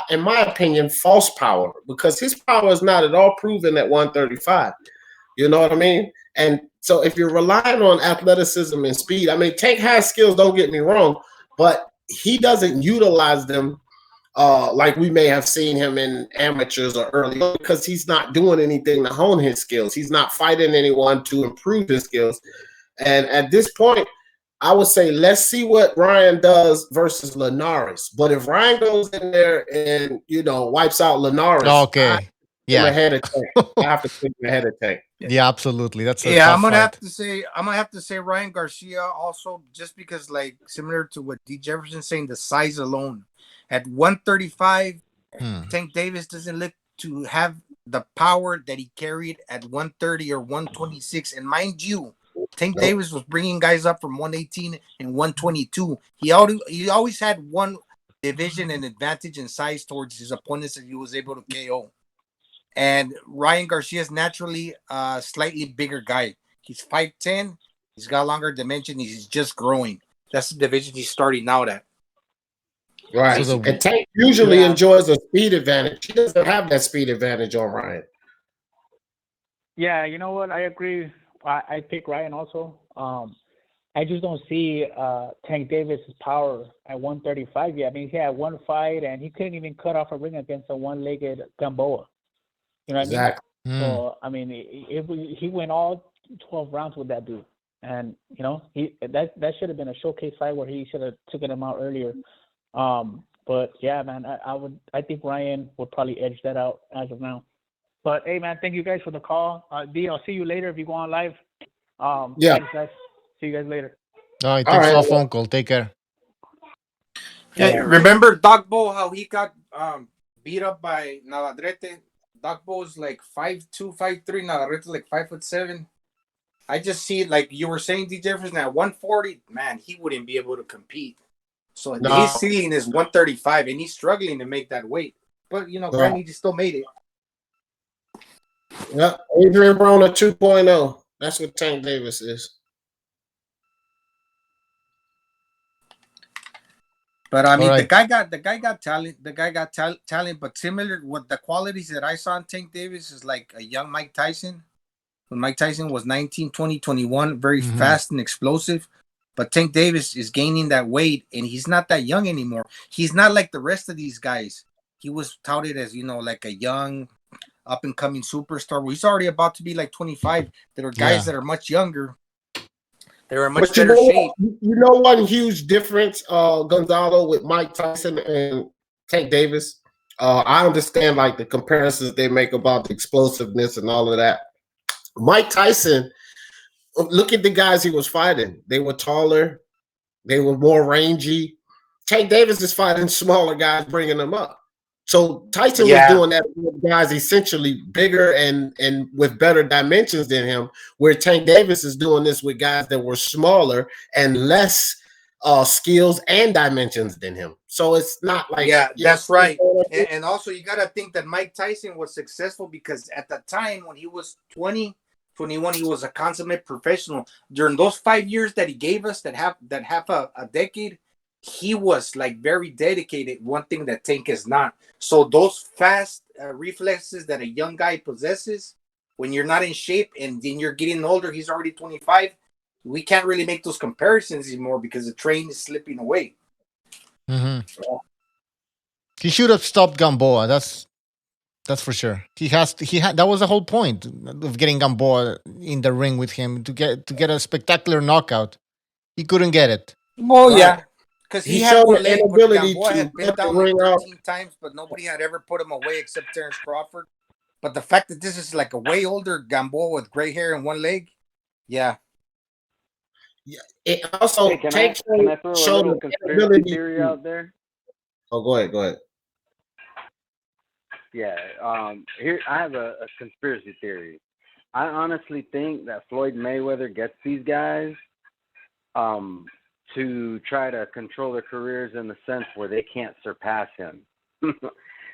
R: in my opinion, false power, because his power is not at all proven at 135. You know what I mean? And so if you're relying on athleticism and speed, I mean, Tank has skills, don't get me wrong, but he doesn't utilize them like we may have seen him in amateurs or early, because he's not doing anything to hone his skills. He's not fighting anyone to improve his skills. And at this point, I would say let's see what Ryan does versus Linares. But if Ryan goes in there and wipes out Linares,
I: okay,
R: I have to think ahead of Tank.
I: Yeah, absolutely. That's
Q: I'm gonna have to say Ryan Garcia also, just because, like, similar to what D. Jefferson's saying, the size alone at 135, Tank Davis doesn't look to have the power that he carried at 130 or 126. And mind you, Tank Davis was bringing guys up from 118 and 122. He always had one division and advantage in size towards his opponents that he was able to KO. And Ryan Garcia is naturally a slightly bigger guy. He's 5'10". He's got longer dimension. He's just growing. That's the division he's starting out at.
R: Right. And Tank usually enjoys a speed advantage. He doesn't have that speed advantage on Ryan.
S: Yeah, you know what? I agree. I pick Ryan also. I just don't see Tank Davis's power at 135 yet. I mean, he had one fight and he couldn't even cut off a ring against a one-legged Gamboa. You know what I mean? So I mean, he went all 12 rounds with that dude, and that should have been a showcase fight where he should have taken him out earlier. But yeah, man, I think Ryan would probably edge that out as of now. But hey, man, thank you guys for the call. D, I'll see you later if you go on live. Thanks, guys. See you guys later.
I: All right, thanks for the phone call. Take care.
Q: Yeah, remember Dogbo, how he got beat up by Navarrete? Dogbo's like 5'2", 5'3", Navarrete like 5'7". I just see, like you were saying, D. Jefferson, at 140, man, he wouldn't be able to compete. So his ceiling is 135, and he's struggling to make that weight. But granted, he still made it.
R: Yeah, Adrian Broner 2.0. That's what Tank Davis is.
Q: But I mean,
I: All
Q: the
I: right.
Q: guy got talent. The guy got talent, but similar what the qualities that I saw in Tank Davis is like a young Mike Tyson. When Mike Tyson was 19, 20, 21, very fast and explosive. But Tank Davis is gaining that weight, and he's not that young anymore. He's not like the rest of these guys. He was touted as, like a young, up-and-coming superstar. Well, he's already about to be like 25. There are guys that are much younger. They're in much
R: But you
Q: better
R: know,
Q: shape.
R: you know one huge difference, Gonzalo, with Mike Tyson and Tank Davis. I understand like the comparisons they make about the explosiveness and all of that. Mike Tyson, look at the guys he was fighting. They were taller, they were more rangy. Tank Davis is fighting smaller guys, bringing them up. So Tyson was doing that with guys essentially bigger and with better dimensions than him, where Tank Davis is doing this with guys that were smaller and less skills and dimensions than him. So it's not like
Q: that's right. And also you got to think that Mike Tyson was successful because at the time when he was 20, 21, he was a consummate professional. During those 5 years that he gave us, that half a decade, he was like very dedicated. One thing that Tank is not. So those fast reflexes that a young guy possesses, when you're not in shape and then you're getting older, he's already 25. We can't really make those comparisons anymore because the train is slipping away.
I: He should have stopped Gamboa. That's for sure. That was the whole point of getting Gamboa in the ring with him to get a spectacular knockout. He couldn't get it.
Q: Well, yeah. Because he had one leg, but
R: inability
Q: Gamboa
R: to
Q: had been down like 13 times, but nobody had ever put him away except Terence Crawford. But the fact that this is like a way older Gamboa with gray hair and one leg, yeah.
R: Yeah. It also
K: Hey, can I throw a little conspiracy theory out there?
R: Oh, go ahead.
K: Yeah. Here I have a conspiracy theory. I honestly think that Floyd Mayweather gets these guys to try to control their careers in the sense where they can't surpass him.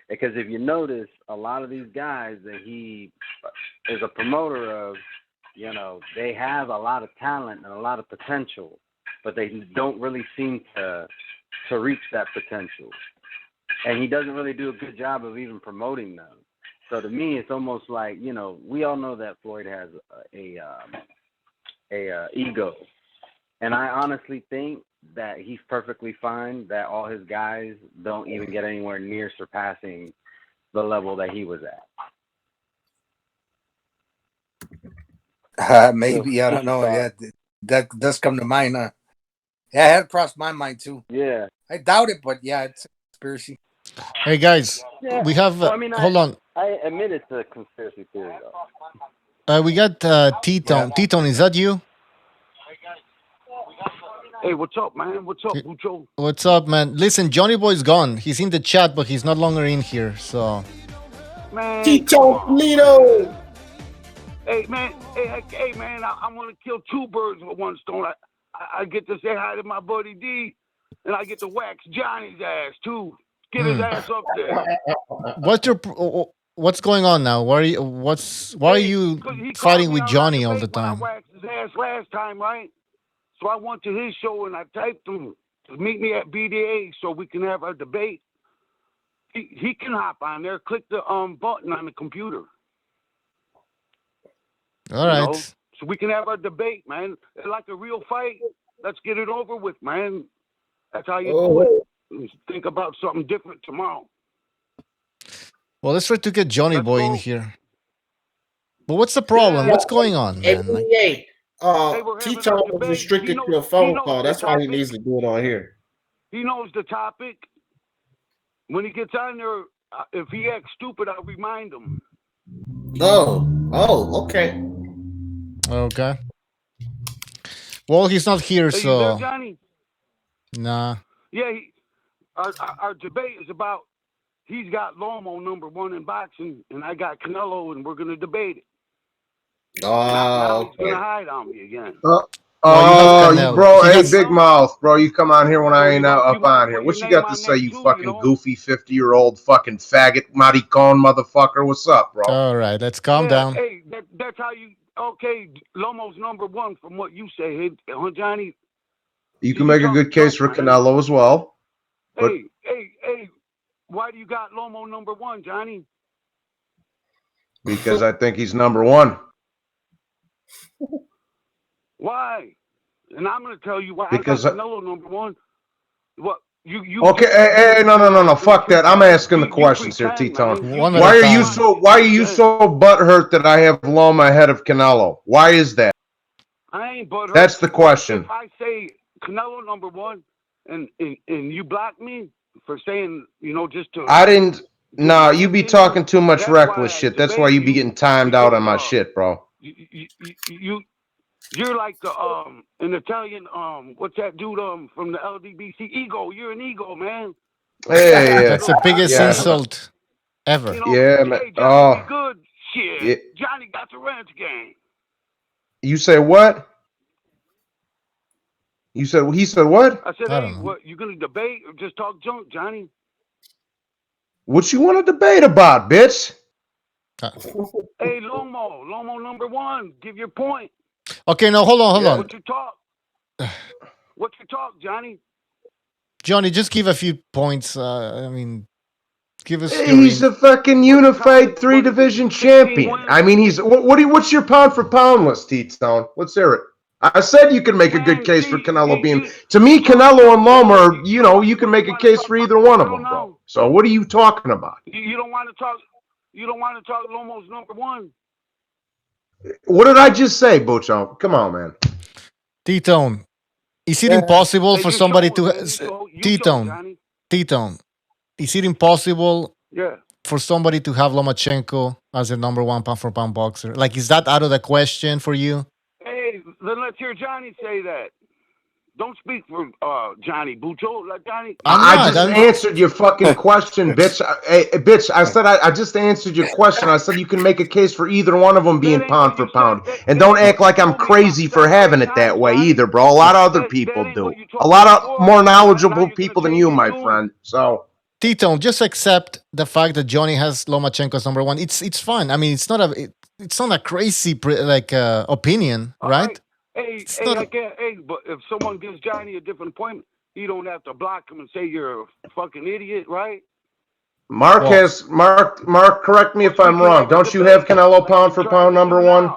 K: Because if you notice, a lot of these guys that he is a promoter of, they have a lot of talent and a lot of potential, but they don't really seem to reach that potential. And he doesn't really do a good job of even promoting them. So to me, it's almost like, we all know that Floyd has a ego. And I honestly think that he's perfectly fine that all his guys don't even get anywhere near surpassing the level that he was
Q: at. Maybe, I don't know. Yeah, that does come to mind. Yeah, it had crossed my mind too.
K: Yeah.
Q: I doubt it, but yeah, it's a conspiracy.
I: Hey guys, we have. Hold on.
K: I admit it's a conspiracy theory, though.
I: We got T-Tone. T-Tone, is that you?
T: Hey, what's up, man? What's up, Lucho?
I: What's up, man? Listen, Johnny Boy's gone. He's in the chat, but he's not longer in here. So.
T: Man,
R: Tito Lito.
T: Hey, man. Hey, man. I want to kill two birds with one stone. I get to say hi to my buddy D, and I get to wax Johnny's ass too. Get his ass up there.
I: What's going on now? Why are you fighting with Johnny all the time?
T: I waxed his ass last time, right? So I went to his show and I typed him to meet me at BDA so we can have a debate. He can hop on there, click the button on the computer.
I: All right.
T: So we can have a debate, man. Like a real fight. Let's get it over with, man. That's how you do it. Think about something different tomorrow.
I: Well, let's try to get Johnny Boy in here. But what's the problem? What's going on, man?
R: T-Tone was restricted to a phone call. That's why he needs to do it on here.
T: He knows the topic. When he gets on there, if he acts stupid, I'll remind him.
R: Oh, okay.
I: Okay. Well, he's not here,
T: Hey,
I: so.
T: you there, Johnny?
I: Nah.
T: Yeah, our debate is about he's got Lomo #1 in boxing, and I got Canelo, and we're going to debate it. Now he's going to hide on me again.
F: Bro, hey, Big Mouth, bro, you come on here when I ain't up on here. What you got to say, you fucking goofy 50-year-old fucking faggot, maricon motherfucker? What's up, bro?
I: All right, let's calm down.
T: Hey, that's how you. Okay, Lomo's #1 from what you say, huh, Johnny?
F: You can make a good case for Canelo as well.
T: Hey, why do you got Lomo number 1, Johnny?
F: Because I think he's number 1.
T: Why? And I'm going to tell you why
F: Because
T: I got Canelo number 1. What? You
F: okay, hey, no, fuck that. I'm asking the questions here, T-Tone. Why are you so butthurt that I have Loma ahead of Canelo? Why is that?
T: I ain't butthurt.
F: That's the question.
T: If I say Canelo number 1 and you block me for saying, just to...
F: I didn't... No, you be talking too much reckless shit. That's why you be getting timed out on my shit, bro.
T: You're like an Italian, what's that dude from the LDBC? Ego. You're an ego, man.
F: Hey,
I: that's the biggest insult ever.
F: Yeah, man.
T: Hey, Johnny, be good. Shit.
F: Yeah.
T: Johnny got the ranch game.
F: You say what? He said what?
T: I said, hey, what, you gonna debate or just talk junk, Johnny?
F: What you want to debate about, bitch?
T: Hey, Lomo number 1. Give your point.
I: Okay, no, hold on.
T: What's your talk? What's your talk, Johnny?
I: Johnny, just give a few points. Give us.
F: He's a fucking unified 3-division champion. I mean, he's what's your pound for pound list, T-Stone? Let's hear it. I said you can make a good case for Canelo being. To me, Canelo and Loma are, you can make a case for either one of them, bro. So what are you talking about?
T: You don't want to talk. You don't want to talk Lomo's number 1.
F: What did I just say, Bucho? Come on, man.
I: T-Tone, is it impossible for somebody to T-Tone? Is it impossible for somebody to have Lomachenko as a number 1 pound for pound boxer? Like, is that out of the question for you?
T: Hey, then let's hear Johnny say that. Don't speak for Johnny Bucho. Like Johnny.
F: I just answered your fucking question, bitch. Hey, bitch, I said I just answered your question. I said you can make a case for either one of them being pound for pound. And don't act like I'm crazy for having it that way either, bro. A lot of other people do. A lot of more knowledgeable people than you, my friend. So
I: T-Tone, just accept the fact that Johnny has Lomachenko as number 1. It's fine. I mean, it's not a crazy opinion, right?
T: Hey, but if someone gives Johnny a different appointment, you don't have to block him and say you're a fucking idiot, right?
F: Mark, correct me if I'm wrong. Don't you have Canelo pound for pound number 1?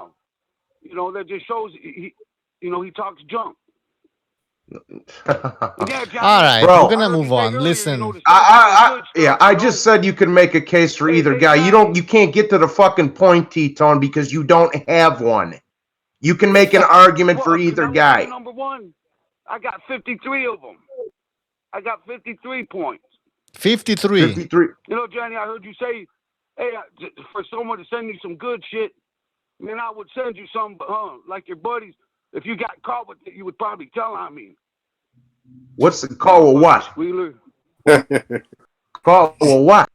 T: That just shows he talks junk.
I: All right,
F: bro,
I: we're gonna move on. Listen,
F: I just said you can make a case for either guy. You can't get to the fucking point, T-Tone, because you don't have one. You can make an argument for either guy.
T: Number 1, I got 53 of them. I got 53 points.
I: 53.
T: Johnny, I heard you say, hey, for someone to send you some good shit, man, I would send you some, like your buddies. If you got caught with it, you would probably tell on me.
F: What's the call with what?
T: Wheeler.
F: Call with what?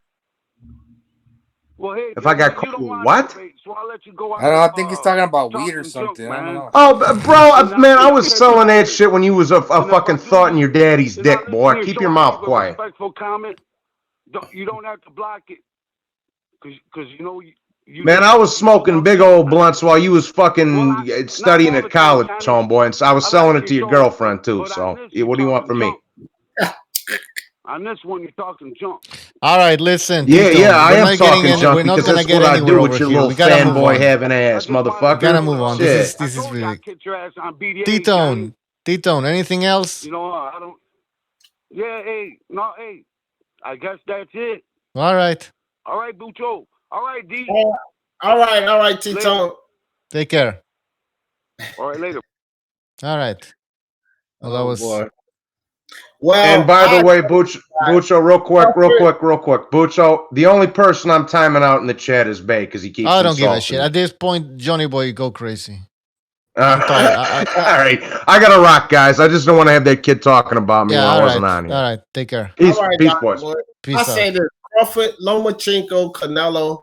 T: Well, hey,
F: if I got caught with what?
T: So I'll let you go out.
Q: I don't know. I think he's talking about weed or something.
T: Junk,
Q: I don't know.
F: Oh, bro, man, I was selling that shit when you was a fucking thought in your daddy's dick, boy. Keep your mouth quiet.
T: Respectful comment. You don't have to block it, because
F: man, I was smoking big old blunts while you was fucking studying at college, homeboy, and so I was selling it to your girlfriend too. So, what do you want from me?
T: On this one, you're talking junk.
I: All right, listen.
F: Yeah, I am talking junk
I: because
F: that's what I do with your little fanboy having ass, motherfucker.
I: We gotta move on. This is really. T-Tone, anything else?
T: I don't. Yeah, hey, I guess that's it.
I: All right.
T: All right, Bucho. All right, D.
R: All right, T-Tone.
I: Take care.
T: All right, later.
I: All right. Well, that was.
R: Boy. Well,
F: and by the way, Bucho, real quick. Bucho, the only person I'm timing out in the chat is Bay because he keeps.
I: I don't give a shit. At this point, Johnny Boy, go crazy.
F: All right, I gotta rock, guys. I just don't want to have that kid talking about me when I wasn't on here.
I: All right, take care.
F: Peace, boys.
R: I say this: Crawford, Lomachenko, Canelo.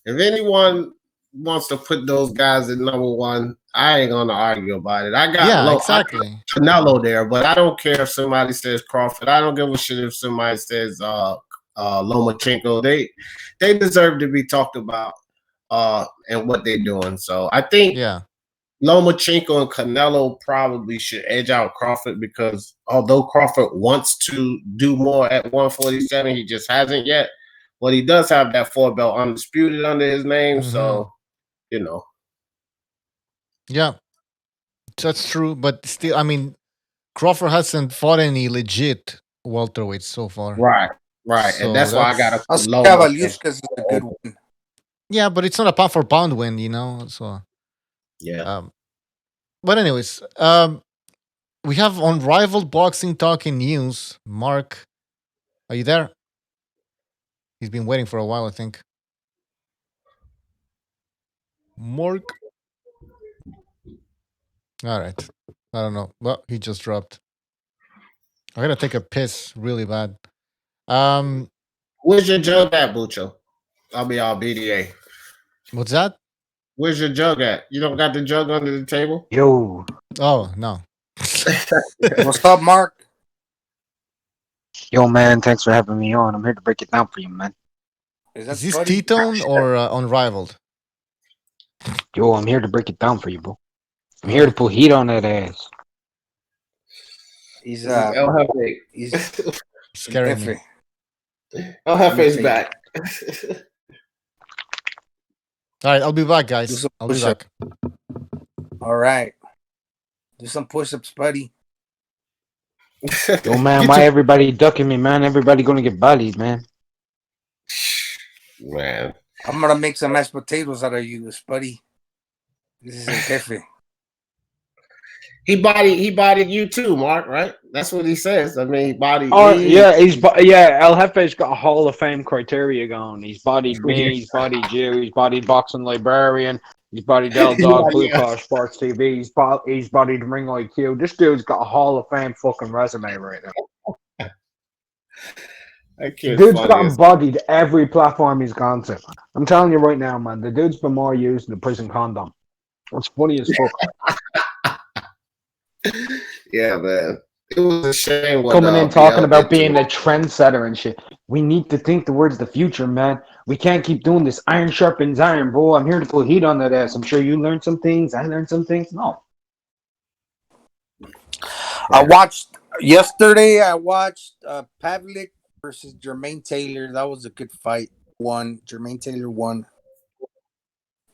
R: If anyone wants to put those guys at number 1, I ain't gonna argue about it. I got
I: exactly
R: Canelo there, but I don't care if somebody says Crawford. I don't give a shit if somebody says Lomachenko. They deserve to be talked about and what they're doing. So I think Lomachenko and Canelo probably should edge out Crawford because although Crawford wants to do more at 147, he just hasn't yet. But he does have that 4-belt undisputed under his name, so you know.
I: Yeah, that's true. But still, I mean, Crawford hasn't fought any legit welterweights so far.
R: Right.
I: So
R: And that's why I got to put Loma.
O: Cavaliuskas is a good one.
I: Yeah, but it's not a pound for pound win, you know. So
R: yeah.
I: But anyways, we have Unrivaled Boxing Talking News. Mark, are you there? He's been waiting for a while, I think. Mark. All right. I don't know. Well, he just dropped. I gotta take a piss really bad.
R: Where's your jug at, Bucho? I'll be all BDA.
I: What's that?
R: Where's your jug at? You don't got the jug under the table?
Q: Yo.
I: Oh, no.
O: What's up, Mark?
Q: Yo, man, thanks for having me on. I'm here to break it down for you, man.
O: Is
I: this T-Tone or Unrivaled?
Q: Yo, I'm here to break it down for you, bro. I'm here to put heat on that ass.
O: He's
I: scaring me.
R: El Jefe's back.
I: All right, I'll be back, guys. I'll be back.
O: All right. Do some push-ups, buddy.
Q: Yo, man, why everybody ducking me, man? Everybody gonna get bodied, man.
R: Man.
O: I'm gonna make some mashed potatoes out of you, buddy. This is El Jefe.
R: He bodied you too, Mark, right? That's what he says. I mean, he bodied me.
B: Yeah, El Jefe's got a Hall of Fame criteria going. He's bodied me, he's bodied you, he's bodied Boxing Librarian, he's bodied Del Dog, Blue Car Sports TV, he's bodied Ring IQ. This dude's got a Hall of Fame fucking resume right now. Dude's gotten bodied every platform he's gone to. I'm telling you right now, man, the dude's been more used than the prison condom. It's funny as fuck.
R: Yeah, man. It was a shame.
B: Coming in talking about being a trendsetter and shit. We need to think towards the future, man. We can't keep doing this. Iron sharpens iron, bro. I'm here to put heat on that ass. I'm sure you learned some things. I learned some things. No.
O: I watched yesterday. Pavlik versus Jermaine Taylor. That was a good fight. Jermaine Taylor won.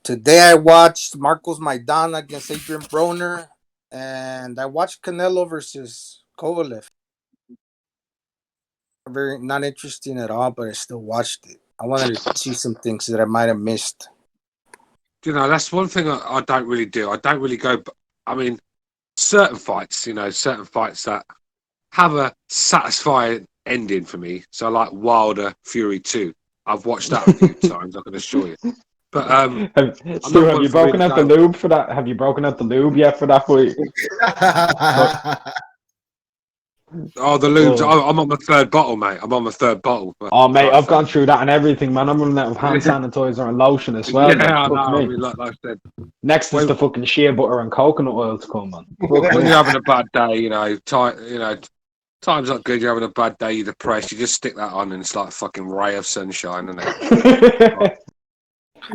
O: Today I watched Marcos Maidana against Adrian Broner. And I watched Canelo versus Kovalev. Very not interesting at all, but I still watched it. I wanted to see some things that I might have missed.
J: You know, that's one thing I don't really do. I don't really go. I mean, certain fights that have a satisfying ending for me. So, like Wilder Fury 2. I've watched that a few times. I can assure you. But
B: have you broken out the lube for that? Have you broken out the lube yet for that fight?
J: The lube. I'm on my third bottle, mate. I'm on my third bottle.
B: Oh, mate, I've gone through that and everything, man. I'm running out of hand sanitizer and lotion as well.
J: Yeah, I know. I mean, like I said,
B: next is the fucking shea butter and coconut oil to come, man.
J: When you're having a bad day, time's not good. You're having a bad day. You're depressed. You just stick that on, and it's like a fucking ray of sunshine, isn't it?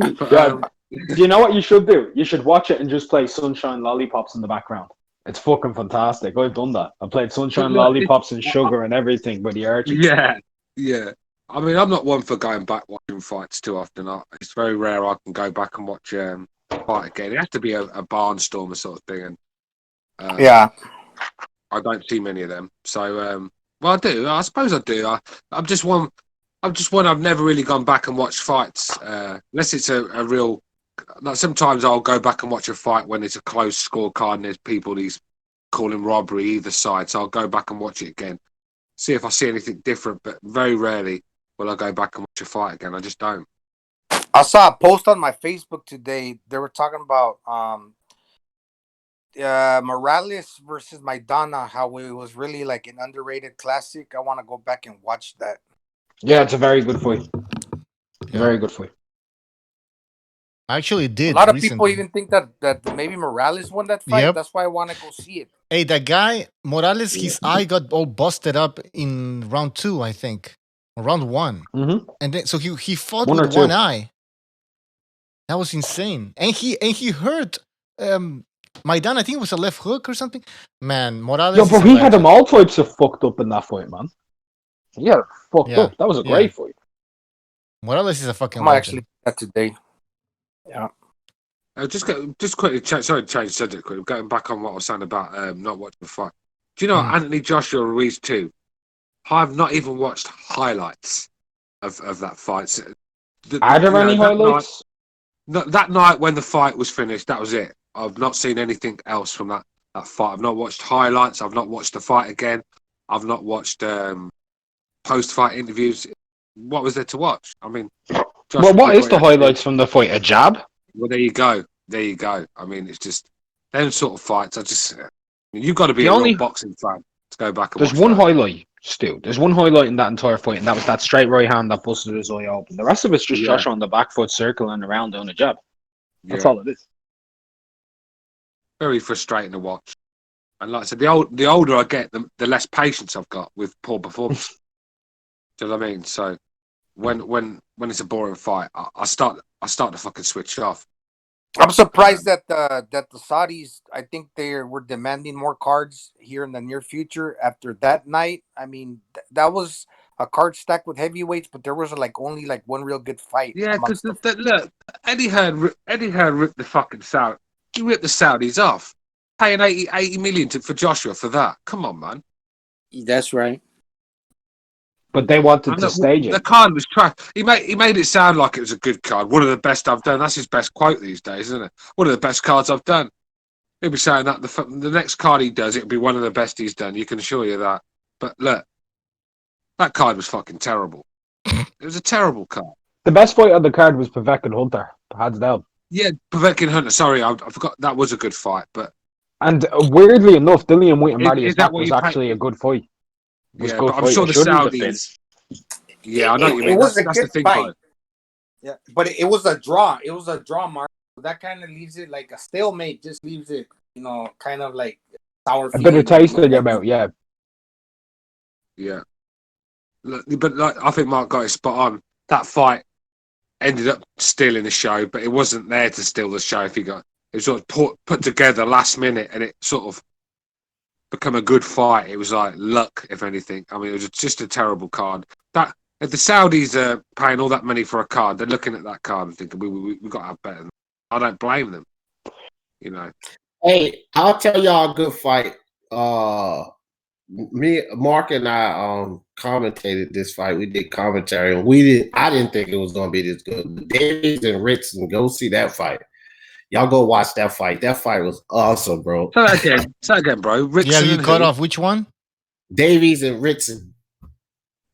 B: Do you know what you should do? You should watch it and just play Sunshine Lollipops in the background. It's fucking fantastic. I've done that. I played Sunshine Lollipops and Sugar and everything by the Archies.
J: Yeah. I mean, I'm not one for going back watching fights too often. It's very rare I can go back and watch a fight again. It has to be a barnstormer sort of thing. And
O: yeah,
J: I don't see many of them. So, well, I do. I suppose I do. I'm just one. I've never really gone back and watched fights unless it's a real. Like sometimes I'll go back and watch a fight when it's a close scorecard and there's people he's calling robbery either side. So I'll go back and watch it again, see if I see anything different. But very rarely will I go back and watch a fight again. I just don't.
O: I saw a post on my Facebook today. They were talking about Morales versus Maidana, how it was really like an underrated classic. I want to go back and watch that.
B: Yeah, it's a very good fight. Very good fight.
I: I actually did.
O: A lot of people even think that maybe Morales won that fight.
I: Yep.
O: That's why I want to go see it.
I: Hey, that guy, Morales, his eye got all busted up in round 2, I think. Or round 1.
B: Mm-hmm.
I: And then so he fought with one eye. That was insane. And he hurt Maidana, I think it was a left hook or something. Man, Morales.
B: Yo,
I: is
B: but
I: a
B: he had
I: legend.
B: them all types of fucked up in that fight, man. Yeah, fucked up. That was a great fight.
I: Morales is a fucking
O: I'm
I: legend.
O: actually that today. Yeah.
J: Just quickly, sorry to change the subject quickly. Going back on what I was saying about not watching the fight. Do you know Anthony Joshua Ruiz 2? I've not even watched highlights of that fight.
B: Are there any highlights?
J: That night when the fight was finished, that was it. I've not seen anything else from that fight. I've not watched highlights. I've not watched the fight again. I've not watched post-fight interviews. What was there to watch? I mean,
B: Well, what is the highlights from the fight? A jab?
J: Well, there you go. I mean, it's just them sort of fights. You've got to be a real boxing fan to go back and watch.
B: There's one highlight, Stu. There's one highlight in that entire fight, and that was that straight right hand that busted his eye open. The rest of it's just Joshua on the back foot circling around doing a jab. That's all it is.
J: Very frustrating to watch. And like I said, the older I get, the less patience I've got with poor performance. Do you know what I mean? So when it's a boring fight, I start to fucking switch off.
O: I'm surprised that the Saudis, I think they were demanding more cards here in the near future after that night. I mean, that was a card stacked with heavyweights, but there was only one real good fight.
J: Yeah, because look, Eddie Hearn ripped the fucking Saudi. He ripped the Saudis off, paying 80 million for Joshua for that. Come on, man.
O: That's right.
B: But they wanted to stage it.
J: The card was trash. He made it sound like it was a good card. One of the best I've done. That's his best quote these days, isn't it? One of the best cards I've done. He'll be saying that the next card he does, it'll be one of the best he's done. You can assure you that. But look, that card was fucking terrible. It was a terrible card.
B: The best fight on the card was Pavek and Hunter, hands down.
J: Yeah, Pavek and Hunter. Sorry, I forgot that was a good fight.
B: And weirdly enough, Dillian Wheat and Marius Back was actually a good fight.
J: Yeah, but I'm sure the Saudis. Yeah, I know what you mean. That's the thing, fight.
O: Yeah, but it was a draw. It was a draw, Mark. That kind of leaves it like a stalemate. Just leaves it, kind of like sour.
B: A bit of taste in your mouth, yeah.
J: Yeah, but I think Mark got it spot on. That fight ended up stealing the show, but it wasn't there to steal the show. It was sort of put together last minute, and it sort of become a good fight. It was like luck, if anything. I mean, it was just a terrible card. That if the Saudis are paying all that money for a card, they're looking at that card and thinking we got to have better than that. I don't blame them.
R: Hey, I'll tell y'all a good fight. Me, Mark, and I commentated this fight. We did commentary, and I didn't think it was going to be this good. Davies and Ritson, go see that fight. Y'all go watch that fight. That fight was awesome, bro.
J: Say that again, bro.
I: Ritson, you cut off which one?
R: Davies and Ritson.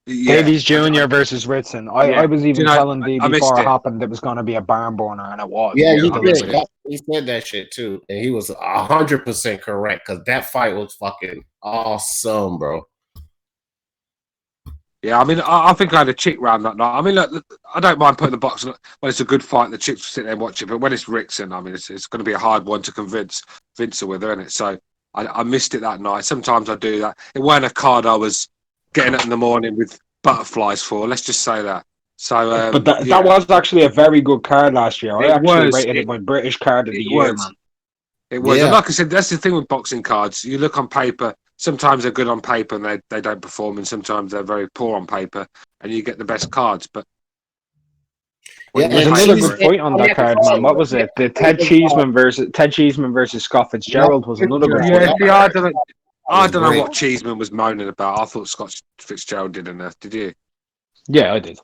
B: Yeah. Davies Jr. versus Ritson. I was even telling D before it happened it was going to be a barn burner, and it was.
R: Yeah, he said that shit too, and he was 100% correct because that fight was fucking awesome, bro.
J: Yeah, I mean, I think I had a chick round that night. I mean, look, I don't mind putting the box when it's a good fight. The chicks will sit there and watch it, but when it's Ritson, I mean, it's going to be a hard one to convince her with, isn't it? So I missed it that night. Sometimes I do that. It wasn't a card I was getting up in the morning with butterflies for. Let's just say that. So,
B: but that was actually a very good card last year. I actually rated it my British card of the year, man.
J: It was. And like I said, that's the thing with boxing cards. You look on paper. Sometimes they're good on paper and they don't perform, and sometimes they're very poor on paper, and you get the best cards. But
B: there's another good point on that card, man. What was it? The Ted Cheeseman versus Scott Fitzgerald was another good point.
J: Yeah, I don't know what Cheeseman was moaning about. I thought Scott Fitzgerald did enough. Did you?
B: Yeah, I did.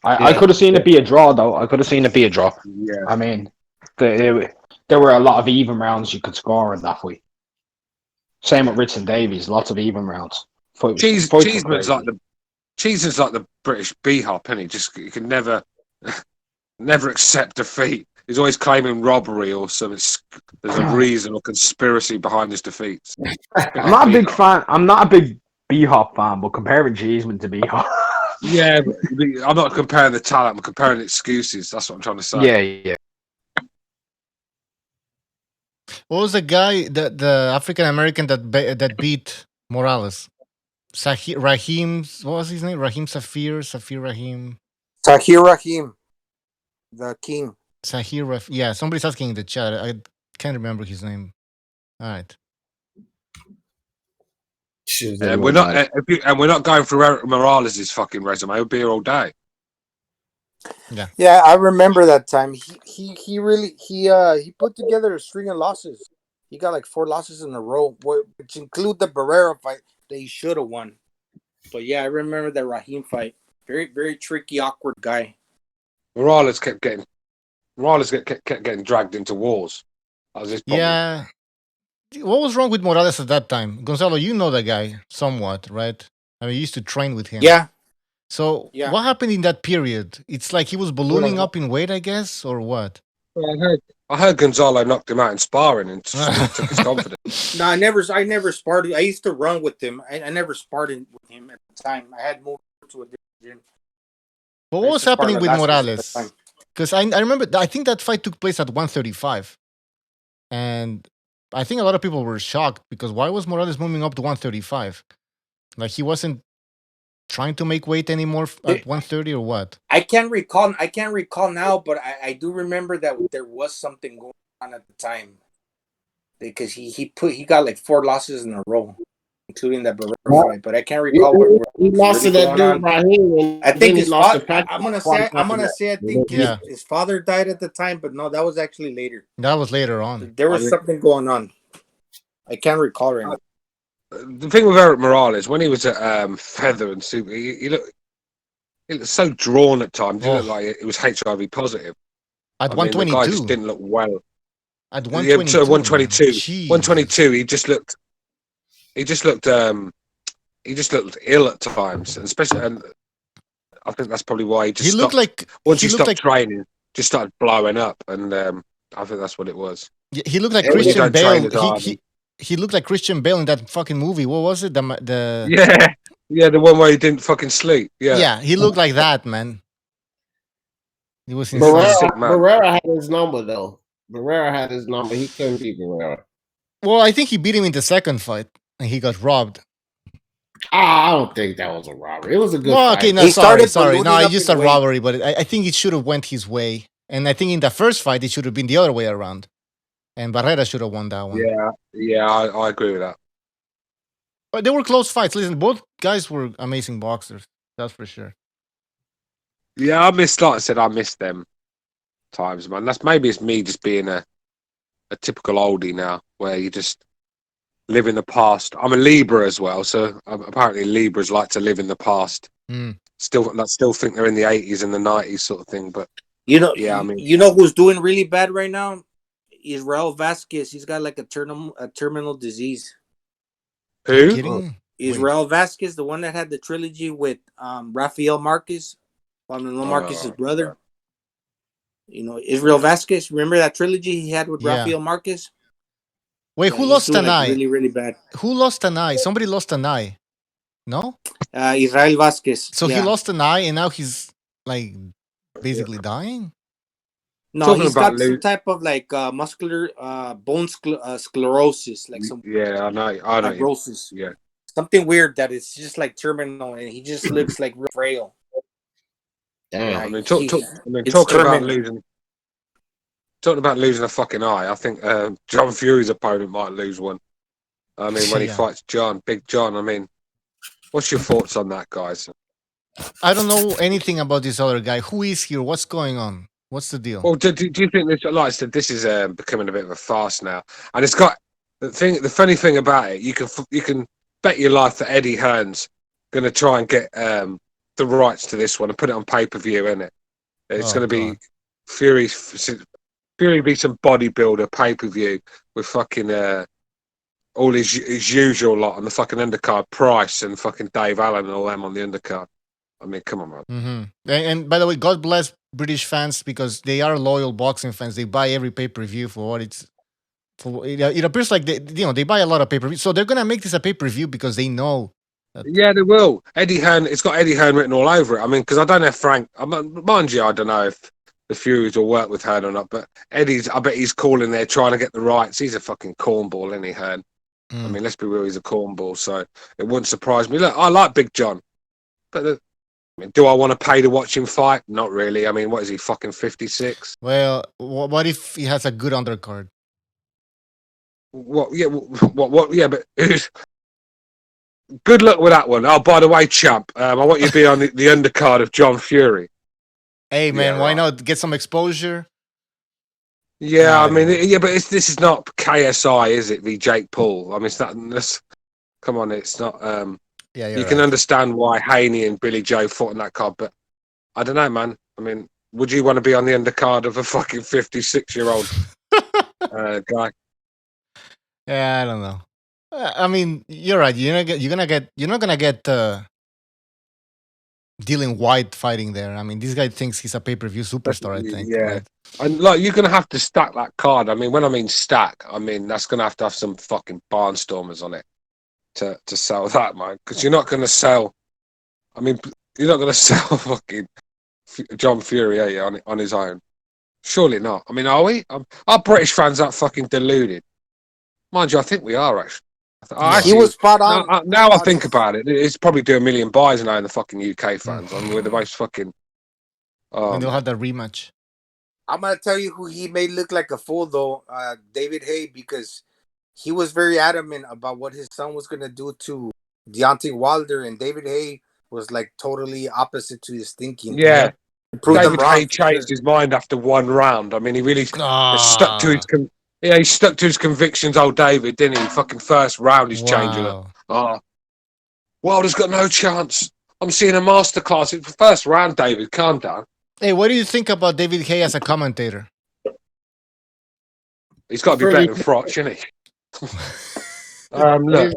B: I could have seen it be a draw, though. I could have seen it be a draw. Yeah. I mean, there were a lot of even rounds you could score in that fight. Same with Ritson Davies, lots of even rounds.
J: Cheeseman's like the British B-hop, isn't he? Just you can never accept defeat. He's always claiming robbery or something. There's a reason or conspiracy behind his defeats.
B: I'm not a big fan. I'm not a big B-hop fan, but comparing Cheeseman to B-hop.
J: Yeah, but I'm not comparing the talent. I'm comparing excuses. That's what I'm trying to say.
B: Yeah.
I: What was the guy, the African American that beat Morales? Raheem, what was his name? Safir Rahim.
O: Tahir Rahim, the king.
I: Yeah, somebody's asking in the chat. I can't remember his name. All right.
J: And we're not, and we're not going through Eric Morales' fucking resume. We'll be here all day.
I: Yeah.
O: Yeah, I remember that time. He really he put together a string of losses. He got like 4 losses in a row, which include the Barrera fight that he should have won. But yeah, I remember that Raheem fight. Very, very tricky, awkward guy.
J: Morales kept getting dragged into wars. That was his problem.
I: Yeah. What was wrong with Morales at that time? Gonzalo, you know the guy somewhat, right? I mean, you used to train with him.
O: Yeah.
I: So
O: Yeah.
I: what happened in that period? It's like he was ballooning up in weight, I guess, or what?
J: I heard Gonzalo knocked him out in sparring and took his confidence.
O: No, I never sparred. I used to run with him. I never sparred with him at the time. I had moved to a different gym.
I: But what was happening with Morales? Because I remember, I think that fight took place at 135. And I think a lot of people were shocked because why was Morales moving up to 135? Like he wasn't trying to make weight anymore at 130 or what?
O: I can't recall now, but I do remember that there was something going on at the time. Because he got like 4 losses in a row, including that Barrera fight. But I can't recall what
R: he lost
O: really
R: to that dude Raheem.
O: I think his
R: lost
O: father. I'm gonna say. I think his father died at the time, but no, that was actually later.
I: That was later on.
O: There was something going on. I can't recall right now.
J: The thing with Eric Morales, when he was at Feather and Super, he looked so drawn at times. He looked like it was HIV positive.
I: At 122,
J: the guy just didn't look well.
I: At 122,
J: 122, he just looked ill at times, and especially, and I think that's probably why he stopped. Once he stopped training, just started blowing up, and I think that's what it was.
I: He looked like Christian Bale. He looked like Christian Bale in that fucking movie. What was it?
J: The one where he didn't fucking sleep.
I: Yeah, he looked like that, man. He was
R: Barrera had his number though. Barrera had his number. He couldn't beat Barrera.
I: Well, I think he beat him in the second fight, and he got robbed.
R: I don't think that was a robbery. It was a good
I: fight. Okay, no, sorry. No, it's just a robbery, but I think it should have went his way. And I think in the first fight, it should have been the other way around. And Barrera should have won that one.
J: Yeah, I agree with that.
I: But they were close fights. Listen, both guys were amazing boxers. That's for sure.
J: Yeah, like I said, I missed them times, man. Maybe it's me just being a typical oldie now, where you just live in the past. I'm a Libra as well, so apparently Libras like to live in the past. Still think they're in the 80s and the 90s sort of thing. But
O: you know,
J: you
O: know who's doing really bad right now? Israel Vasquez. He's got like a terminal disease.
J: Who?
O: Israel Vasquez, the one that had the trilogy with Rafael Marquez, Manuel Marquez's brother. You know, Israel Vasquez. Remember that trilogy he had with Rafael Marquez?
I: Wait, who lost an eye?
O: Really, really bad.
I: Who lost an eye? Somebody lost an eye. No?
O: Israel Vasquez.
I: So he lost an eye and now he's like basically dying?
O: No, he's got some type of like muscular bone sclerosis, like some
J: I know
O: fibrosis.
J: Yeah,
O: something weird that it's just like terminal, and he just looks like real frail.
J: Damn, talking about losing a fucking eye. I think John Fury's opponent might lose one. I mean, when he fights Big John. I mean, what's your thoughts on that, guys?
I: I don't know anything about this other guy. Who is here? What's going on? What's the deal?
J: Well, do you think this? Like I said, this is becoming a bit of a farce now, and it's got the funny thing about it. You can bet your life that Eddie Hearn's going to try and get the rights to this one and put it on pay-per-view, isn't it? It's going to be Fury be some bodybuilder pay-per-view with fucking all his usual lot on the fucking undercard, Price and fucking Dave Allen and all them on the undercard. I mean, come on, man.
I: Mm-hmm. And by the way, God bless British fans because they are loyal boxing fans. They buy every pay-per-view for what it's. It appears like they buy a lot of pay-per-view, so they're gonna make this a pay-per-view because they know.
J: Yeah, they will. Eddie Hearn, it's got Eddie Hearn written all over it. I mean, because I don't know if Frank, mind you, I don't know if the Furies will work with Hearn or not, but I bet he's calling there trying to get the rights. He's a fucking cornball, isn't he, Hearn? I mean, let's be real, he's a cornball, so it wouldn't surprise me. Look, I like Big John, but do I want to pay to watch him fight? Not really. I mean, what is he, fucking 56?
I: Well, what if he has a good undercard?
J: What? Yeah, what? Yeah, but good luck with that one. Oh, by the way, champ, I want you to be on the undercard of John Fury.
I: Hey man,
J: Yeah,
I: why
J: right.
I: not get some exposure?
J: Yeah,
I: I
J: I mean,
I: don't know.
J: yeah, but this is not KSI, is it? The Jake Paul. I mean, it's not. Come on, it's not.
I: Yeah,
J: You
I: you're
J: can
I: right.
J: understand why Haney and Billy Joe fought in that card, but I don't know, man. I mean, would you want to be on the undercard of a fucking 56-year-old guy?
I: Yeah, I don't know. I mean, you're right. You're not gonna get Dylan White fighting there. I mean, this guy thinks he's a pay-per-view superstar. I think,
J: Yeah.
I: but
J: And like, you're gonna have to stack that card. I mean, when I mean stack, I mean that's gonna have some fucking barnstormers on it to sell that, man. Because you're not gonna sell. I mean, you're not gonna sell fucking John Fury, are you, on his own? Surely not. I mean, are we? Are British fans that fucking deluded? Mind you, I think we are actually.
O: He was spot on.
J: Now I
O: about
J: think
O: his-
J: about it, it's probably doing a million buys now in the fucking UK fans. I mean, we're the most fucking.
I: when they'll have that rematch.
O: I'm gonna tell you who he made look like a fool though, David Hay, because he was very adamant about what his son was gonna do to Deontay Wilder, and David Hay was like totally opposite to his thinking.
J: Yeah,
O: Proved them
J: David
O: wrong
J: Hay
O: for
J: changed
O: sure.
J: his mind after one round. I mean, he really stuck to his.
I: Ah,
J: Yeah, he stuck to his convictions, old David, didn't he? Fucking first round, he's changing it.
I: wow.
J: Oh, Wilder's got no chance. I'm seeing a masterclass. It's the first round, David. Calm down.
I: Hey, what do you think about David Hay as a commentator?
J: He's got to be better than Frotch, isn't he? Look.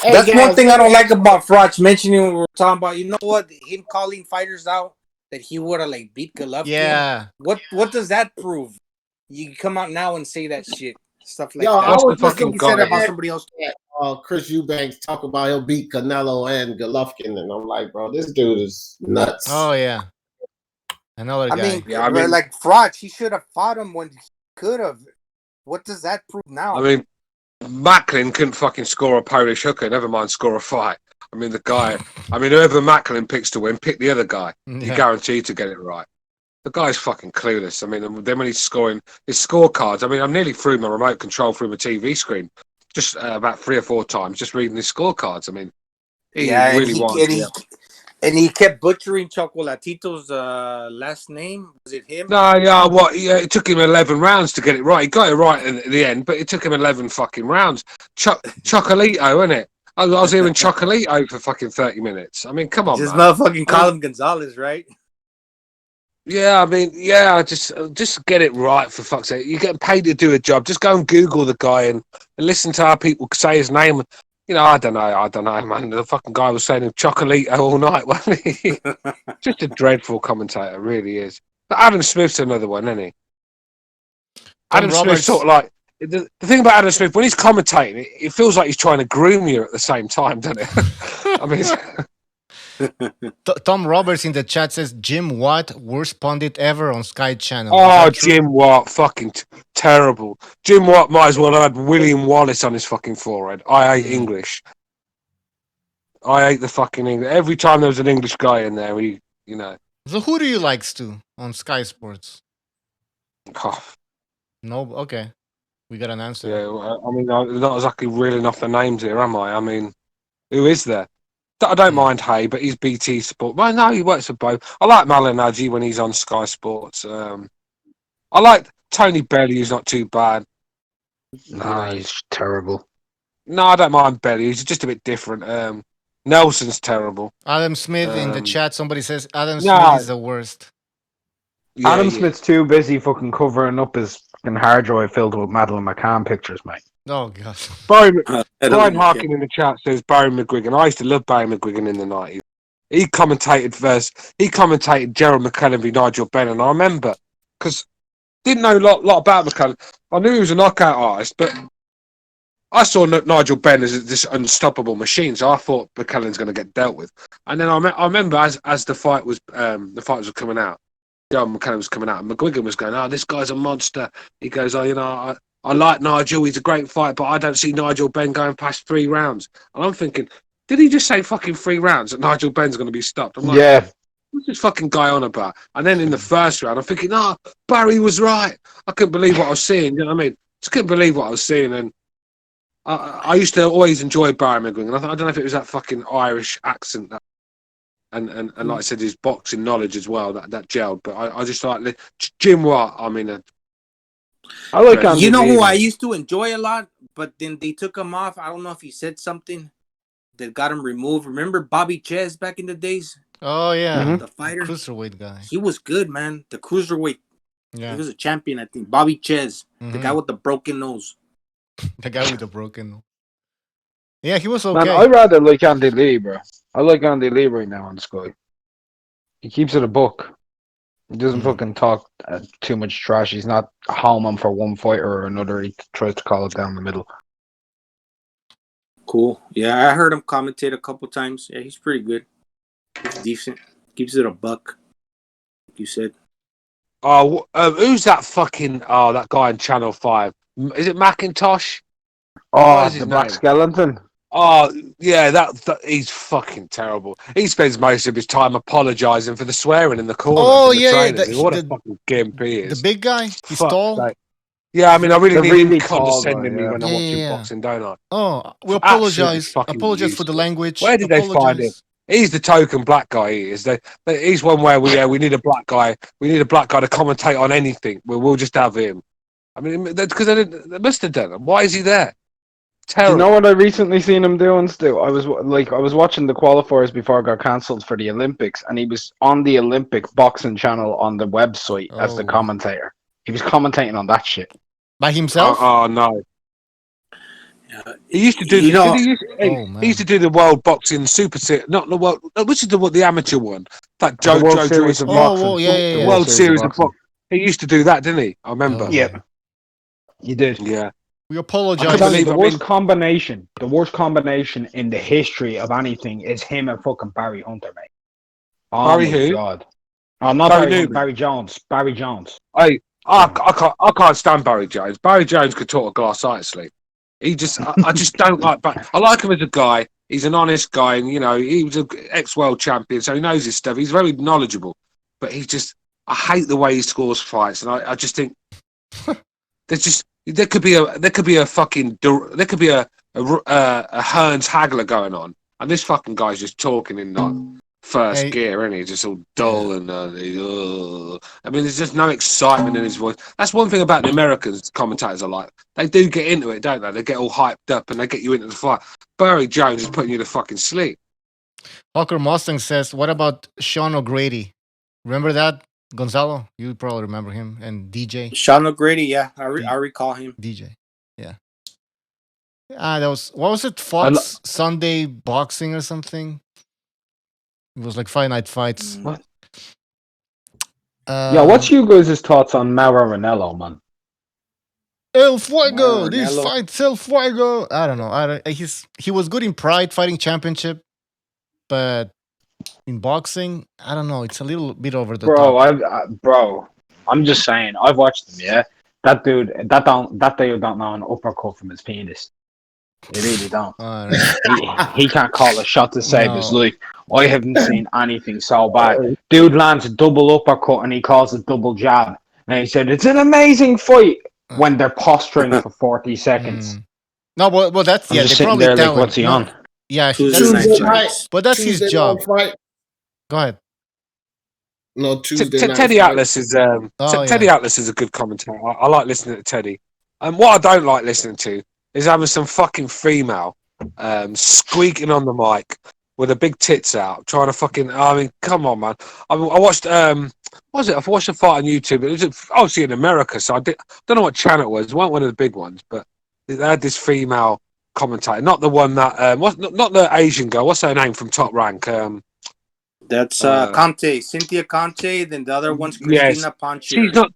R: Hey,
O: That's one
R: guys,
O: thing I don't like about Froch mentioning when we were talking about. You know what? Him calling fighters out that he would have like beat Golovkin.
I: Yeah.
O: What does that prove? You come out now and say that shit, stuff like
R: Yo,
O: that.
R: I was
O: Just
R: just
O: like you said
R: gonna
O: about
R: say
O: somebody else.
R: Chris Eubanks talk about he'll beat Canelo and Golovkin, and I'm like, bro, this dude is nuts.
I: Oh yeah. Another guy.
O: I mean,
J: Yeah, I mean-
O: like Froch, he should have fought him when he could have. What does that prove now?
J: I mean, Macklin couldn't fucking score a Polish hooker, never mind score a fight. I mean, the guy, whoever Macklin picks to win, pick the other guy.
I: Yeah.
J: You're guaranteed to get it right. The guy's fucking clueless. I mean, then when he's scoring his scorecards, I mean, I'm nearly through my remote control through my TV screen, just about 3 or 4 times, just reading his scorecards. I mean, he really wants.
O: And he kept butchering Chocolatito's last name. Was it him?
J: No, yeah, what? Yeah, it took him 11 rounds to get it right. He got it right at the end, but it took him 11 fucking rounds. Chocolito, isn't it? I was hearing Chocolito for fucking 30 minutes. I mean, come on,
O: Just
J: man.
O: motherfucking call him Gonzalez, right?
J: Yeah, I mean, yeah, just get it right for fuck's sake. You're getting paid to do a job. Just go and Google the guy and listen to how people say his name. You know, I don't know, man. The fucking guy was saying Chocolito all night, wasn't he? Just a dreadful commentator, really is. But Adam Smith's another one, isn't he? Adam Smith's sort of like the thing about Adam Smith when he's commentating, it feels like he's trying to groom you at the same time, doesn't it? I mean.
I: Tom Roberts in the chat says Jim Watt, worst pundit ever on Sky Channel.
J: Oh, Jim Watt, fucking terrible. Jim Watt might as well have had William Wallace on his fucking forehead. I hate English. I hate the fucking English. Every time there was an English guy in there, you know.
I: So who do you like, Stu, on Sky Sports?
J: Oh.
I: No, okay. We got an answer.
J: Yeah, I mean, I'm not exactly reeling off the names here, am I? I mean, who is there? I don't mind Hay, but he's BT Sport. Well, no, he works for both. I like Malinaggi when he's on Sky Sports. I like Tony Belly, who's not too bad.
B: Nah, he's terrible.
J: No, I don't mind Belly. He's just a bit different. Nelson's terrible.
I: Adam Smith in the chat, somebody says Adam
J: no.
I: Smith is the worst.
B: Yeah, Adam Smith's too busy fucking covering up his fucking hard drive filled with Madeline McCann pictures, mate.
I: Oh, God.
J: Brian Harkin in the chat says Barry McGuigan. I used to love Barry McGuigan in the 90s. He commentated Gerald McCullen v Nigel Benn, and I remember, because didn't know a lot about McCullen. I knew he was a knockout artist, but I saw Nigel Benn as this unstoppable machine, so I thought McCullen's going to get dealt with. And then I remember as the fight was coming out, John McCullen was coming out, and McGuigan was going, "Oh, this guy's a monster." He goes, "Oh, you know, I like Nigel. He's a great fight, but I don't see Nigel Benn going past 3 rounds." And I'm thinking, did he just say fucking 3 rounds that Nigel Benn's going to be stopped? I'm like,
B: yeah.
J: What's this fucking guy on about? And then in the first round, I'm thinking, Barry was right. I couldn't believe what I was seeing. You know what I mean? Just couldn't believe what I was seeing. And I used to always enjoy Barry McGuigan. And I don't know if it was that fucking Irish accent that, and like I said, his boxing knowledge as well that gelled. But I just like Jim Watt. I mean,
B: I like Andy
Q: You know
B: Lee,
Q: who I
B: man.
Q: used to enjoy a lot, but then they took him off. I don't know if he said something that got him removed. Remember Bobby Ches back in the days?
I: Oh yeah,
Q: The fighter,
I: cruiserweight guy.
Q: he was good, man. The cruiserweight.
I: Yeah,
Q: He was a champion, I think. Bobby Ches, the
I: Mhm.
Q: guy with the broken nose.
I: the guy with the broken. Yeah, he was
B: Man,
I: okay.
B: I rather like Andy Lee, bro. I like Andy Lee right now on Sky. He keeps it a book. He doesn't fucking talk too much trash. He's not homing for one fighter or another. He tries to call it down the middle.
Q: Cool. Yeah, I heard him commentate a couple times. Yeah, he's pretty good. He's decent. Keeps it a buck, like you said.
J: oh, who's that fucking that guy on Channel 5? Is it Macintosh? What
B: Oh,
J: is his
B: the Black
J: name?
B: Skeleton.
J: Oh, yeah, that he's fucking terrible. He spends most of his time apologising for the swearing in the corner.
I: Oh
J: from the
I: yeah,
J: trainers. What a fucking gimp he
I: the
J: is.
I: big guy. He's
J: Fuck's
I: tall.
J: sake. Yeah, I mean, I really
B: The
J: need
B: really
J: him
B: tall guy,
J: condescending me
B: yeah.
J: when I'm
I: Yeah,
J: watching
I: yeah.
J: boxing, don't I?
I: Oh, we
J: Absolutely
I: apologize.
J: fucking
I: Apologize for the
J: useless.
I: language.
J: Where did they find him? He's the token black guy. He is. He's one where we need a black guy. We need a black guy to commentate on anything. We'll just have him. I mean, because they must have done him. Why is he there?
B: Do
J: Terrible.
B: you know what I recently seen him doing, Stu? I was watching the qualifiers before it got cancelled for the Olympics, and he was on the Olympic Boxing Channel on the website as the commentator. He was commentating on that shit
I: by himself.
J: Oh no. He used to do.
Q: You know-
J: he used to do the World Boxing Super Series, not the world. Which is the amateur one? That
B: The World
J: Joe
B: Series of
J: Joyce.
B: Boxing.
I: Oh, yeah, yeah,
J: The
I: yeah.
J: World Series of Boxing. He used to do that, didn't he? I remember.
I: Oh.
B: Yeah, you did.
J: Yeah.
I: We
B: I'm
I: apologize.
B: telling you, the
J: I
B: worst
J: mean-
B: combination in the history of anything is him and fucking Barry Hunter, mate. Oh
J: Barry
B: my
J: who?
B: God. Oh, not
J: Barry
B: Barry Hunter,
J: Newman.
B: Barry Jones. Barry Jones.
J: I can't stand Barry Jones. Barry Jones could talk a glass eye sleep. He just, I just don't like. I like him as a guy. He's an honest guy, and you know, he was an ex-world champion, so he knows his stuff. He's very knowledgeable, but he's just, I hate the way he scores fights, and I just think there could be a Hearns Hagler going on, and this fucking guy's just talking in like first gear, and he's just all dull and I mean, there's just no excitement in his voice. That's one thing about the Americans commentators I like. They do get into it, don't they? They get all hyped up and they get you into the fight. Barry Jones is putting you to fucking sleep.
I: Hawker Mustang says, "What about Sean O'Grady? Remember that, Gonzalo? You probably remember him and DJ
Q: Sean O'Grady, yeah, I recall him.
I: DJ. Yeah. That was what was it? Fox Sunday Boxing or something. It was like Fight Night Fights.
B: What? Yeah, what's you guys' thoughts on Mauro Ranello, man?
I: El Fuego,
B: Mauro
I: this
B: Ranello.
I: fight's El Fuego. I don't know. He was good in Pride Fighting Championship, but in boxing, I don't know. It's a little bit over the top.
B: Bro, I'm just saying. I've watched him. Yeah, that dude don't know an uppercut from his penis. They really don't. He can't call a shot to save his life. I haven't seen anything so bad. Dude lands a double uppercut and he calls a double jab. And he said, it's an amazing fight when they're posturing for 40 seconds.
I: No, but that's
B: I'm
I: yeah.
B: just
I: They
B: sitting
I: probably
B: there like,
I: tell him.
B: what's he on?
I: Yeah,
R: Tuesday night.
I: but that's
R: Tuesday
I: his job.
R: night fight.
I: Go ahead.
R: No, Tuesday night.
J: Teddy
R: fight.
J: Atlas is
I: Oh,
J: Teddy
I: yeah.
J: Atlas is a good commentator. I like listening to Teddy. And what I don't like listening to is having some fucking female squeaking on the mic with her big tits out, trying to fucking. I mean, come on, man. I watched what was it? I watched a fight on YouTube. It was obviously in America, so don't know what channel it was. It wasn't one of the big ones, but they had this female commentator, not the one that not the Asian girl. What's her name from Top Rank?
Q: That's Conte, Cynthia Conte. Then the other one's Christina Pontier.
J: She's not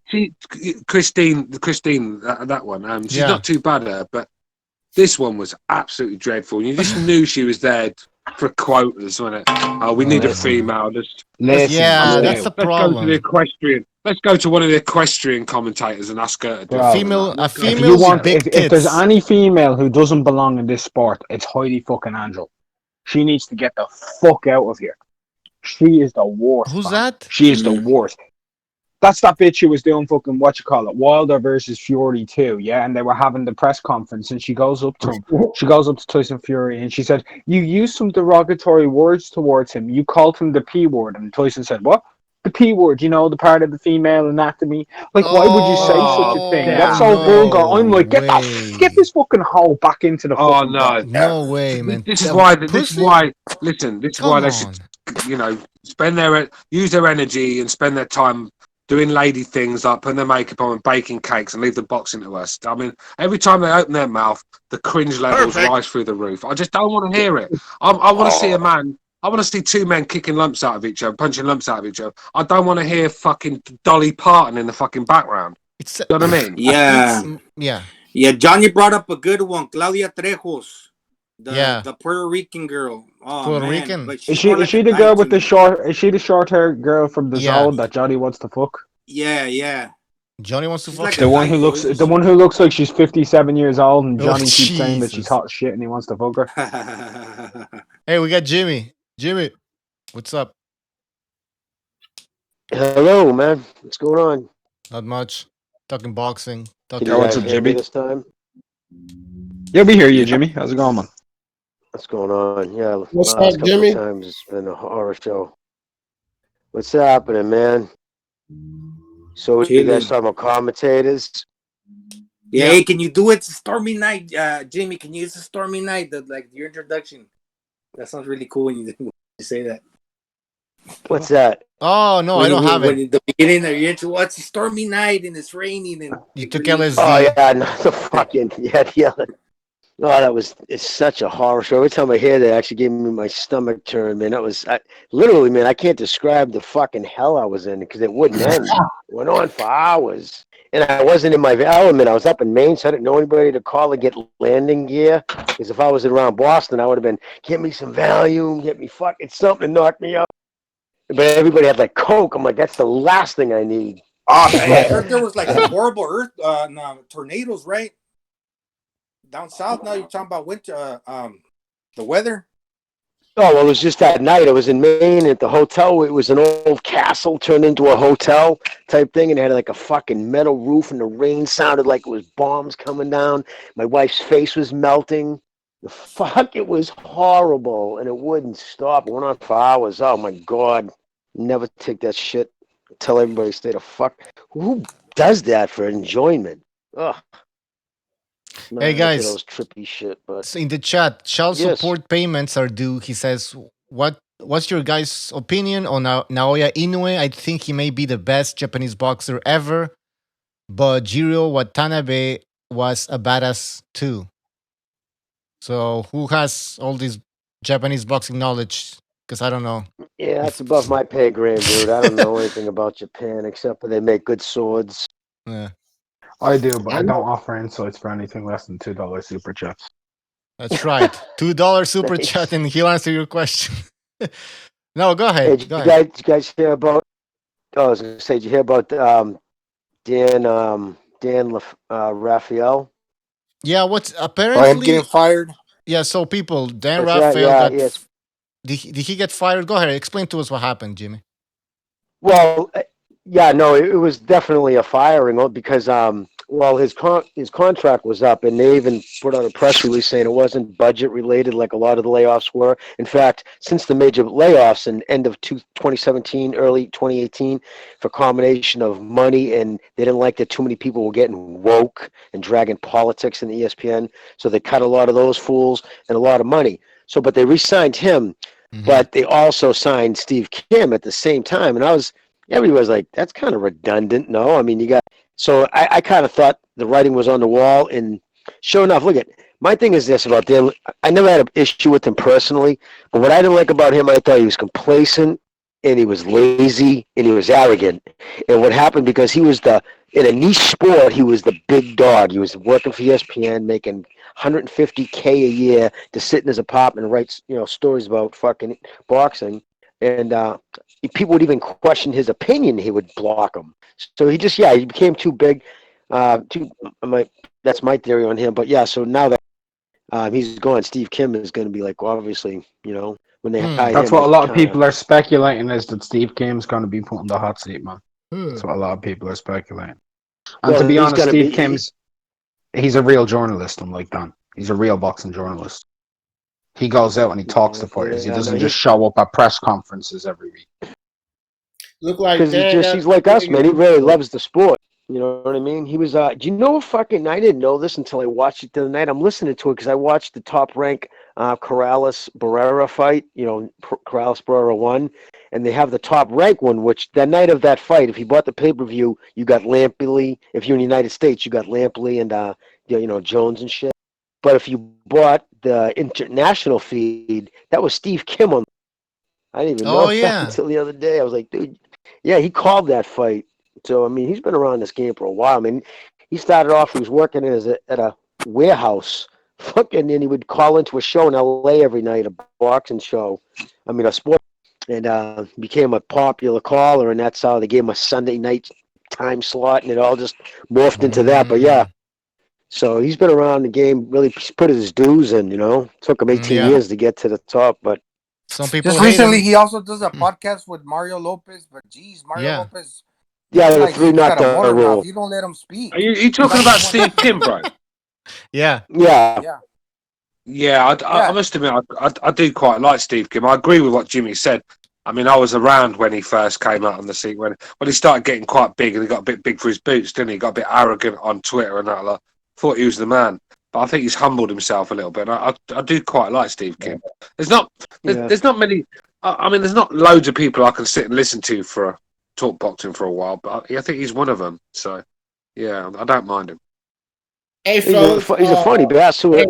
J: Christine, that one. She's not too bad at her, but this one was absolutely dreadful. You just knew she was there for quotas, wasn't it? Oh, we need a female.
I: That's the problem.
J: Let's go to the equestrian. Let's go to one of the equestrian commentators and ask her to do it.
B: If there's any female who doesn't belong in this sport, it's Heidi fucking Angel. She needs to get the fuck out of here. She is the worst.
I: Who's
B: man.
I: that?
B: She is the worst. That's that bitch who was doing fucking Wilder versus Fury 2, yeah, and they were having the press conference, and she goes up to him. She goes up to Tyson Fury, and she said, "You used some derogatory words towards him. You called him the P word." And Tyson said, "What? The P word? You know, the part of the female anatomy? Like, why would you say such a thing? That's so vulgar." I'm like, get this fucking hoe back into the
J: Oh
B: fucking
J: no!
B: box.
I: No way, man.
J: This is why. This is why. Listen, this is why
I: Come
J: they should, use their energy and spend their time doing lady things like putting their makeup on and baking cakes and leave the boxing to us. I mean, every time they open their mouth, the cringe levels rise through the roof. I just don't want to hear it. I want to see a man. I want to see two men kicking lumps out of each other, punching lumps out of each other. I don't want to hear fucking Dolly Parton in the fucking background. You know what I mean?
Q: Yeah. Yeah, Johnny brought up a good one. Claudia Trejos. The Puerto Rican girl. Oh,
I: Puerto
Q: man.
I: Rican.
Q: But
B: Is she the girl with the short? Is she the short-haired girl from the zone that Johnny wants to fuck?
Q: Yeah.
I: Johnny wants to fuck
Q: like
B: the one who looks like she's 57 years old, and Johnny keeps saying that she's hot as shit and he wants to fuck her.
I: Hey, we got Jimmy. Jimmy, what's up?
U: Hello, man. What's going on?
I: Not much. Talking boxing.
U: Can you guys hear me this time?
B: Yeah, we hear you, Jimmy. How's it going, man?
U: What's going on? Yeah,
R: What's
U: last
R: up,
U: couple
R: Jimmy?
U: of times it's been a horror show. What's happening, man? So you guys talking about commentators?
Q: Yeah, hey, can you do it Stormy Night, Jimmy? Can you use the Stormy Night, your introduction? That sounds really cool when you say that.
U: What's that?
I: Oh no, I don't have it.
U: When
Q: the beginning of your intro, what's a stormy night and it's raining and
I: you took LSD.
U: Oh yeah, no, the fucking yeah. Oh, it's such a horror show. Every time I hear that, it actually gave me my stomach turn, man. Literally, man, I can't describe the fucking hell I was in because it wouldn't end. It went on for hours. And I wasn't in my element. I was up in Maine, so I didn't know anybody to call to get landing gear. Because if I was around Boston, I would have been, get me some Valium, get me fucking something to knock me out. But everybody had like Coke. I'm like, that's the last thing I need.
Q: I heard there was like some horrible tornadoes, right? Down south now, you're talking about winter, the weather.
U: Oh, well, it was just that night. I was in Maine at the hotel. It was an old castle turned into a hotel type thing, and it had like a fucking metal roof, and the rain sounded like it was bombs coming down. My wife's face was melting. It was horrible, and it wouldn't stop. It went on for hours. Oh, my God. Never take that shit. Tell everybody stay the fuck. Who does that for enjoyment? Ugh.
I: Hey guys,
U: those trippy shit. But
I: so in the chat, child support payments are due. He says, "What's your guys' opinion on Naoya Inoue? I think he may be the best Japanese boxer ever, but Jiro Watanabe was a badass too." So who has all this Japanese boxing knowledge? Because I don't know.
U: Yeah, that's above my pay grade, dude. I don't know anything about Japan except for they make good swords.
I: Yeah.
B: I do, but I don't offer insights for anything less than $2 super chats.
I: That's right. $2 super chat, and he'll answer your question. No, go ahead.
U: Hey, did you guys hear about? Oh, I was going to say, did you hear about Dan Raphael?
I: Yeah, what's apparently
O: him getting fired?
I: Yeah, so people, Dan
U: That's
I: Raphael
U: right,
I: got. Did he get fired? Go ahead, explain to us what happened, Jimmy.
U: Well, yeah, no, it was definitely a firing because his contract was up, and they even put out a press release saying it wasn't budget related like a lot of the layoffs were. In fact, since the major layoffs in end of 2017, early 2018, for combination of money, and they didn't like that too many people were getting woke and dragging politics in the ESPN, so they cut a lot of those fools and a lot of money. So, but they re-signed him, but they also signed Steve Kim at the same time, and everybody was like, that's kind of redundant. No, I mean, so I kind of thought the writing was on the wall, and sure enough, my thing is this about Dan. I never had an issue with him personally, but what I didn't like about him, I thought he was complacent, and he was lazy, and he was arrogant. And what happened, because he was in a niche sport, he was the big dog. He was working for ESPN, making $150K a year to sit in his apartment and write, stories about fucking boxing. And people would even question his opinion. He would block them. So he became too big. That's my theory on him. But yeah, so now that he's gone, Steve Kim is going to be like, obviously, when they hire him.
B: That's what a lot of people are speculating, is that Steve Kim's going to be put in the hot seat, man. That's what a lot of people are speculating. And
U: Well,
B: to be
U: he's
B: honest,
U: gonna
B: Steve
U: be-
B: Kim's he's a real journalist, unlike Don. He's a real boxing journalist. He goes out and he talks to fighters. He
U: Yeah,
B: doesn't
U: no,
B: just show up at press conferences every week.
R: Look like
U: Because he's like us, man. He really loves the sport. You know what I mean? He was. Do you know fucking? I didn't know this until I watched it the other night. I'm listening to it because I watched the Top Rank Corrales Barrera fight. You know, Corrales Barrera won, and they have the Top Rank one. Which the night of that fight, if you bought the pay per view, you got Lampley. If you're in the United States, you got Lampley and you know Jones and shit. But if you bought the international feed, that was Steve Kim on. I didn't even know that until the other day. I was like, dude, yeah, he called that fight. So I mean, he's been around this game for a while. I mean, he started off. He was working at a warehouse, fucking, and he would call into a show in L.A. every night, a boxing show. I mean, a sport, and became a popular caller, and that's how they gave him a Sunday night time slot, and it all just morphed into that. But yeah, so he's been around the game, really put his dues in. You know, took him 18 years to get to the top, but
I: some people
O: Just recently, he also does a podcast with Mario Lopez. But geez, Mario Lopez.
U: Yeah,
O: he's
U: the
O: like,
U: three
O: he's got a
U: knockdown
O: motor
U: rule.
O: mouth. You don't let him speak.
J: Are you talking about Steve Kim, bro?
I: Yeah.
J: Yeah, I must admit, I do quite like Steve Kim. I agree with what Jimmy said. I mean, I was around when he first came out on the scene, when he started getting quite big, and he got a bit big for his boots, didn't he? He got a bit arrogant on Twitter and that. Like, thought he was the man, but I think he's humbled himself a little bit. I do quite like Steve Kim. There's not many. I mean, there's not loads of people I can sit and listen to for talk boxing for a while, but I think he's one of them. So, yeah, I don't mind him.
R: Hey,
U: he's
R: fellas,
U: a funny bastard.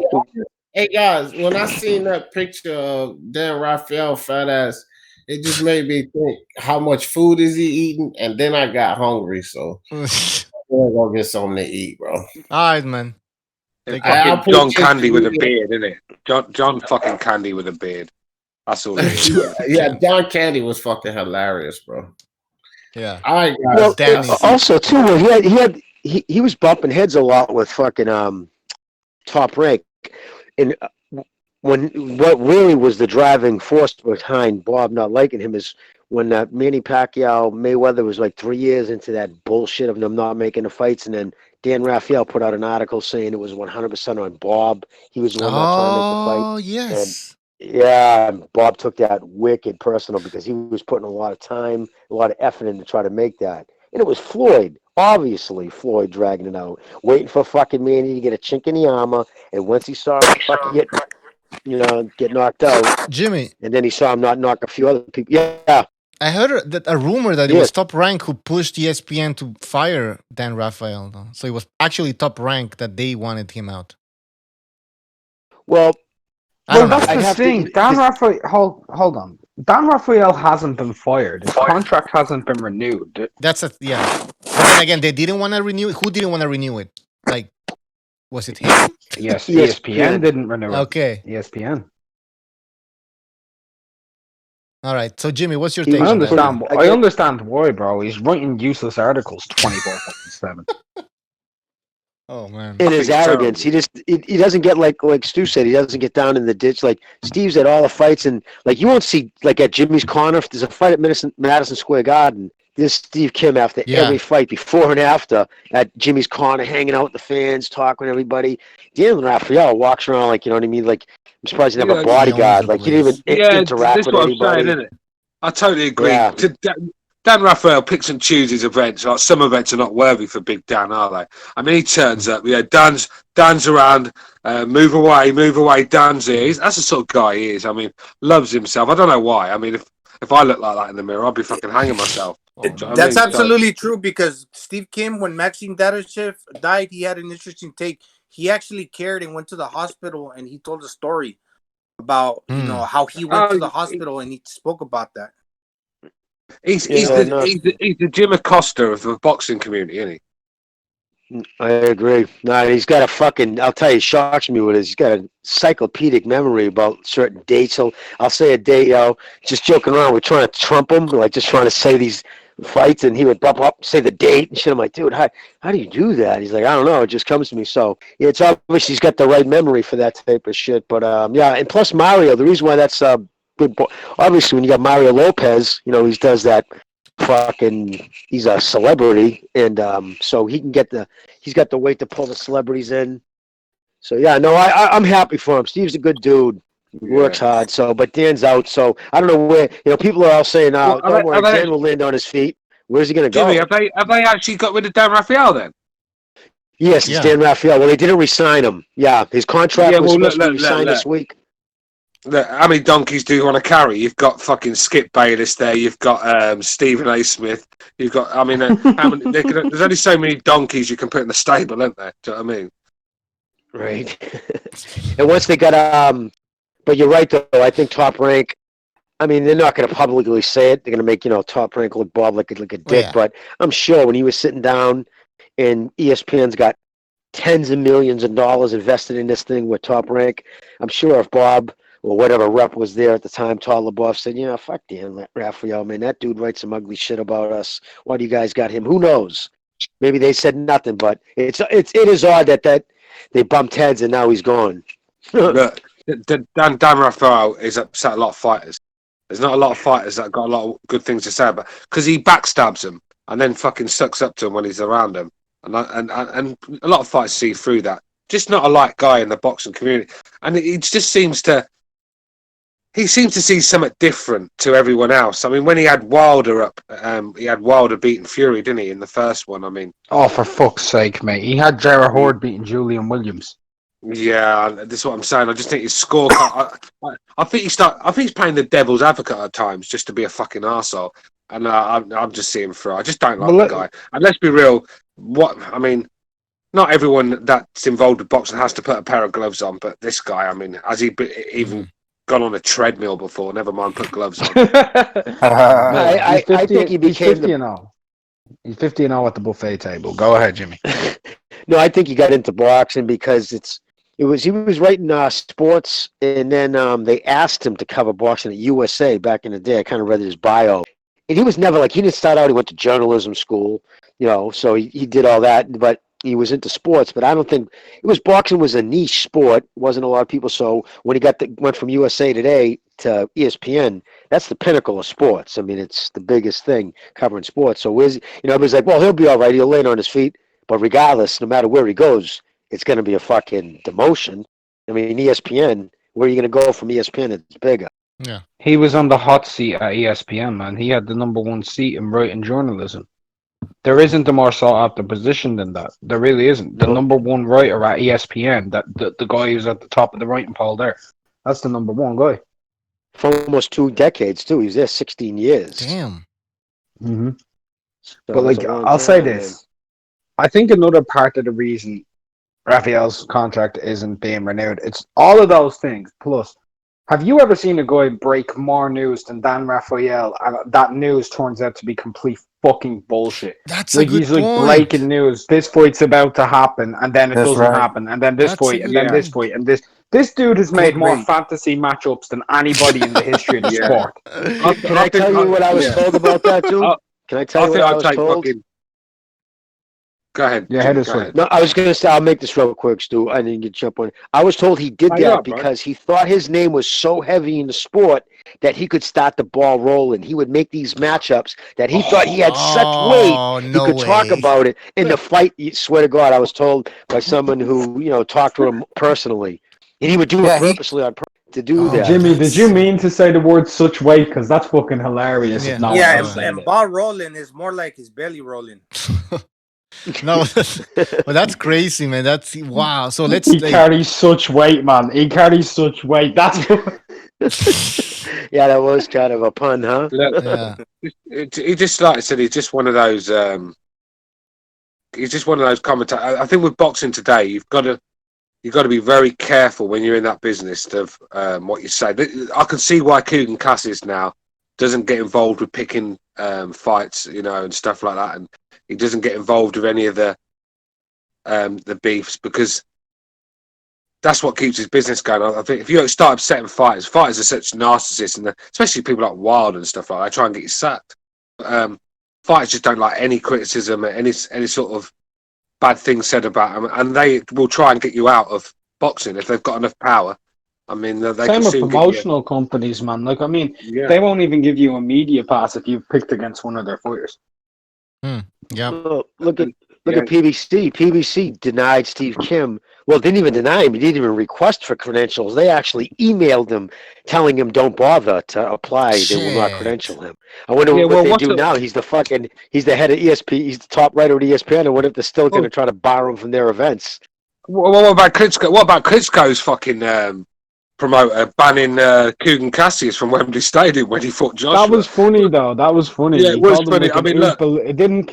R: Hey guys, when I seen that picture of Dan Raphael fat ass, it just made me think how much food is he eating, and then I got hungry, so I'm gonna get something to eat, bro.
I: All right, man.
J: Fucking John Candy with a beard, isn't it? John fucking Candy with a beard. That's all it is.
R: yeah, John Candy was fucking hilarious, bro.
I: Yeah.
R: All right, guys.
U: Well, also too, he was bumping heads a lot with fucking Top Rank, and when what really was the driving force behind Bob not liking him is when Manny Pacquiao Mayweather was like 3 years into that bullshit of them not making the fights, and then Dan Raphael put out an article saying it was 100% on Bob. He was the one not trying to make the fight.
I: Oh yes.
U: Yeah, Bob took that wicked personal because he was putting a lot of time, a lot of effort in to try to make that. And it was Floyd, obviously Floyd dragging it out, waiting for fucking Manny to get a chink in the armor. And once he saw him fucking get knocked out,
I: Jimmy,
U: and then he saw him not knock a few other people. Yeah.
I: I heard that a rumor that it was Top Rank who pushed ESPN to fire Dan Raphael. Though. So it was actually Top Rank that they wanted him out.
U: Well,
B: That's the thing. Dan Raphael, hold on. Dan Raphael hasn't been fired. His contract hasn't been renewed.
I: That's yeah. But then again, they didn't want to renew it. Who didn't want to renew it? Like, was it him?
B: Yes, ESPN didn't renew it.
I: Okay.
B: ESPN.
I: All right. So, Jimmy, what's your take?
B: I understand. I understand why, bro. He's writing useless articles 24/7.
I: Oh man!
U: In his arrogance, he doesn't get like Stu said. He doesn't get down in the ditch. Like Steve's at all the fights, and like you won't see like at Jimmy's corner. If there's a fight at Madison Square Garden, there's Steve Kim after every fight, before and after, at Jimmy's corner, hanging out with the fans, talking to everybody. Dan Raphael walks around like, you know what I mean. Like I'm surprised he didn't have a bodyguard. Like he didn't even interact with anybody.
J: Saying, isn't it? I totally agree.
U: Yeah.
J: Dan Raphael picks and chooses events. Like some events are not worthy for Big Dan, are they? I mean, he turns up. Yeah, Dan's around. Move away. Dan's here. That's the sort of guy he is. I mean, loves himself. I don't know why. I mean, if I look like that in the mirror, I'd be fucking hanging myself.
O: That's absolutely true because Steve Kim, when Maxime Dadashev died, he had an interesting take. He actually cared and went to the hospital, and he told a story about how he went to the hospital, and he spoke about that.
J: He's the Jim Acosta of the boxing community, isn't he?
U: I agree. No, he's got a fucking. I'll tell you, he shocks me with his. He's got a encyclopedic memory about certain dates. So I'll say a date, just joking around. We're trying to trump him, like just trying to say these fights, and he would bump up, say the date and shit. I'm like, dude, how do you do that? He's like, I don't know. It just comes to me. So yeah, it's obvious he's got the right memory for that type of shit. But yeah, and plus Mario, the reason why that's good. Obviously, when you got Mario Lopez, he does that he's a celebrity, and so he's got the weight to pull the celebrities in. So yeah, no, I'm happy for him. Steve's a good dude. He works hard. So, but Dan's out. So I don't know where. People are all saying, "Don't worry, Dan will land on his feet." Where's he going to go?
J: Jimmy, have they actually got rid of Dan Raphael then?
U: Yes, it's Dan Raphael. Well, they didn't re-sign him. Yeah, his contract was supposed to be re-signed this week.
J: Look, how many donkeys do you want to carry? You've got fucking Skip Bayless there. You've got Stephen A. Smith. You've got, how many? There's only so many donkeys you can put in the stable, isn't there? Do you know what I mean?
U: Right. And once they got but you're right though. I think Top Rank. I mean, they're not going to publicly say it. They're going to make Top Rank look Bob like a dick. Yeah. But I'm sure when he was sitting down, and ESPN's got tens of millions of dollars invested in this thing with Top Rank, I'm sure if Bob or whatever rep was there at the time, Todd LaBeouf said, fuck Dan Raphael, man, that dude writes some ugly shit about us. Why do you guys got him? Who knows? Maybe they said nothing, but it is odd that they bumped heads and now he's gone.
J: Look, Dan Raphael is upset a lot of fighters. There's not a lot of fighters that got a lot of good things to say about, because he backstabs them and then fucking sucks up to them when he's around them. And a lot of fighters see through that. Just not a light guy in the boxing community. And he just seems to see something different to everyone else. I mean, when he had Wilder up, he had Wilder beating Fury, didn't he, in the first one? I mean,
B: oh, for fuck's sake, mate! He had Jarrah Horde beating Julian Williams.
J: Yeah, this is what I'm saying. I just think his scorecard. I think he's playing the devil's advocate at times just to be a fucking arsehole. And I'm just seeing through. I just don't like the guy. And let's be real. Not everyone that's involved with boxing has to put a pair of gloves on, but this guy, I mean, has he even gone on a treadmill before? Never mind, put gloves on.
B: I think he became 50-0. He's 50-0 at the buffet table. Go ahead, Jimmy.
U: No, I think he got into boxing because he was writing sports, and then they asked him to cover boxing at USA back in the day. I kind of read his bio, and he was never he didn't start out. He went to journalism school, so he did all that, but he was into sports. But I don't think boxing was a niche sport. It wasn't a lot of people. So when he went from USA Today to ESPN, that's the pinnacle of sports. I mean, it's the biggest thing covering sports. So everybody's like, well, he'll be all right. He'll land on his feet. But regardless, no matter where he goes, it's going to be a fucking demotion. I mean, ESPN, where are you going to go from ESPN? It's bigger.
I: Yeah.
B: He was on the hot seat at ESPN, man. He had the #1 seat in writing journalism. There isn't a more sought after position than that. There really isn't. The #1 writer at ESPN, the guy who's at the top of the writing poll there, that's the #1 guy.
U: For almost 2 decades, too. He was there 16 years.
I: Damn.
B: Mm-hmm.
U: So
B: But I'll say this. I think another part of the reason Raphael's contract isn't being renewed, it's all of those things. Plus, have you ever seen a guy break more news than Dan Raphael, and that news turns out to be complete fucking bullshit?
I: That's a good
B: he's like
I: point.
B: breaking news. This fight's about to happen, and then it doesn't happen, and then this fight, and then this fight, and this. This dude has made more fantasy matchups than anybody in the history of the sport.
U: Can I tell you what I was told about that, too? Can I tell you what I was told?
J: Go ahead.
B: Yeah,
U: No, I was going to say, I'll make this real quick, Stu. I didn't get jump on it. I was told he did that because he thought his name was so heavy in the sport that he could start the ball rolling. He would make these matchups that he thought he had such weight, he could talk about it. In the fight, swear to God, I was told by someone who, talked to him personally. And he would do it purposely to do that.
B: Jimmy, did you mean to say the word such weight? Because that's fucking hilarious.
Q: Yeah, and ball rolling is more like his belly rolling.
U: No, well, that's crazy, man. That's wow. So let's.
B: He carries such weight, man. He carries such weight. That's.
U: Yeah, that was kind of a pun, huh?
J: Yeah. He just, like I said, he's just one of those. He's just one of those commentators. I think with boxing today, you've got to be very careful when you're in that business of what you say. I can see why Kugan Cassius now doesn't get involved with picking fights, and stuff like that, and he doesn't get involved with any of the beefs, because that's what keeps his business going. I think if you start upsetting fighters are such narcissists, and especially people like Wilder and stuff like that, they try and get you sacked. Fighters just don't like any criticism, any sort of bad things said about them, and they will try and get you out of boxing if they've got enough power. I mean, they
B: Same
J: can
B: with
J: soon
B: promotional companies, man. Like, I mean, they won't even give you a media pass if you've picked against one of their fighters.
I: Yeah.
U: Look at PBC. PBC denied Steve Kim. Well, didn't even deny him. He didn't even request for credentials. They actually emailed him, telling him don't bother to apply. They will not credential him. I wonder what they do now. He's the head of ESP. He's the top writer at ESPN. I wonder if they're still going to try to bar him from their events.
J: What about Klitschko? What about Klitschko's fucking promoter banning Kugan Cassius from Wembley Stadium when he fought Joshua?
B: That was funny, though. That was funny.
J: Yeah, it was funny.
B: Like, I mean, look, didn't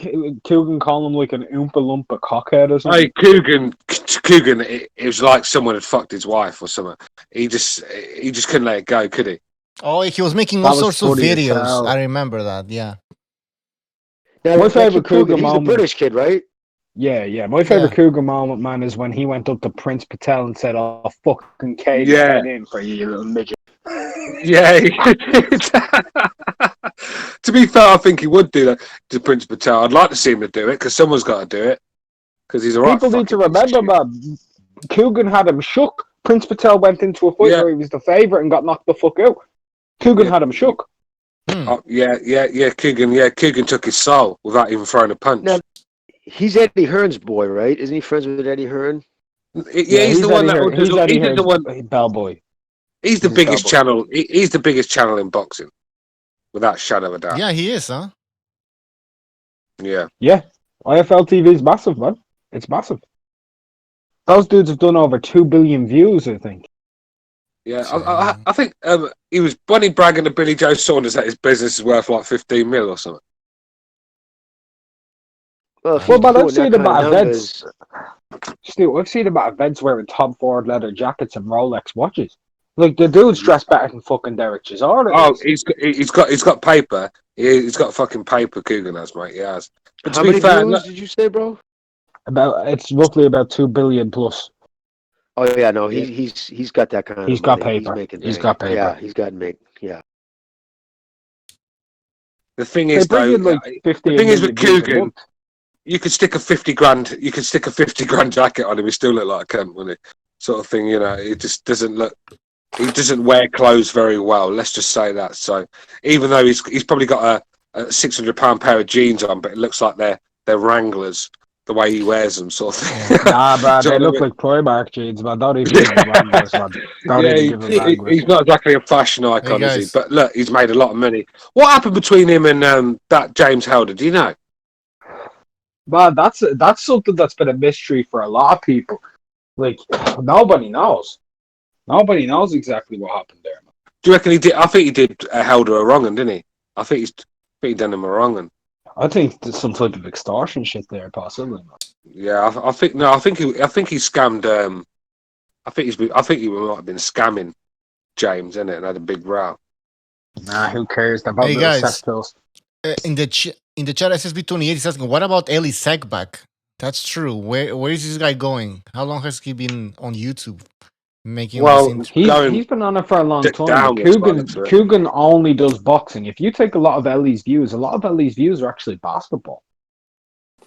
B: Kugan call him like an Oompa Loompa cockhead or something?
J: Hey, Kugan, it was like someone had fucked his wife or something. He just couldn't let it go, could he?
I: Oh, he was making all sorts of videos. I remember that. Yeah.
B: My favorite Cougar moment.
U: He's a British kid, right?
B: Yeah. My favorite Cougar moment, man, is when he went up to Prince Patel and said, "I'll fucking cave that in for you, little midget."
J: Yeah. To be fair, I think he would do that to Prince Patel. I'd like to see him to do it because someone's got to do it. Because he's a right.
B: People need to remember, man. Coogan had him shook. Prince Patel went into a fight where he was the favourite and got knocked the fuck out. Coogan had him shook.
J: Oh, yeah. Coogan took his soul without even throwing a punch.
U: Now, he's Eddie Hearn's boy, right? Isn't he friends with Eddie Hearn?
J: Yeah, he's the one that. He's the one.
B: Bellboy.
J: He's the biggest channel. He's the biggest channel in boxing, without a shadow of a doubt.
I: Yeah, he is, huh?
J: Yeah.
B: Yeah. IFL TV is massive, man. It's massive. Those dudes have done over 2 billion views, I think.
J: Yeah, I think he was Bunny bragging to Billy Joe Saunders that his business is worth like 15 mil or something.
U: Well,
B: but I've seen about events. Stu, I've seen about events wearing Tom Ford leather jackets and Rolex watches. Like, the dude's dressed better than fucking Derek Chisora.
J: Oh, he's got paper. He's got fucking paper. Coogan has, mate. He has. But
U: how many views did you say, bro?
B: It's roughly about 2 billion plus.
U: Oh yeah, no, he's got that kind of.
B: He's got paper. He's got paper.
U: Yeah, he's got yeah.
J: The thing is, though, the thing is with Coogan, you could stick a 50 grand. You could stick a 50 grand jacket on him. He still look like a cunt, wouldn't he? Sort of thing, you know. It just doesn't look. He doesn't wear clothes very well. Let's just say that. So even though he's probably got a £600 pair of jeans on, but it looks like they're Wranglers. The way he wears them, sort of thing.
B: Nah, man, they look like Primark jeans, man. Don't even give him Wranglers, man. Don't even give him Wranglers.
J: He's not exactly a fashion icon, is he? But look, he's made a lot of money. What happened between him and that James Helder? Do you know?
B: Man, that's something that's been a mystery for a lot of people. Like, nobody knows. Nobody knows exactly what happened there, man.
J: Do you reckon he did? I think he did Helder a wrong, didn't he? I think he done him a wrong.
B: I think there's some type of extortion shit there, possibly.
J: Yeah, I think he scammed. I think he might have been scamming James, innit, and had a big row.
B: Nah, who cares? They're both
I: hey
B: little
I: guys,
B: sex pills.
I: In the chat, SSB28 is asking, what about Eli Segback? That's true. Where is this guy going? How long has he been on YouTube? Making
B: he's been on it for a long time. Coogan only does boxing. If you take a lot of Ellie's views are actually basketball.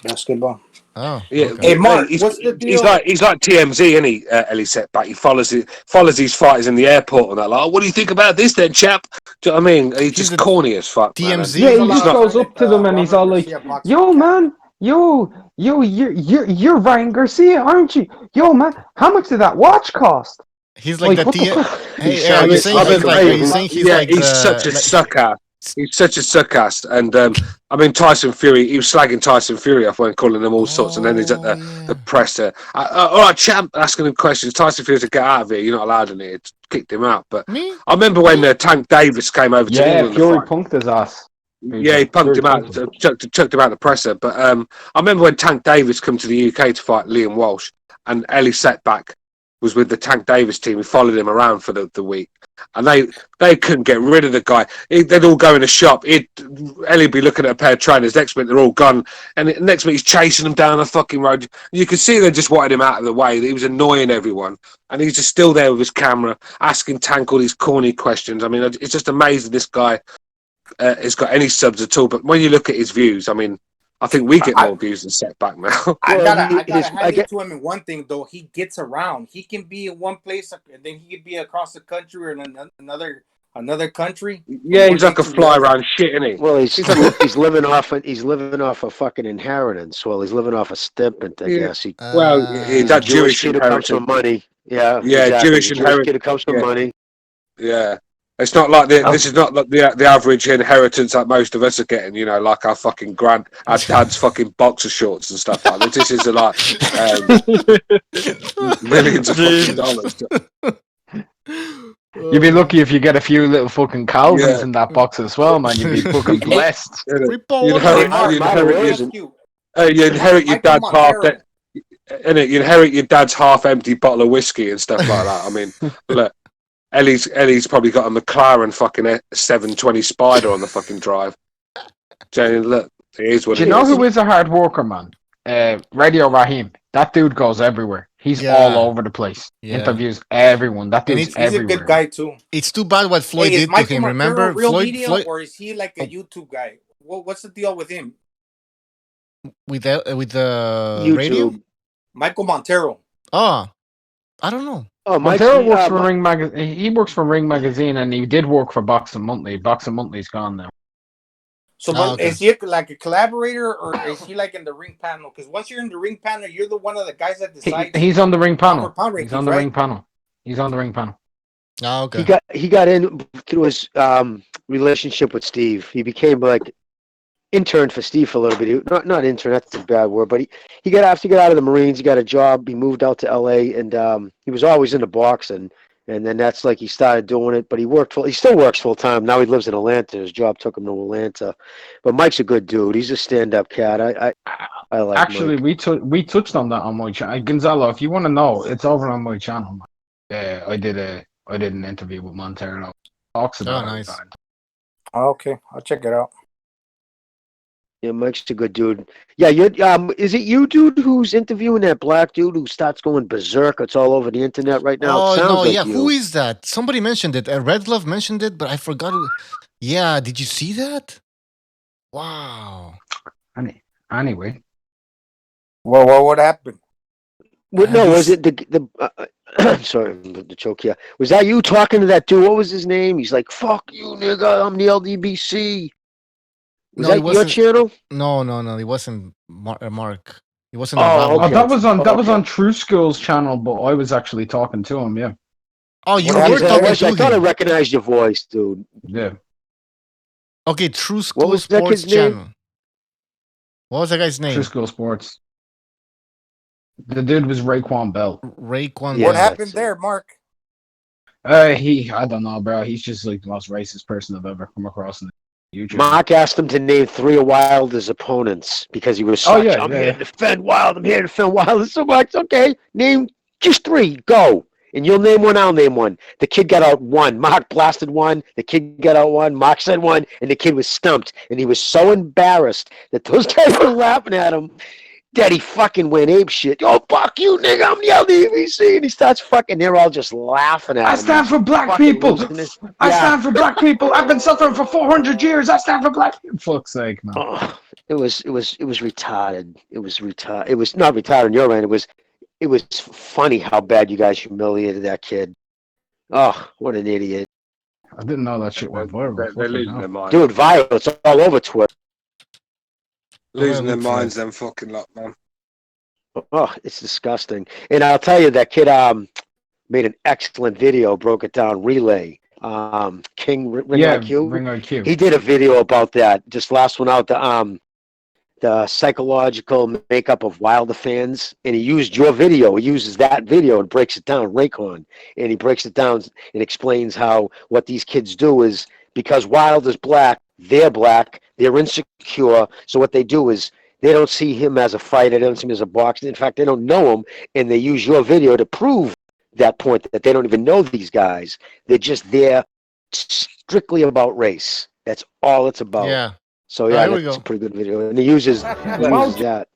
Q: Basketball.
I: Oh,
Q: yeah. Okay. Hey, Mark, what's the deal?
J: He's like TMZ, isn't he? Ellie Setback. He follows his fighters in the airport and that. Like, what do you think about this, then, chap? Do you know what I mean? He's just corny as fuck.
I: TMZ.
B: Yeah, he just goes up to them and he's all like, "Yo, man, you're Ryan Garcia, aren't you? Yo, man, how much did that watch cost?"
I: He's like the Hey, he's
J: such a sucker. He's such a suck-ass. And I mean, Tyson Fury, he was slagging Tyson Fury off when calling them all sorts, and then he's at the presser. All right, champ, asking him questions. Tyson Fury said, "Get out of here, you're not allowed in here." It's kicked him out. But I remember when Tank Davis came over to England.
B: Yeah, Fury punked his ass.
J: Yeah, he punked him out, chucked him out the presser. But I remember when Tank Davis came to the UK to fight Liam Walsh, and Ellie Setback was with the Tank Davis team. We followed him around for the week, and they couldn't get rid of the guy. They'd all go in a shop. Ellie'd be looking at a pair of trainers. Next minute they're all gone, and next minute he's chasing them down the fucking road. You could see they just wanted him out of the way. He was annoying everyone, and he's just still there with his camera, asking Tank all these corny questions. I mean, it's just amazing this guy has got any subs at all. But when you look at his views, I mean, I think we get more abused and set back now.
Q: I
U: Well,
Q: gotta
U: his, I
Q: hand it
U: get,
Q: to him in one thing though. He gets around. He can be in one place and then he could be across the country or in another country.
J: Yeah, he's like a fly around shit, isn't he?
U: well, he's living off a fucking inheritance. Well, he's living off a stipend, I guess.
J: Well,
U: He's a
J: that
U: Jewish
J: Jewish
U: kid who comes from
J: inheritance.
U: money. Yeah,
J: Yeah,
U: exactly.
J: Jewish
U: He's a Jewish kid who
J: inheritance.
U: comes from money.
J: Yeah. It's not like this is not like the average inheritance that most of us are getting, you know, like our dad's fucking boxer shorts and stuff like that. This is like millions of fucking dollars.
B: You'd be lucky if you get a few little fucking Calvins in that box as well, man. You'd be fucking blessed.
J: You inherit your dad's you inherit your dad's half-empty bottle of whiskey and stuff like that. I mean, look. Ellie's probably got a McLaren fucking 720 Spider on the fucking drive. Jenny, look, it is what it is.
B: Do you know who is a hard worker, man? Radio Raheem. That dude goes everywhere. He's all over the place.
I: Yeah.
B: Interviews everyone. That dude's everywhere.
Q: He's a good guy too.
I: It's too bad what Floyd did to him. Remember,
Q: real
I: Floyd,
Q: media,
I: Floyd
Q: or is he like a YouTube guy? What's the deal with him?
I: with the
U: YouTube.
I: radio.
Q: Michael Montero.
I: Oh, I don't know.
B: Oh, Montero works for Ring Magazine. He works for Ring Magazine, and he did work for Boxing Monthly. Boxing Monthly's gone now.
Q: So, is he like a collaborator, or is he like in the ring panel? Because once you're in the ring panel, you're the one of the guys that decides.
B: He's on the ring panel.
Q: Pound
B: He's on the ring panel. He's on the ring panel.
I: Oh, okay.
U: He got in through his relationship with Steve. He became like intern for Steve for a little bit. Not intern, that's a bad word, but he got after he got out of the Marines, he got a job. He moved out to LA, and he was always into boxing. And then that's like he started doing it, but he still works full time. Now he lives in Atlanta. His job took him to Atlanta. But Mike's a good dude. He's a stand-up cat. I like.
B: Actually,
U: Mike.
B: we touched on that on my channel. Gonzalo, if you want to know, it's over on my channel. I did an interview with Montero. Talks about
I: nice.
B: it.
O: Okay, I'll check it out.
U: Yeah, Mike's a good dude. Yeah, is it you, dude, who's interviewing that black dude who starts going berserk? It's all over the internet right now.
I: Oh,
U: it sounds
I: no,
U: like
I: yeah.
U: you.
I: Who is that? Somebody mentioned it. Red Glove mentioned it, but I forgot. Yeah, did you see that? Wow.
B: Anyway.
O: Well, what happened?
U: Was it the sorry, the choke here. Was that you talking to that dude? What was his name? He's like, fuck you, nigga. I'm the LDBC. Was that your channel?
I: No. It wasn't Mark. It wasn't.
B: Okay. That was on True School's channel, but I was actually talking to him. Yeah.
I: Oh, you were talking to him.
U: I thought I recognized your voice, dude.
B: Yeah.
U: Okay,
I: True School
U: was
I: Sports channel. What was that guy's name?
B: True School Sports. The dude was Raekwon Bell.
O: What happened there, Mark?
B: I don't know, bro. He's just like the most racist person I've ever come across in YouTube.
U: Mark asked him to name 3 of Wilder's opponents because he was I'm here to defend Wilder. I'm here to defend Wilder. So Mark's okay. Name just 3. Go. And you'll name one, I'll name one. The kid got out 1. Mark blasted 1. The kid got out 1. Mark said 1. And the kid was stumped. And he was so embarrassed that those guys were laughing at him that he fucking went ape shit. Oh, fuck you, nigga. I'm the LDBC. And he starts fucking, they're all just laughing at him.
B: I stand for black people. I stand for black people. I've been suffering for 400 years. I stand for black people. Fuck's sake, man.
U: Oh, it was retarded. It was retarded. It was not retarded on your end. It was funny how bad you guys humiliated that kid. Oh, what an idiot.
B: I didn't know that shit went viral.
J: They're losing their mind.
U: Dude, viral. It's all over Twitter.
J: Losing their minds, them fucking lot, man.
U: Oh, it's disgusting. And I'll tell you, that kid made an excellent video, broke it down, Relay. King Ring IQ.
B: Ring IQ.
U: He did a video about that. Just last one out, the psychological makeup of Wilder fans, and he used your video. He uses that video and breaks it down, Raycon, and he breaks it down and explains how what these kids do is because Wilder's black, they're insecure. So what they do is they don't see him as a fighter, they don't see him as a boxer. In fact, they don't know him, and they use your video to prove that point that they don't even know these guys. They're just there strictly about race. That's all it's about.
I: Yeah.
U: So yeah, that's a pretty good video, and he uses that.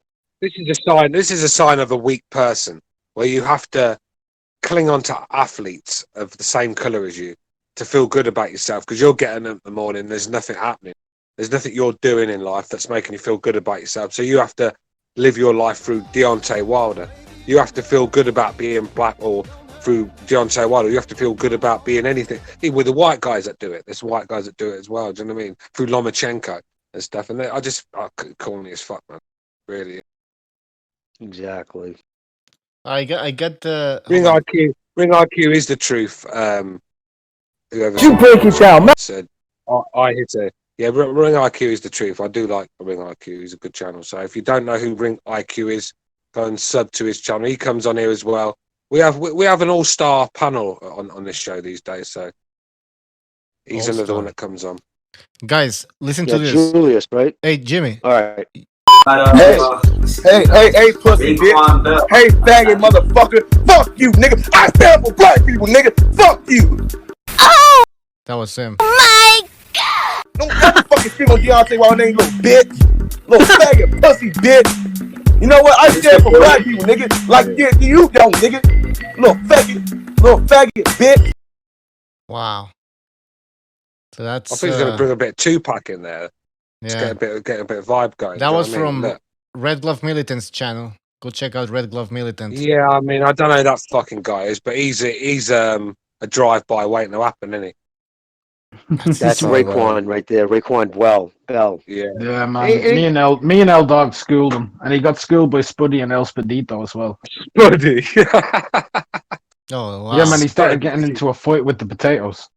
J: This is a sign of a weak person, where you have to cling on to athletes of the same color as you to feel good about yourself, because you're getting them in the morning. There's nothing happening. There's nothing you're doing in life that's making you feel good about yourself. So you have to live your life through Deontay Wilder. You have to feel good about being black or through Deontay Wilder. You have to feel good about being anything. Even with the white guys that do it, there's white guys that do it as well. Do you know what I mean? Through Lomachenko and stuff. And I corny as fuck, man. Really.
U: Exactly.
I: I got the
J: Ring IQ is the truth. Whoever
C: You break it down, man.
J: said, I hit it. Yeah, Ring IQ is the truth. I do like Ring IQ. He's a good channel. So if you don't know who Ring IQ is, go and sub to his channel. He comes on here as well. We have an all-star panel on this show these days. So he's another one that comes on.
I: Guys, listen
U: Yeah,
I: to this.
U: Julius, right?
I: Hey, Jimmy.
U: All right.
C: Hey, pussy bitch. Hey, faggot motherfucker. Fuck you, nigga. I stand for black people, nigga. Fuck you.
I: That was him.
C: Don't ever fucking shit on Deontay Wilder name, little bitch. Little faggot pussy bitch. You know what? I stand for black people, nigga. Like you don't, nigga. Little faggot bitch.
I: Wow. So that's.
J: I think he's going to bring a bit of Tupac in there.
I: Yeah.
J: Just get a bit of vibe going.
I: That
J: Do you
I: was
J: know what I mean?
I: from
J: Look.
I: Red Glove Militant's channel. Go check out Red Glove Militant.
J: Yeah, I mean, I don't know who that fucking guy is, but he's a drive-by waiting to happen, isn't he?
U: That's Raekwon right there. Raekwon Bell.
J: Yeah.
B: Yeah, man. Me and L Dog schooled him, and he got schooled by Spuddy and El Spadito as well.
J: Spuddy.
I: Oh wow.
B: Yeah, man. He started getting into a fight with the potatoes.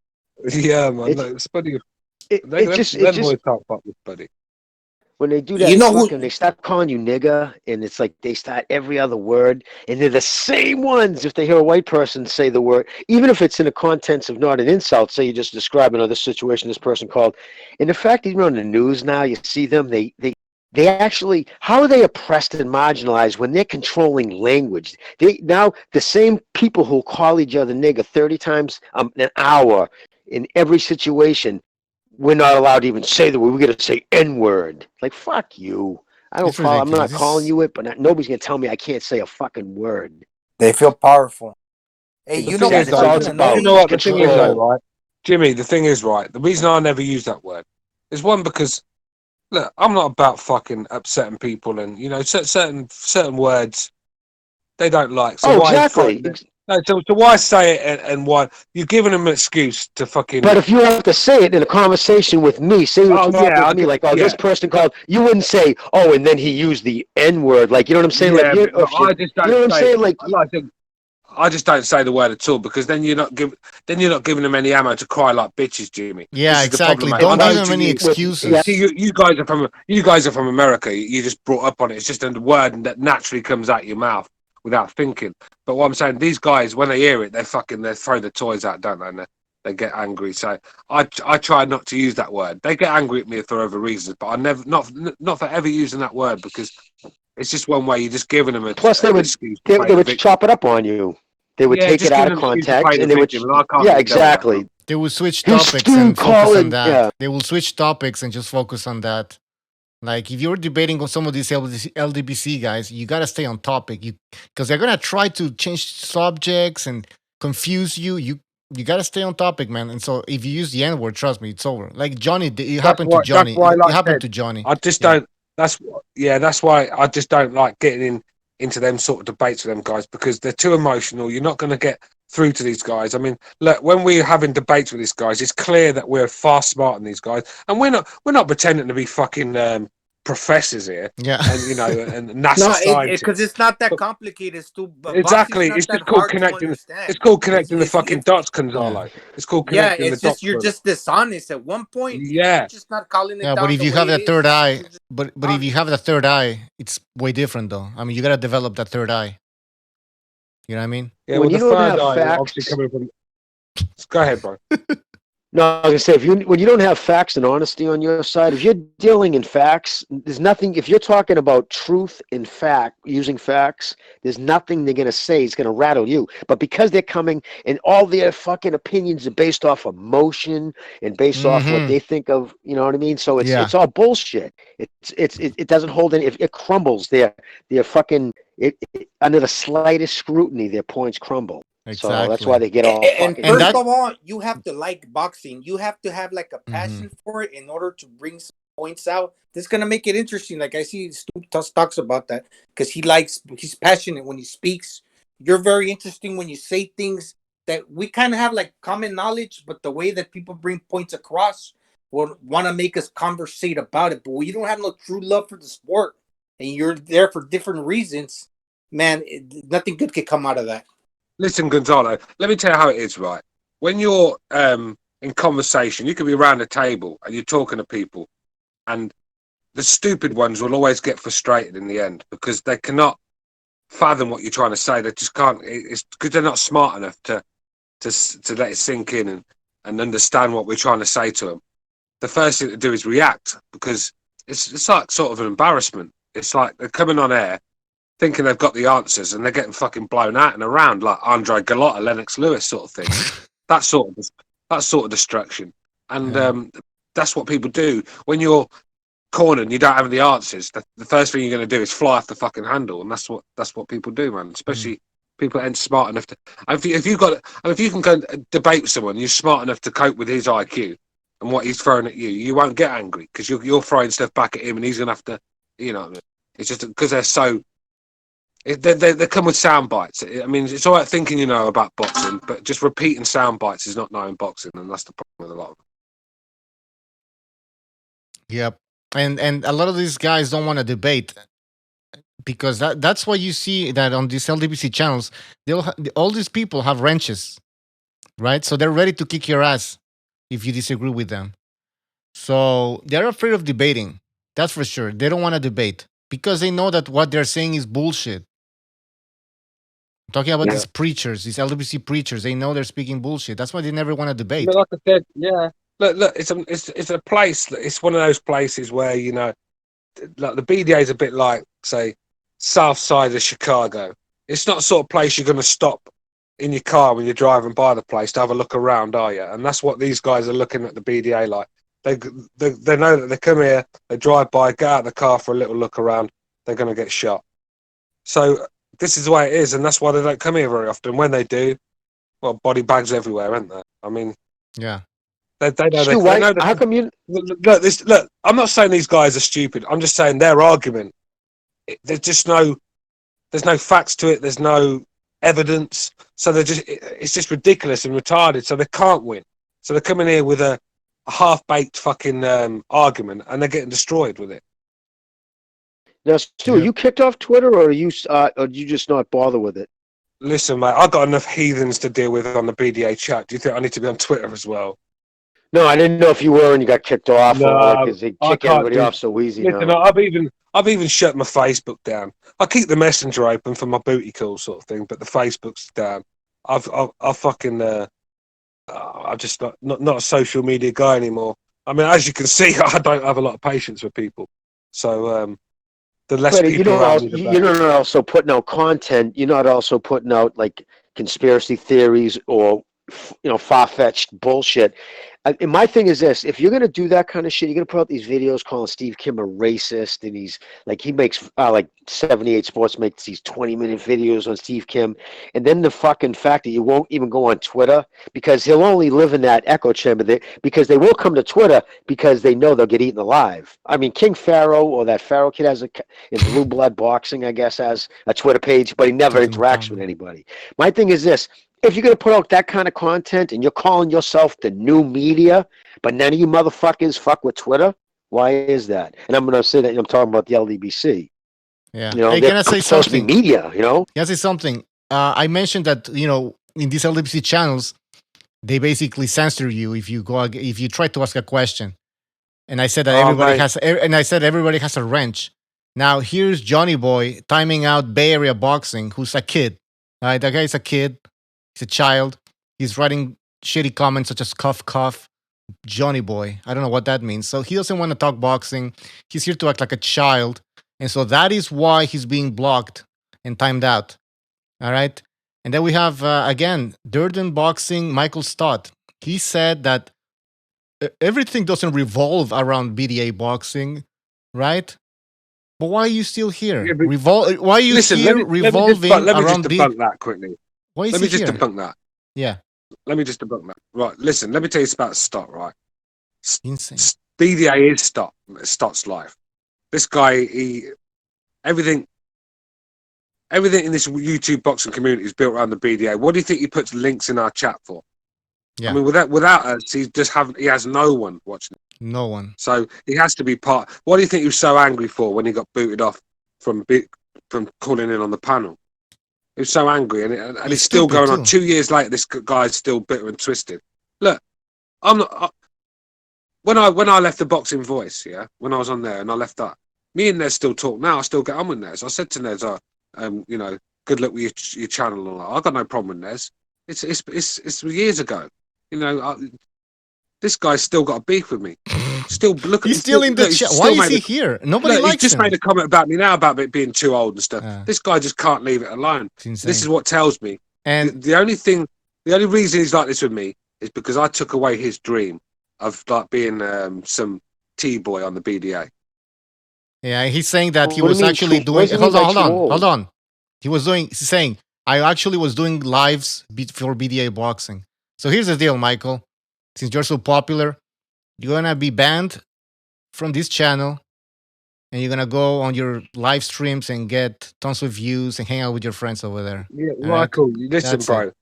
J: Yeah, man. Look, Spuddy. Them boys can't fuck with Spuddy.
U: When they do that, they start calling you nigga, and it's like they start every other word, and they're the same ones. If they hear a white person say the word, even if it's in the contents of not an insult, say you just describe another situation this person called. And the fact that even on the news now, you see them, they actually, how are they oppressed and marginalized when they're controlling language? Now the same people who call each other nigga 30 times an hour in every situation. We're not allowed to even say the word. We got to say N-word. Like, fuck you. I'm not calling you it, but nobody's going to tell me I can't say a fucking word.
O: They feel powerful. Hey,
U: you know what it's all about?
J: You know what the thing is, though, right? Jimmy, the thing is, right? The reason I never use that word is one, because, look, I'm not about fucking upsetting people, and, you know, certain words they don't like. So
U: exactly.
J: So why say it and why you're giving them an excuse to fucking?
U: But if you have to say it in a conversation with me, say you're talking with me, like, this person called, you wouldn't say, oh, and then he used the N word, like, you know what I'm saying?
J: Yeah,
U: like,
J: I just don't.
U: You know what I'm saying? Like,
J: I just don't say the word at all, because then you're not giving them any ammo to cry like bitches, Jimmy.
I: Yeah, exactly. Don't give them any excuses.
J: See, you guys are from America. You just brought up on it. It's just a word that naturally comes out your mouth without thinking. But what I'm saying, these guys, when they hear it, they throw the toys out, don't they? And they get angry. So I try not to use that word. They get angry at me for other reasons, but I never, not for ever using that word, because it's just one way. You're just giving them
U: plus they would chop it up on you. They would take it out of context, and they would. Yeah, exactly.
I: They will switch topics and focus on that. Yeah. They will switch topics and just focus on that. Like, if you're debating with some of these LDBC guys, you got to stay on topic. Because they're going to try to change subjects and confuse you. You got to stay on topic, man. And so if you use the N-word, trust me, it's over. Like Johnny, it happened to Johnny. It happened to Johnny.
J: I just don't. That's why I just don't like getting into them sort of debates with them guys, because they're too emotional. You're not going to get through to these guys. I mean, look, when we're having debates with these guys, it's clear that we're far smarter than these guys, and we're not pretending to be fucking professors here.
I: Yeah,
J: and you know, and NASA scientists.
Q: Because it's not that complicated.
J: Exactly, it's just called connecting. It's called connecting the fucking dots, Gonzalo. It's called connecting the dots.
Q: It's just you're just dishonest at one point.
J: Yeah,
Q: you're just not calling it.
I: Yeah, but if you have that third eye, but if you have the third eye, it's way different, though. I mean, you gotta develop that third eye. You know what I mean?
J: Yeah, well, the third eye obviously coming from. Go ahead, bro.
U: No, I was gonna say, when you don't have facts and honesty on your side, if you're dealing in facts, there's nothing. If you're talking about truth and fact, using facts, there's nothing they're gonna say is gonna rattle you. But because they're coming and all their fucking opinions are based off emotion and based off what they think of, you know what I mean? So it's all bullshit. It doesn't hold any. It crumbles. They're fucking under the slightest scrutiny, their points crumble. Exactly. So that's why they get all.
Q: And first of all, you have to like boxing. You have to have like a passion for it in order to bring points out. This is gonna make it interesting. Like I see Stu talks about that because he's passionate when he speaks. You're very interesting when you say things that we kind of have like common knowledge, but the way that people bring points across will want to make us conversate about it. But when you don't have no true love for the sport and you're there for different reasons, man, nothing good could come out of that.
J: Listen, Gonzalo, let me tell you how it is, right? When you're in conversation, you could be around a table and you're talking to people, and the stupid ones will always get frustrated in the end because they cannot fathom what you're trying to say. They just can't. It's because they're not smart enough to let it sink in and understand what we're trying to say to them. The first thing to do is react because it's like sort of an embarrassment. It's like they're coming on air thinking they've got the answers and they're getting fucking blown out and around like Andre Gallotta, Lennox Lewis sort of thing. that sort of destruction. And that's what people do when you're cornered and you don't have the answers. The first thing you're going to do is fly off the fucking handle, and that's what people do, man. Especially people that ain't smart enough to. If you can go and debate with someone, you're smart enough to cope with his IQ and what he's throwing at you. You won't get angry because you're throwing stuff back at him, and he's going to have to. It's just because they're so. They come with sound bites. I mean, it's all right thinking you know about boxing, but just repeating sound bites is not knowing boxing, and that's the problem with a lot of them.
I: Yep. And a lot of these guys don't want to debate because that's why you see that on these LDBC channels, all these people have wrenches, right? So they're ready to kick your ass if you disagree with them. So they're afraid of debating. That's for sure. They don't want to debate because they know that what they're saying is bullshit. I'm talking about these preachers, these LDBC preachers. They know they're speaking bullshit. That's why they never want to debate.
J: But like I said, yeah. Look, it's a place. It's one of those places where like the BDA is a bit like, say, South Side of Chicago. It's not the sort of place you're going to stop in your car when you're driving by the place to have a look around, are you? And that's what these guys are looking at the BDA like. They know that they come here, they drive by, get out of the car for a little look around, they're going to get shot. So this is the way it is, and that's why they don't come here very often. When they do, well, body bags everywhere, aren't there? I mean,
I: yeah.
J: They know
U: how come you
J: look? I'm not saying these guys are stupid. I'm just saying their argument. There's no facts to it. There's no evidence. So it's just ridiculous and retarded. So they can't win. So they're coming here with a half-baked fucking argument, and they're getting destroyed with it.
U: Now, Stu, are you kicked off Twitter, or do you just not bother with it?
J: Listen, mate, I've got enough heathens to deal with on the BDA chat. Do you think I need to be on Twitter as well?
U: No, I didn't know if you were and you got kicked off, because they kick everybody off so easy.
J: Listen,
U: now.
J: I've even shut my Facebook down. I keep the Messenger open for my booty call sort of thing, but the Facebook's down. I'm just not a social media guy anymore. I mean, as you can see, I don't have a lot of patience with people. So the less
U: But
J: people
U: you're not also putting out content. You're not also putting out like conspiracy theories or far-fetched bullshit. And my thing is this: if you're gonna do that kind of shit, you're gonna put out these videos calling Steve Kim a racist, and he makes like 78 Sports makes these 20-minute videos on Steve Kim, and then the fucking fact that you won't even go on Twitter because he'll only live in that echo chamber because they will come to Twitter because they know they'll get eaten alive. I mean, King Pharaoh or that Pharaoh kid in Blue Blood Boxing, I guess, has a Twitter page, but he never interacts with anybody. My thing is this: if you're going to put out that kind of content and you're calling yourself the new media, but none of you motherfuckers fuck with Twitter, why is that? And I'm going to say that I'm talking about the LDBC.
I: Yeah. Hey, can I say something?
U: Media,
I: Can I say something? I mentioned that, in these LDBC channels, they basically censor you if you try to ask a question. And I said that everybody has a wrench. Now, here's Johnny Boy timing out Bay Area Boxing, who's a kid. Right? That guy's a kid. He's a child. He's writing shitty comments such as cuff, cuff, Johnny Boy. I don't know what that means. So he doesn't want to talk boxing. He's here to act like a child. And so that is why he's being blocked and timed out. All right. And then we have, again, Durden Boxing, Michael Stott. He said that everything doesn't revolve around BDA Boxing, right? But why are you still here?
J: Yeah,
I: why are you here revolving around
J: Let me just debunk that quickly. Let me just debunk that.
I: Yeah.
J: Let me just debunk that. Right, listen, let me tell you about Stott, right?
I: Insane.
J: BDA is Stott's life. This guy, everything in this YouTube boxing community is built around the BDA. What do you think he puts links in our chat for?
I: Yeah.
J: I mean, without us, he has no one watching.
I: No one.
J: So he has to be part. What do you think he was so angry for when he got booted off from calling in on the panel? He was so angry, and it's still going on. 2 years later, this guy's still bitter and twisted. Look, I'm not. When I left the Boxing Voice, yeah, when I was on there and I left that, me and Nez still talk now. I still get on with Nez. I said to Nez, you know, good luck with your channel and all that. I got no problem with Nez. It's years ago. You know, this guy's still got a beef with me. Still look.
I: He's still in the chat. Why is he here? Nobody likes him.
J: He just made a comment about me now about it being too old and stuff. This guy just can't leave it alone. This is what tells me.
I: And
J: the only reason he's like this with me is because I took away his dream of like being some T-boy on the BDA.
I: Yeah, he's saying that he was actually doing. Hold on. He's saying I actually was doing lives for BDA Boxing. So here's the deal, Michael. Since you're so popular, you're gonna be banned from this channel, and you're gonna go on your live streams and get tons of views and hang out with your friends over there.
J: Yeah, Michael, listen, bro.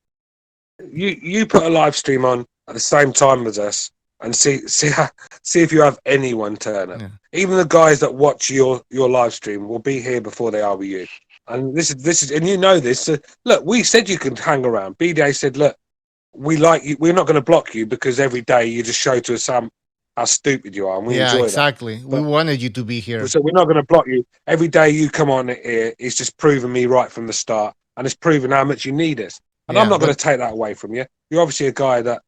J: You put a live stream on at the same time as us, and see if you have anyone turn up. Yeah. Even the guys that watch your live stream will be here before they are with you. And this is, and you know this. So, look, we said you can hang around. BDA said, look, we like you. We're not going to block you because every day you just show to us how stupid you are, and we enjoy
I: exactly.
J: that.
I: We wanted you to be here.
J: So we're not going to block you. Every day you come on here, it's just proven me right from the start, and it's proven how much you need us. And I'm not going to take that away from you. You're obviously a guy that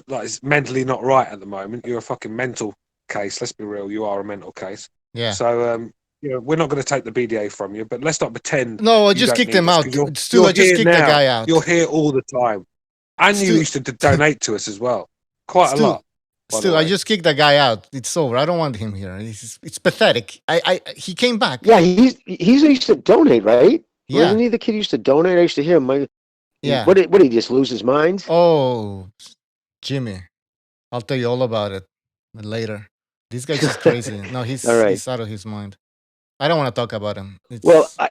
J: like is mentally not right at the moment. You're a fucking mental case. Let's be real. You are a mental case.
I: Yeah.
J: So you know, we're not going to take the BDA from you, but let's not pretend.
I: No, I just kicked him out. Stu, I just kicked the guy out.
J: You're here all the time, and you used to donate to us as well, quite a lot.
I: Stu, I just kicked the guy out. It's over. I don't want him here. It's pathetic. He came back.
U: Yeah, he used to donate, right?
I: Yeah.
U: Wasn't he the kid who used to donate? I used to hear him.
I: Yeah.
U: What did he just lose his mind?
I: Oh, Jimmy, I'll tell you all about it later. This guy's just crazy. No, he's out of his mind. I don't want to talk about him.
U: The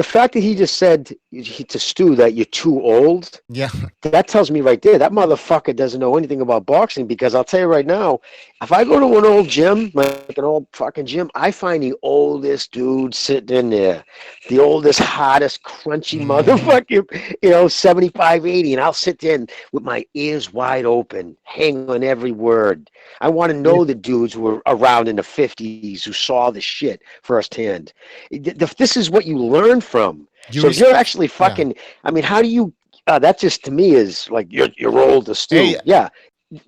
U: fact that he just said to Stu that you're too old, that tells me right there that motherfucker doesn't know anything about boxing, because I'll tell you right now, if I go to an old gym, like an old fucking gym, I find the oldest dude sitting in there, the oldest, hottest, crunchy motherfucker, 75, 80, and I'll sit there with my ears wide open, hang on every word. I want to know the dudes who were around in the 50s who saw the shit firsthand. This is what you learn from. So if you're actually fucking, I mean, how do you, that just to me is like, you're old as Stu. Yeah.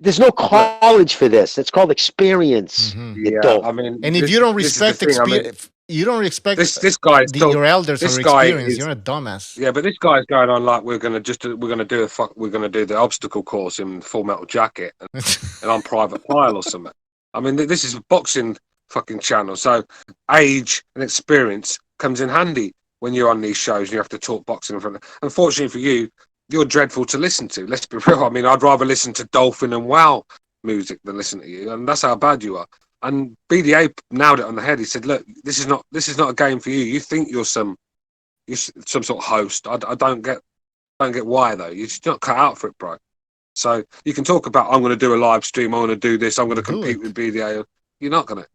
U: There's no college for this. It's called experience.
J: I mean,
I: and if you don't respect experience, you don't respect
J: this guy.
I: Your elders or experience. You're a dumbass.
J: Yeah, but this guy's going on like we're gonna do the obstacle course in Full Metal Jacket and on Private Pile or something. I mean, this is a boxing fucking channel, so age and experience comes in handy when you're on these shows and you have to talk boxing in front of. Unfortunately for you, you're dreadful to listen to. Let's be real. I mean, I'd rather listen to Dolphin and Wow music than listen to you, and that's how bad you are. And BDA nailed it on the head. He said, "Look, this is not a game for you. You think you're some sort of host. I don't get why though. You're just not cut out for it, bro. So you can talk about I'm going to do a live stream. I'm going to do this. I'm going to compete with BDA. You're not going to.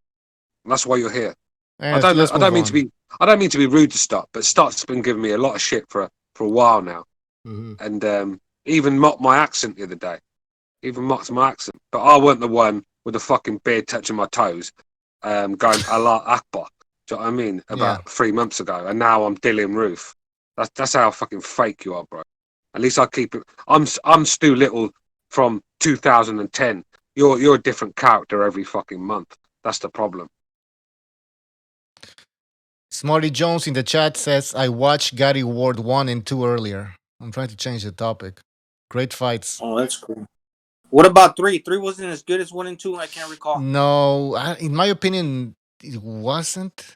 J: And that's why you're here.
I: Yeah,
J: I don't mean to be rude to Stott, but Stott's been giving me a lot of shit for a while now. And even mocked my accent the other day. Even mocked my accent. But I weren't the one with the fucking beard touching my toes, going Allah Akbar. Do you know what I mean? About 3 months ago. And now I'm Dillian Roof. That's how fucking fake you are, bro. At least I keep it. I'm Stu Little from 2010. You're a different character every fucking month. That's the problem.
I: Smarty Jones in the chat says, I watched Gary Ward 1 and 2 earlier. I'm trying to change the topic. Great fights.
Q: Oh, that's cool. What about 3? 3 wasn't as good as 1 and 2. I can't recall.
I: No, in my opinion, it wasn't.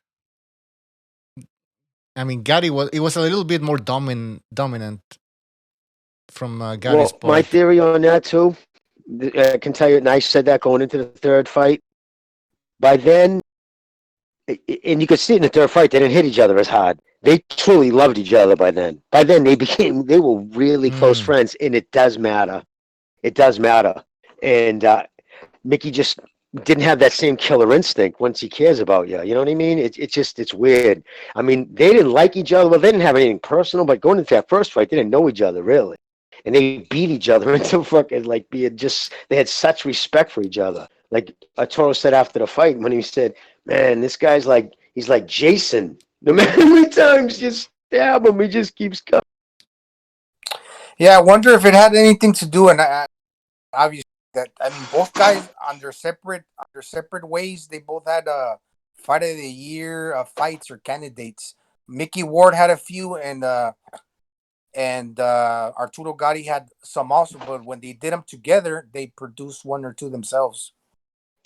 I: I mean, Gary was a little bit more dominant from Gary's part.
U: My theory on that too I can tell you, and I said that going into the third fight. By then, and you could see it in the third fight, they didn't hit each other as hard. They truly loved each other by then. By then, they were really close friends, and it does matter. It does matter. And Mickey just didn't have that same killer instinct once he cares about you. You know what I mean? It's weird. I mean, they didn't like each other. Well, they didn't have anything personal, but going into that first fight, they didn't know each other really. And they beat each other into fucking like being just, they had such respect for each other. Like Arturo said after the fight when he said, man, this guy's like, he's like Jason. No matter how many times you stab him, he just keeps coming.
O: Yeah, I wonder if it had anything to do, and obviously that both guys on their separate ways, they both had fight of the year fights or candidates. Mickey Ward had a few, and Arturo Gatti had some also. But when they did them together, they produced one or two themselves.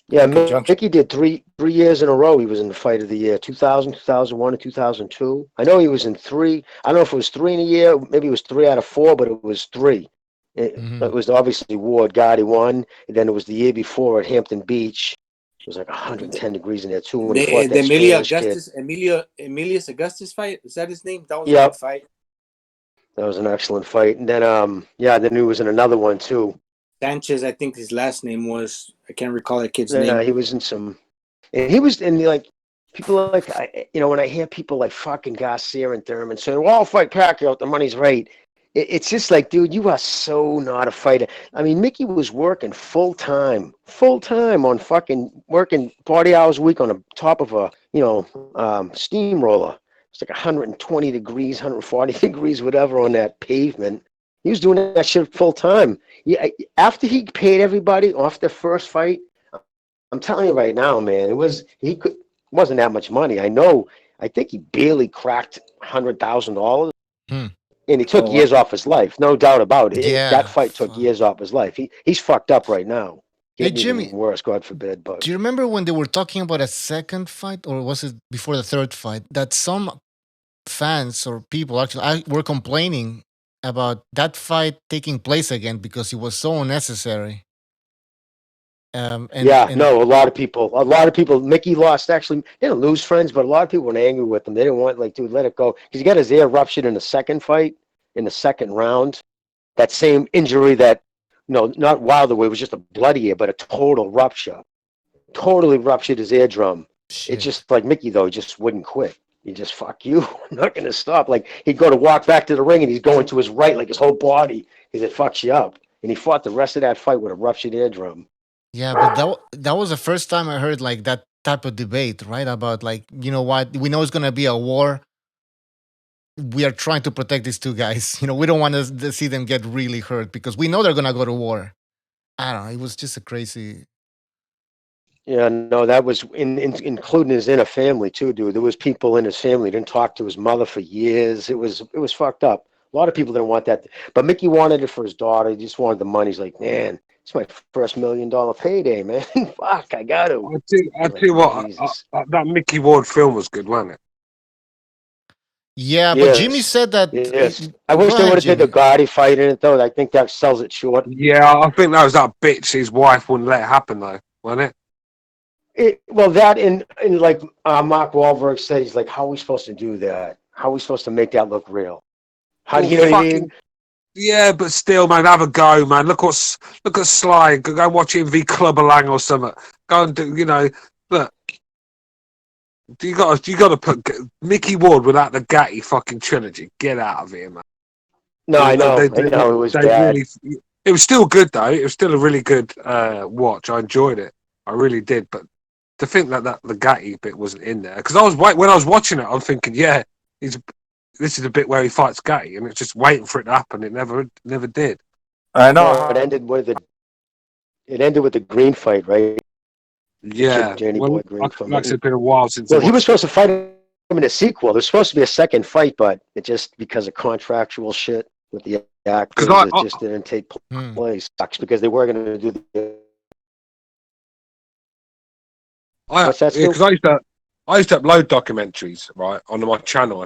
U: Yeah, Mickey did three years in a row. He was in the fight of the year, 2000, 2001, and 2002. I know he was in three. I don't know if it was 3 in a year. Maybe it was 3 out of 4, but it was 3. It was obviously Ward, Gotti won. And then it was the year before at Hampton Beach. It was like 110 degrees in there too when he fought that Spanish kid.
Q: Emilius Augustus fight, is that his name? That was a good fight.
U: That was an excellent fight. And then then he was in another one too.
Q: Sanchez, I think his last name was. I can't recall that kid's name.
U: He was in some, and he was in like people like when I hear people like fucking Garcia and Thurman saying, "Well, I'll fight Pacquiao, the money's right." It's just like, dude, you are so not a fighter. I mean, Mickey was working full time on fucking working 40 hours a week on the top of a steamroller. It's like 120 degrees, 140 degrees, whatever on that pavement. He was doing that shit full time. Yeah, after he paid everybody off the first fight, I'm telling you right now, man, it wasn't that much money. I think he barely cracked $100,000, and he took years off his life, no doubt about it.
I: Yeah,
U: that fight took years off his life. He's fucked up right now.
I: Hey, Jimmy,
U: worse, God forbid. But
I: do you remember when they were talking about a second fight, or was it before the third fight, that some fans or people actually were complaining about that fight taking place again because it was so unnecessary?
U: A lot of people. Mickey lost. Actually, they didn't lose friends, but a lot of people were angry with him. They didn't want, like, dude, let it go, because he got his ear ruptured in the second fight, in the second round. That same injury that, not Wilder, where it was just a bloody ear, but a total rupture. Totally ruptured his eardrum. It's just like Mickey, though, he just wouldn't quit. He just, fuck you, I'm not gonna stop. Like, he'd go to walk back to the ring and he's going to his right, like his whole body, because it fucks you up. And he fought the rest of that fight with a ruptured eardrum.
I: Yeah, but that was the first time I heard like that type of debate, right? About like, you know what, we know it's gonna be a war. We are trying to protect these two guys. We don't want to see them get really hurt because we know they're gonna go to war. I don't know. It was just a crazy.
U: Yeah, no, that was including his inner family too, dude. There was people in his family didn't talk to his mother for years. It was fucked up. A lot of people didn't want that, but Mickey wanted it for his daughter. He just wanted the money. He's like, man, it's my first $1 million payday, man. Fuck, I got to.
J: I tell you what, that Mickey Ward film was good, wasn't it?
I: Yeah, but Jimmy said that.
U: Yes. I wish they would have did the Gotti fight in it, though. I think that sells it short.
J: Yeah, I think that was that bitch. His wife wouldn't let it happen, though, wasn't it?
U: That and like Mark Wahlberg said, he's like, how are we supposed to do that? How are we supposed to make that look real? How do you know what I mean?
J: Yeah, but still, man, have a go, man. Look at Sly. Go watch him v Clubber Lang or something. Go and do, look. You got to put Mickey Ward without the Gatti fucking trilogy. Get out of here, man.
U: No, I know. I know it was bad.
J: It was still good though. It was still a really good watch. I enjoyed it. I really did. But to think that the Gatti bit wasn't in there, because when I was watching it, I'm thinking, yeah, this is a bit where he fights Gatti, and it's just waiting for it to happen. It never did.
U: I know. It ended with the green fight, right?
J: Yeah. Well, like it's been a while since.
U: Well, he was supposed to fight him in a sequel. There's supposed to be a second fight, but it just, because of contractual shit with the actors, it just didn't take place. Sucks, because they were going to do the.
J: Because I used to upload documentaries, right, on my channel.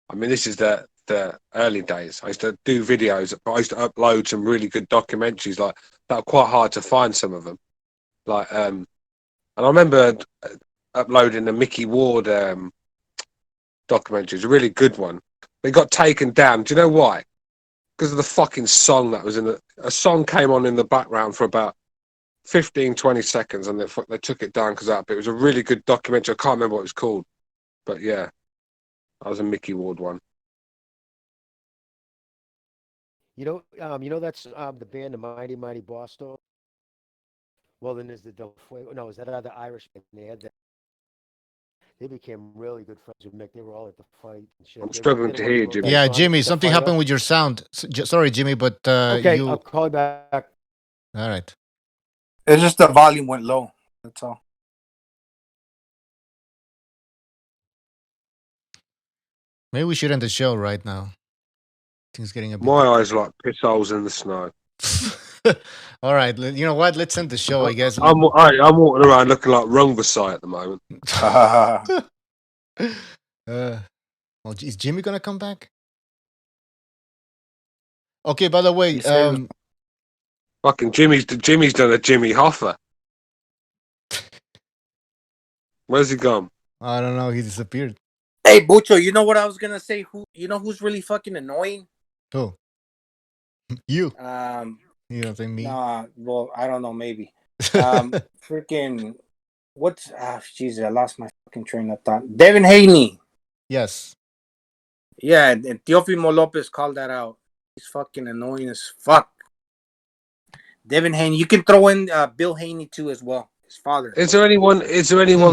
J: I mean, this is the the early days. I used to do videos, but I used to upload some really good documentaries, like that were quite hard to find. Some of them, like and I remember uploading the Mickey Ward documentary. It's a really good one. They got taken down. Do you know why? Because of the fucking song that was in a song came on in the background for about 15, 20 seconds, and they took it down because of that. But it was a really good documentary. I can't remember what it was called, but yeah, that was a Mickey Ward one.
U: You know that's the band, the Mighty Mighty Boston. Well, then there's the Del Fuego. No, is that other Irish band? They had that. They became really good friends with Mick. They were all at the fight and shit.
J: I'm struggling to hear you, Jimmy.
I: Yeah, Jimmy, something happened with your sound. Sorry, Jimmy, but
O: Okay,
I: you.
O: I'll call you back.
I: All right.
O: It's just the volume went low. That's all.
I: Maybe we should end the show right now. Things getting a bit.
J: My eyes like piss holes in the snow.
I: All right, you know what? Let's end the show. I guess.
J: I'm walking around looking like Rungasai at the moment.
I: Well, is Jimmy gonna come back? Okay. By the way,
J: fucking Jimmy's done a Jimmy Hoffa. Where's he gone?
I: I don't know. He disappeared.
Q: Hey, Bucho, you know what I was gonna say? Who's really fucking annoying?
I: Who? You.
Q: You
I: don't think me?
Q: Nah, well, I don't know, maybe. Freaking, Jesus, I lost my fucking train of thought. Devin Haney.
I: Yes.
Q: Yeah, and Teofimo Lopez called that out. He's fucking annoying as fuck. Devin Haney. You can throw in Bill Haney too as well. His father.
J: Is there anyone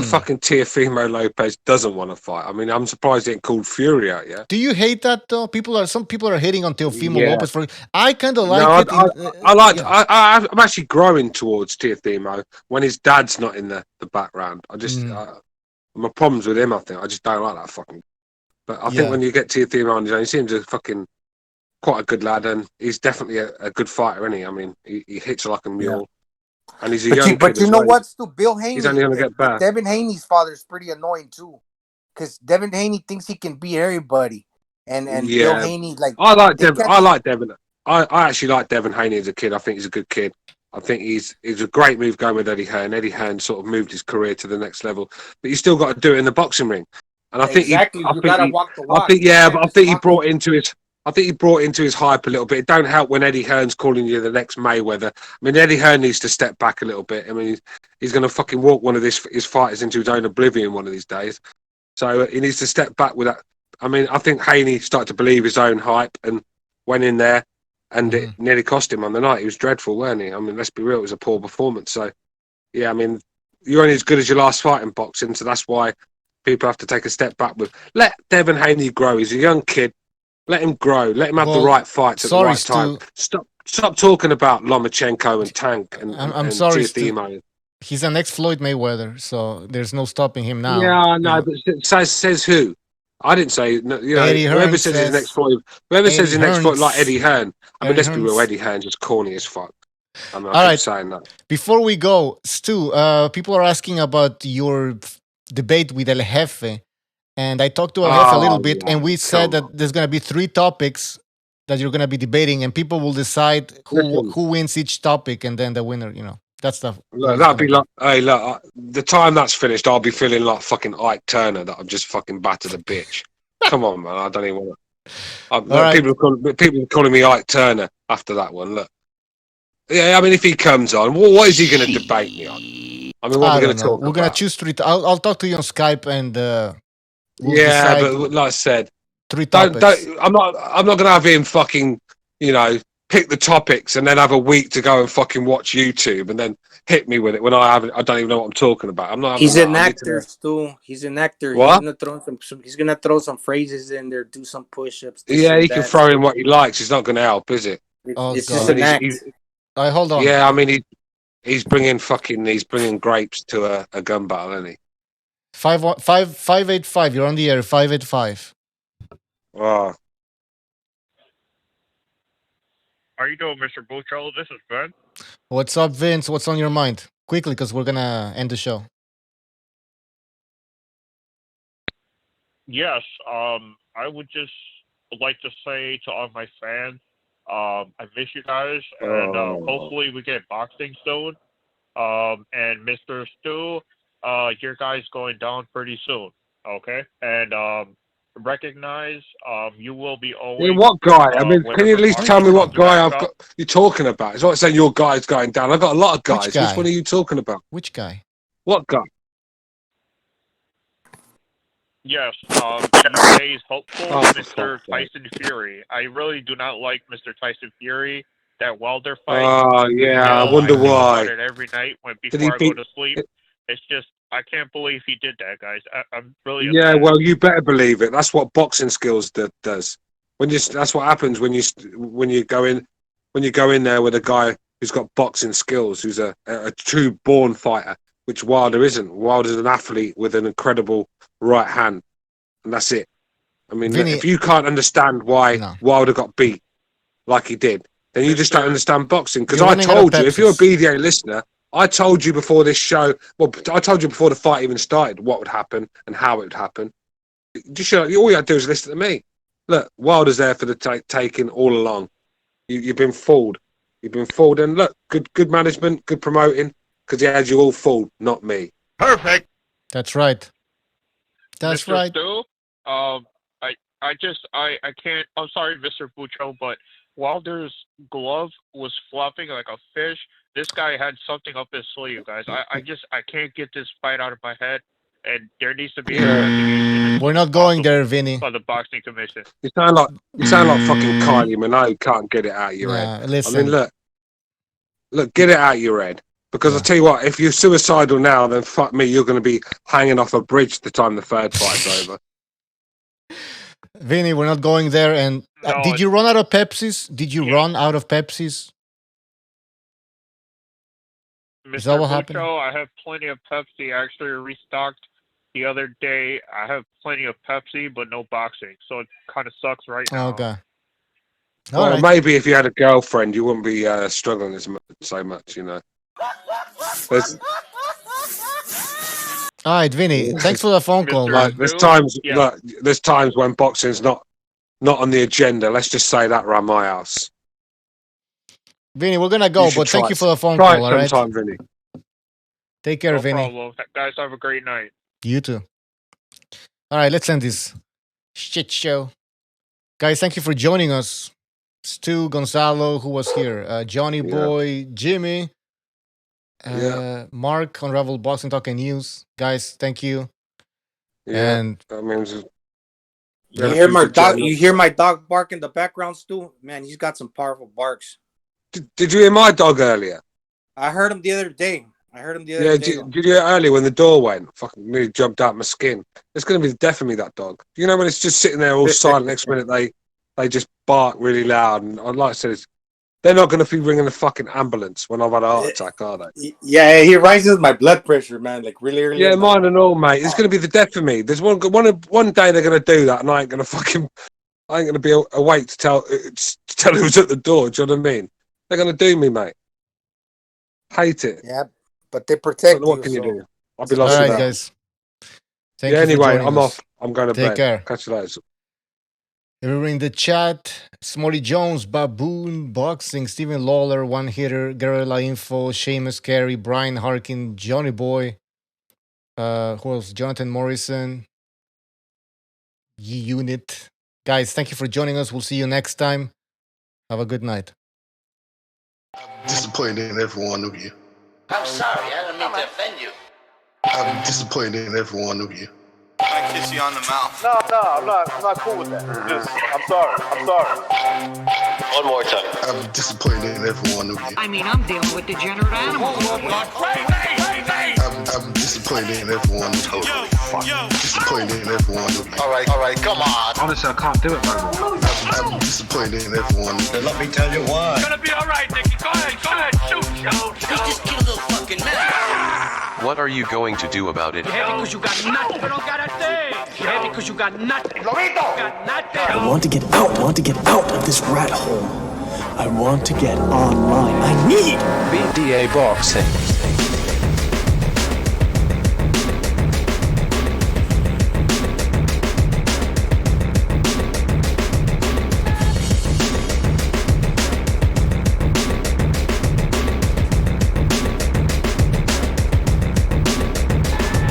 J: fucking Teofimo Lopez doesn't want to fight? I mean, I'm surprised it ain't called Fury out yet.
I: Do you hate that though? Some people are hating on Teofimo Lopez for. I kind of like it.
J: I'm actually growing towards Teofimo when his dad's not in the background. I just my problems with him. I think I just don't like that fucking. But I think when you get Teofimo on his own, he seems a fucking quite a good lad, and he's definitely a good fighter, isn't he? I mean, he hits like a mule. Yeah. And he's a young kid.
O: But you know what, Stu? Bill Haney.
J: He's only going to get better.
O: Devin Haney's father is pretty annoying too, because Devin Haney thinks he can beat everybody, and Bill Haney
J: I like Devin. I actually like Devin Haney as a kid. I think he's a good kid. I think he's a great move going with Eddie Hearn. Eddie Hearn sort of moved his career to the next level, but you still got to do it in the boxing ring. And I think
Q: you gotta walk the walk.
J: I think he brought into his. I think he brought into his hype a little bit. It don't help when Eddie Hearn's calling you the next Mayweather. I mean, Eddie Hearn needs to step back a little bit. I mean, he's going to fucking walk one of his fighters into his own oblivion one of these days. So he needs to step back with that. I mean, I think Haney started to believe his own hype and went in there, and it nearly cost him on the night. He was dreadful, weren't he? I mean, let's be real, it was a poor performance. So, yeah, I mean, you're only as good as your last fight in boxing, so that's why people have to take a step back with. Let Devin Haney grow. He's a young kid. Let him grow. Let him have the right fights at the right time. Stop talking about Lomachenko and Tank and
I: I'm sorry,
J: Teofimo.
I: He's an ex-Floyd Mayweather, so there's no stopping him now.
J: Yeah, no, but says who? I didn't say. You know, whoever says he's next Floyd, whoever says he's next Floyd, like Eddie Hearn. I mean, let's be real. Eddie Hearn's just corny as fuck. I mean, I keep saying that.
I: Before we go, Stu, people are asking about your debate with El Jefe. And I talked to El Jefe a little bit, and we said that there's going to be 3 topics that you're going to be debating, and people will decide who wins each topic, and then the winner, that's the.
J: That'd be like, hey, look, the time that's finished, I'll be feeling like fucking Ike Turner that I've just fucking battered a bitch. Come on, man, I don't even want to. People are calling me Ike Turner after that one. Look, yeah, I mean, if he comes on, what is he going to debate me on? I mean, what are we going to talk about?
I: We're going to choose 3. I'll talk to you on Skype and.
J: We'll but like I said,
I: 3 topics.
J: I'm not going to have him fucking, pick the topics and then have a week to go and fucking watch YouTube and then hit me with it when I don't even know what I'm talking about. I'm not.
Q: He's an actor, Stu. He's an actor.
J: What?
Q: He's gonna throw some phrases in there, do some push-ups.
J: Yeah, he can throw in what he likes. He's not going to help, is it?
Q: It's just an act.
I: Hold on.
J: Yeah, I mean he's bringing grapes to a gun battle, isn't he?
I: 585. You're on the air. 585.
J: Wow.
E: How you doing, Mr. Bucho? This is Ben.
I: What's up, Vince? What's on your mind? Quickly, because we're gonna end the show.
E: Yes. I would just like to say to all my fans, I miss you guys, and hopefully we get boxing soon. And Mr. Stu, your guy's going down pretty soon, okay? And recognize you will be always.
J: What guy? I mean, can you at least
E: whenever
J: tell me what
E: boxing
J: guy
E: comes
J: I've
E: out.
J: got? You're talking about? It's like saying your guy's going down. I've got a lot of guys. Which one are you talking about?
I: Which guy?
J: What guy?
E: Yes, UK's hopeful,
J: Oh, for
E: Mr.
J: fuck's sake.
E: Tyson Fury. I really do not like Mr. Tyson Fury. That Wilder fight.
J: Oh, yeah, I wonder
E: think
J: why.
E: about it every night
J: Did
E: before
J: he
E: I go
J: beat-
E: to sleep. It's just I can't believe he did that, guys. I'm really
J: Yeah,
E: upset.
J: well, you better believe it. That's what boxing skills does. That's what happens when you go in there with a guy who's got boxing skills, who's a true born fighter, which Wilder isn't. Wilder's an athlete with an incredible right hand, and that's it. I mean,
I: Vinny-
J: if you can't understand why Wilder got beat like he did, then you just don't understand boxing. Because
I: You're
J: I
I: running out of
J: told you, if you're a
I: Pepsis.
J: BDA listener, I told you before this show. Well, I told you before the fight even started what would happen and how it would happen. Just all you have to do is listen to me. Look, Wilder's there for the taking all along. You've been fooled. You've been fooled. And look, good management, good promoting, because he had you all fooled, not me.
E: Perfect.
I: That's right. That's
E: Mr.
I: right.
E: Stu, I can't. I'm sorry, Mr. Bucho, but Wilder's glove was flopping like a fish. This guy had something up his sleeve, guys. I can't get this fight out of my head, and there needs to be an investigation
I: We're not going there, Vinny.
E: by the boxing commission.
J: You sound like fucking Kylie Minogue. Can't get it out of your
I: Nah,
J: head.
I: listen.
J: I mean, look, get it out of your head. Because I'll tell you what, if you're suicidal now, then fuck me, you're going to be hanging off a bridge the time the third fight's over.
I: Vinny, we're not going there. And did you run out of Pepsis? Did you run out of Pepsis? Is that
E: Mr.
I: what happened?
E: Bucho, I have plenty of Pepsi. I actually restocked the other day. I have plenty of Pepsi, but no boxing, so it kind of sucks right now.
I: Okay.
J: Well, maybe if you had a girlfriend, you wouldn't be struggling so much, you know.
I: All right, Vinny. Thanks for the phone call, man.
J: There's times when boxing's not on the agenda. Let's just say that around my house.
I: Vinny, we're gonna go,
J: You should
I: but thank
J: try
I: you
J: it.
I: for the phone
J: Try
I: call.
J: it
I: All right.
J: sometime, Vinny.
I: Take care,
E: No
I: Vinny.
E: problem. Guys, have a great night.
I: You too. All right, let's end this shit show. Guys, thank you for joining us. Stu, Gonzalo, who was here? Johnny Boy, Jimmy, Mark, Unravel Boxing Talk and News. Guys, thank you.
J: Yeah,
I: And
J: that means
Q: You hear my dog? You hear my dog bark in the background, Stu? Man, he's got some powerful barks.
J: Did you hear my dog earlier?
Q: I heard him the other day. Did
J: Yeah, did you hear earlier when the door went? Fucking nearly jumped out my skin. It's going to be the death of me, that dog. You know, when it's just sitting there all silent, next minute they just bark really loud. And like I said, they're not going to be ringing the fucking ambulance when I've had a heart attack, are they?
Q: Yeah, he raises my blood pressure, man. Like really early.
J: Yeah, mine and all, mate. It's going to be the death of me. There's one day they're going to do that, and I ain't going to be awake to tell who's at the door. Do you know what I mean? They're going to do me, mate. Hate it.
O: Yeah, but they protect
J: What
O: you.
J: can you
O: so-
J: do? I'll be lost
I: all right,
J: without.
I: guys. Thank you for
J: Anyway,
I: joining
J: I'm
I: us.
J: off. I'm going to
I: Take
J: bed.
I: care.
J: Catch you later.
I: Everyone in the chat, Smolly Jones, Baboon, Boxing, Stephen Lawler, One Hitter, Guerrilla Info, Seamus Carey, Brian Harkin, Johnny Boy, who else? Jonathan Morrison, Unit. Guys, thank you for joining us. We'll see you next time. Have a good night.
A: Disappointed in every one of you.
D: I'm sorry, I don't mean to offend you.
A: I'm disappointed in every one of you.
C: I kiss you on the mouth. No, I'm not cool with that. I'm sorry.
A: One more time. I'm disappointed in every one of you.
D: I mean, I'm dealing with degenerate animals.
A: I'm disappointed in everyone. Totally fucking disappointed in everyone. All right, come on.
J: Honestly, I can't do it no more.
A: I'm disappointed in everyone. Let me tell you why.
D: It's gonna be alright, Nicky. Go ahead, shoot. He just killed a little fucking man.
G: What are you going to do about it?
D: You're happy because you got nothing. You don't got a thing. You're happy because you got nothing. Lomito! Got nothing.
H: I want to get out of this rat hole. I want to get online. I need
G: BDA Boxing.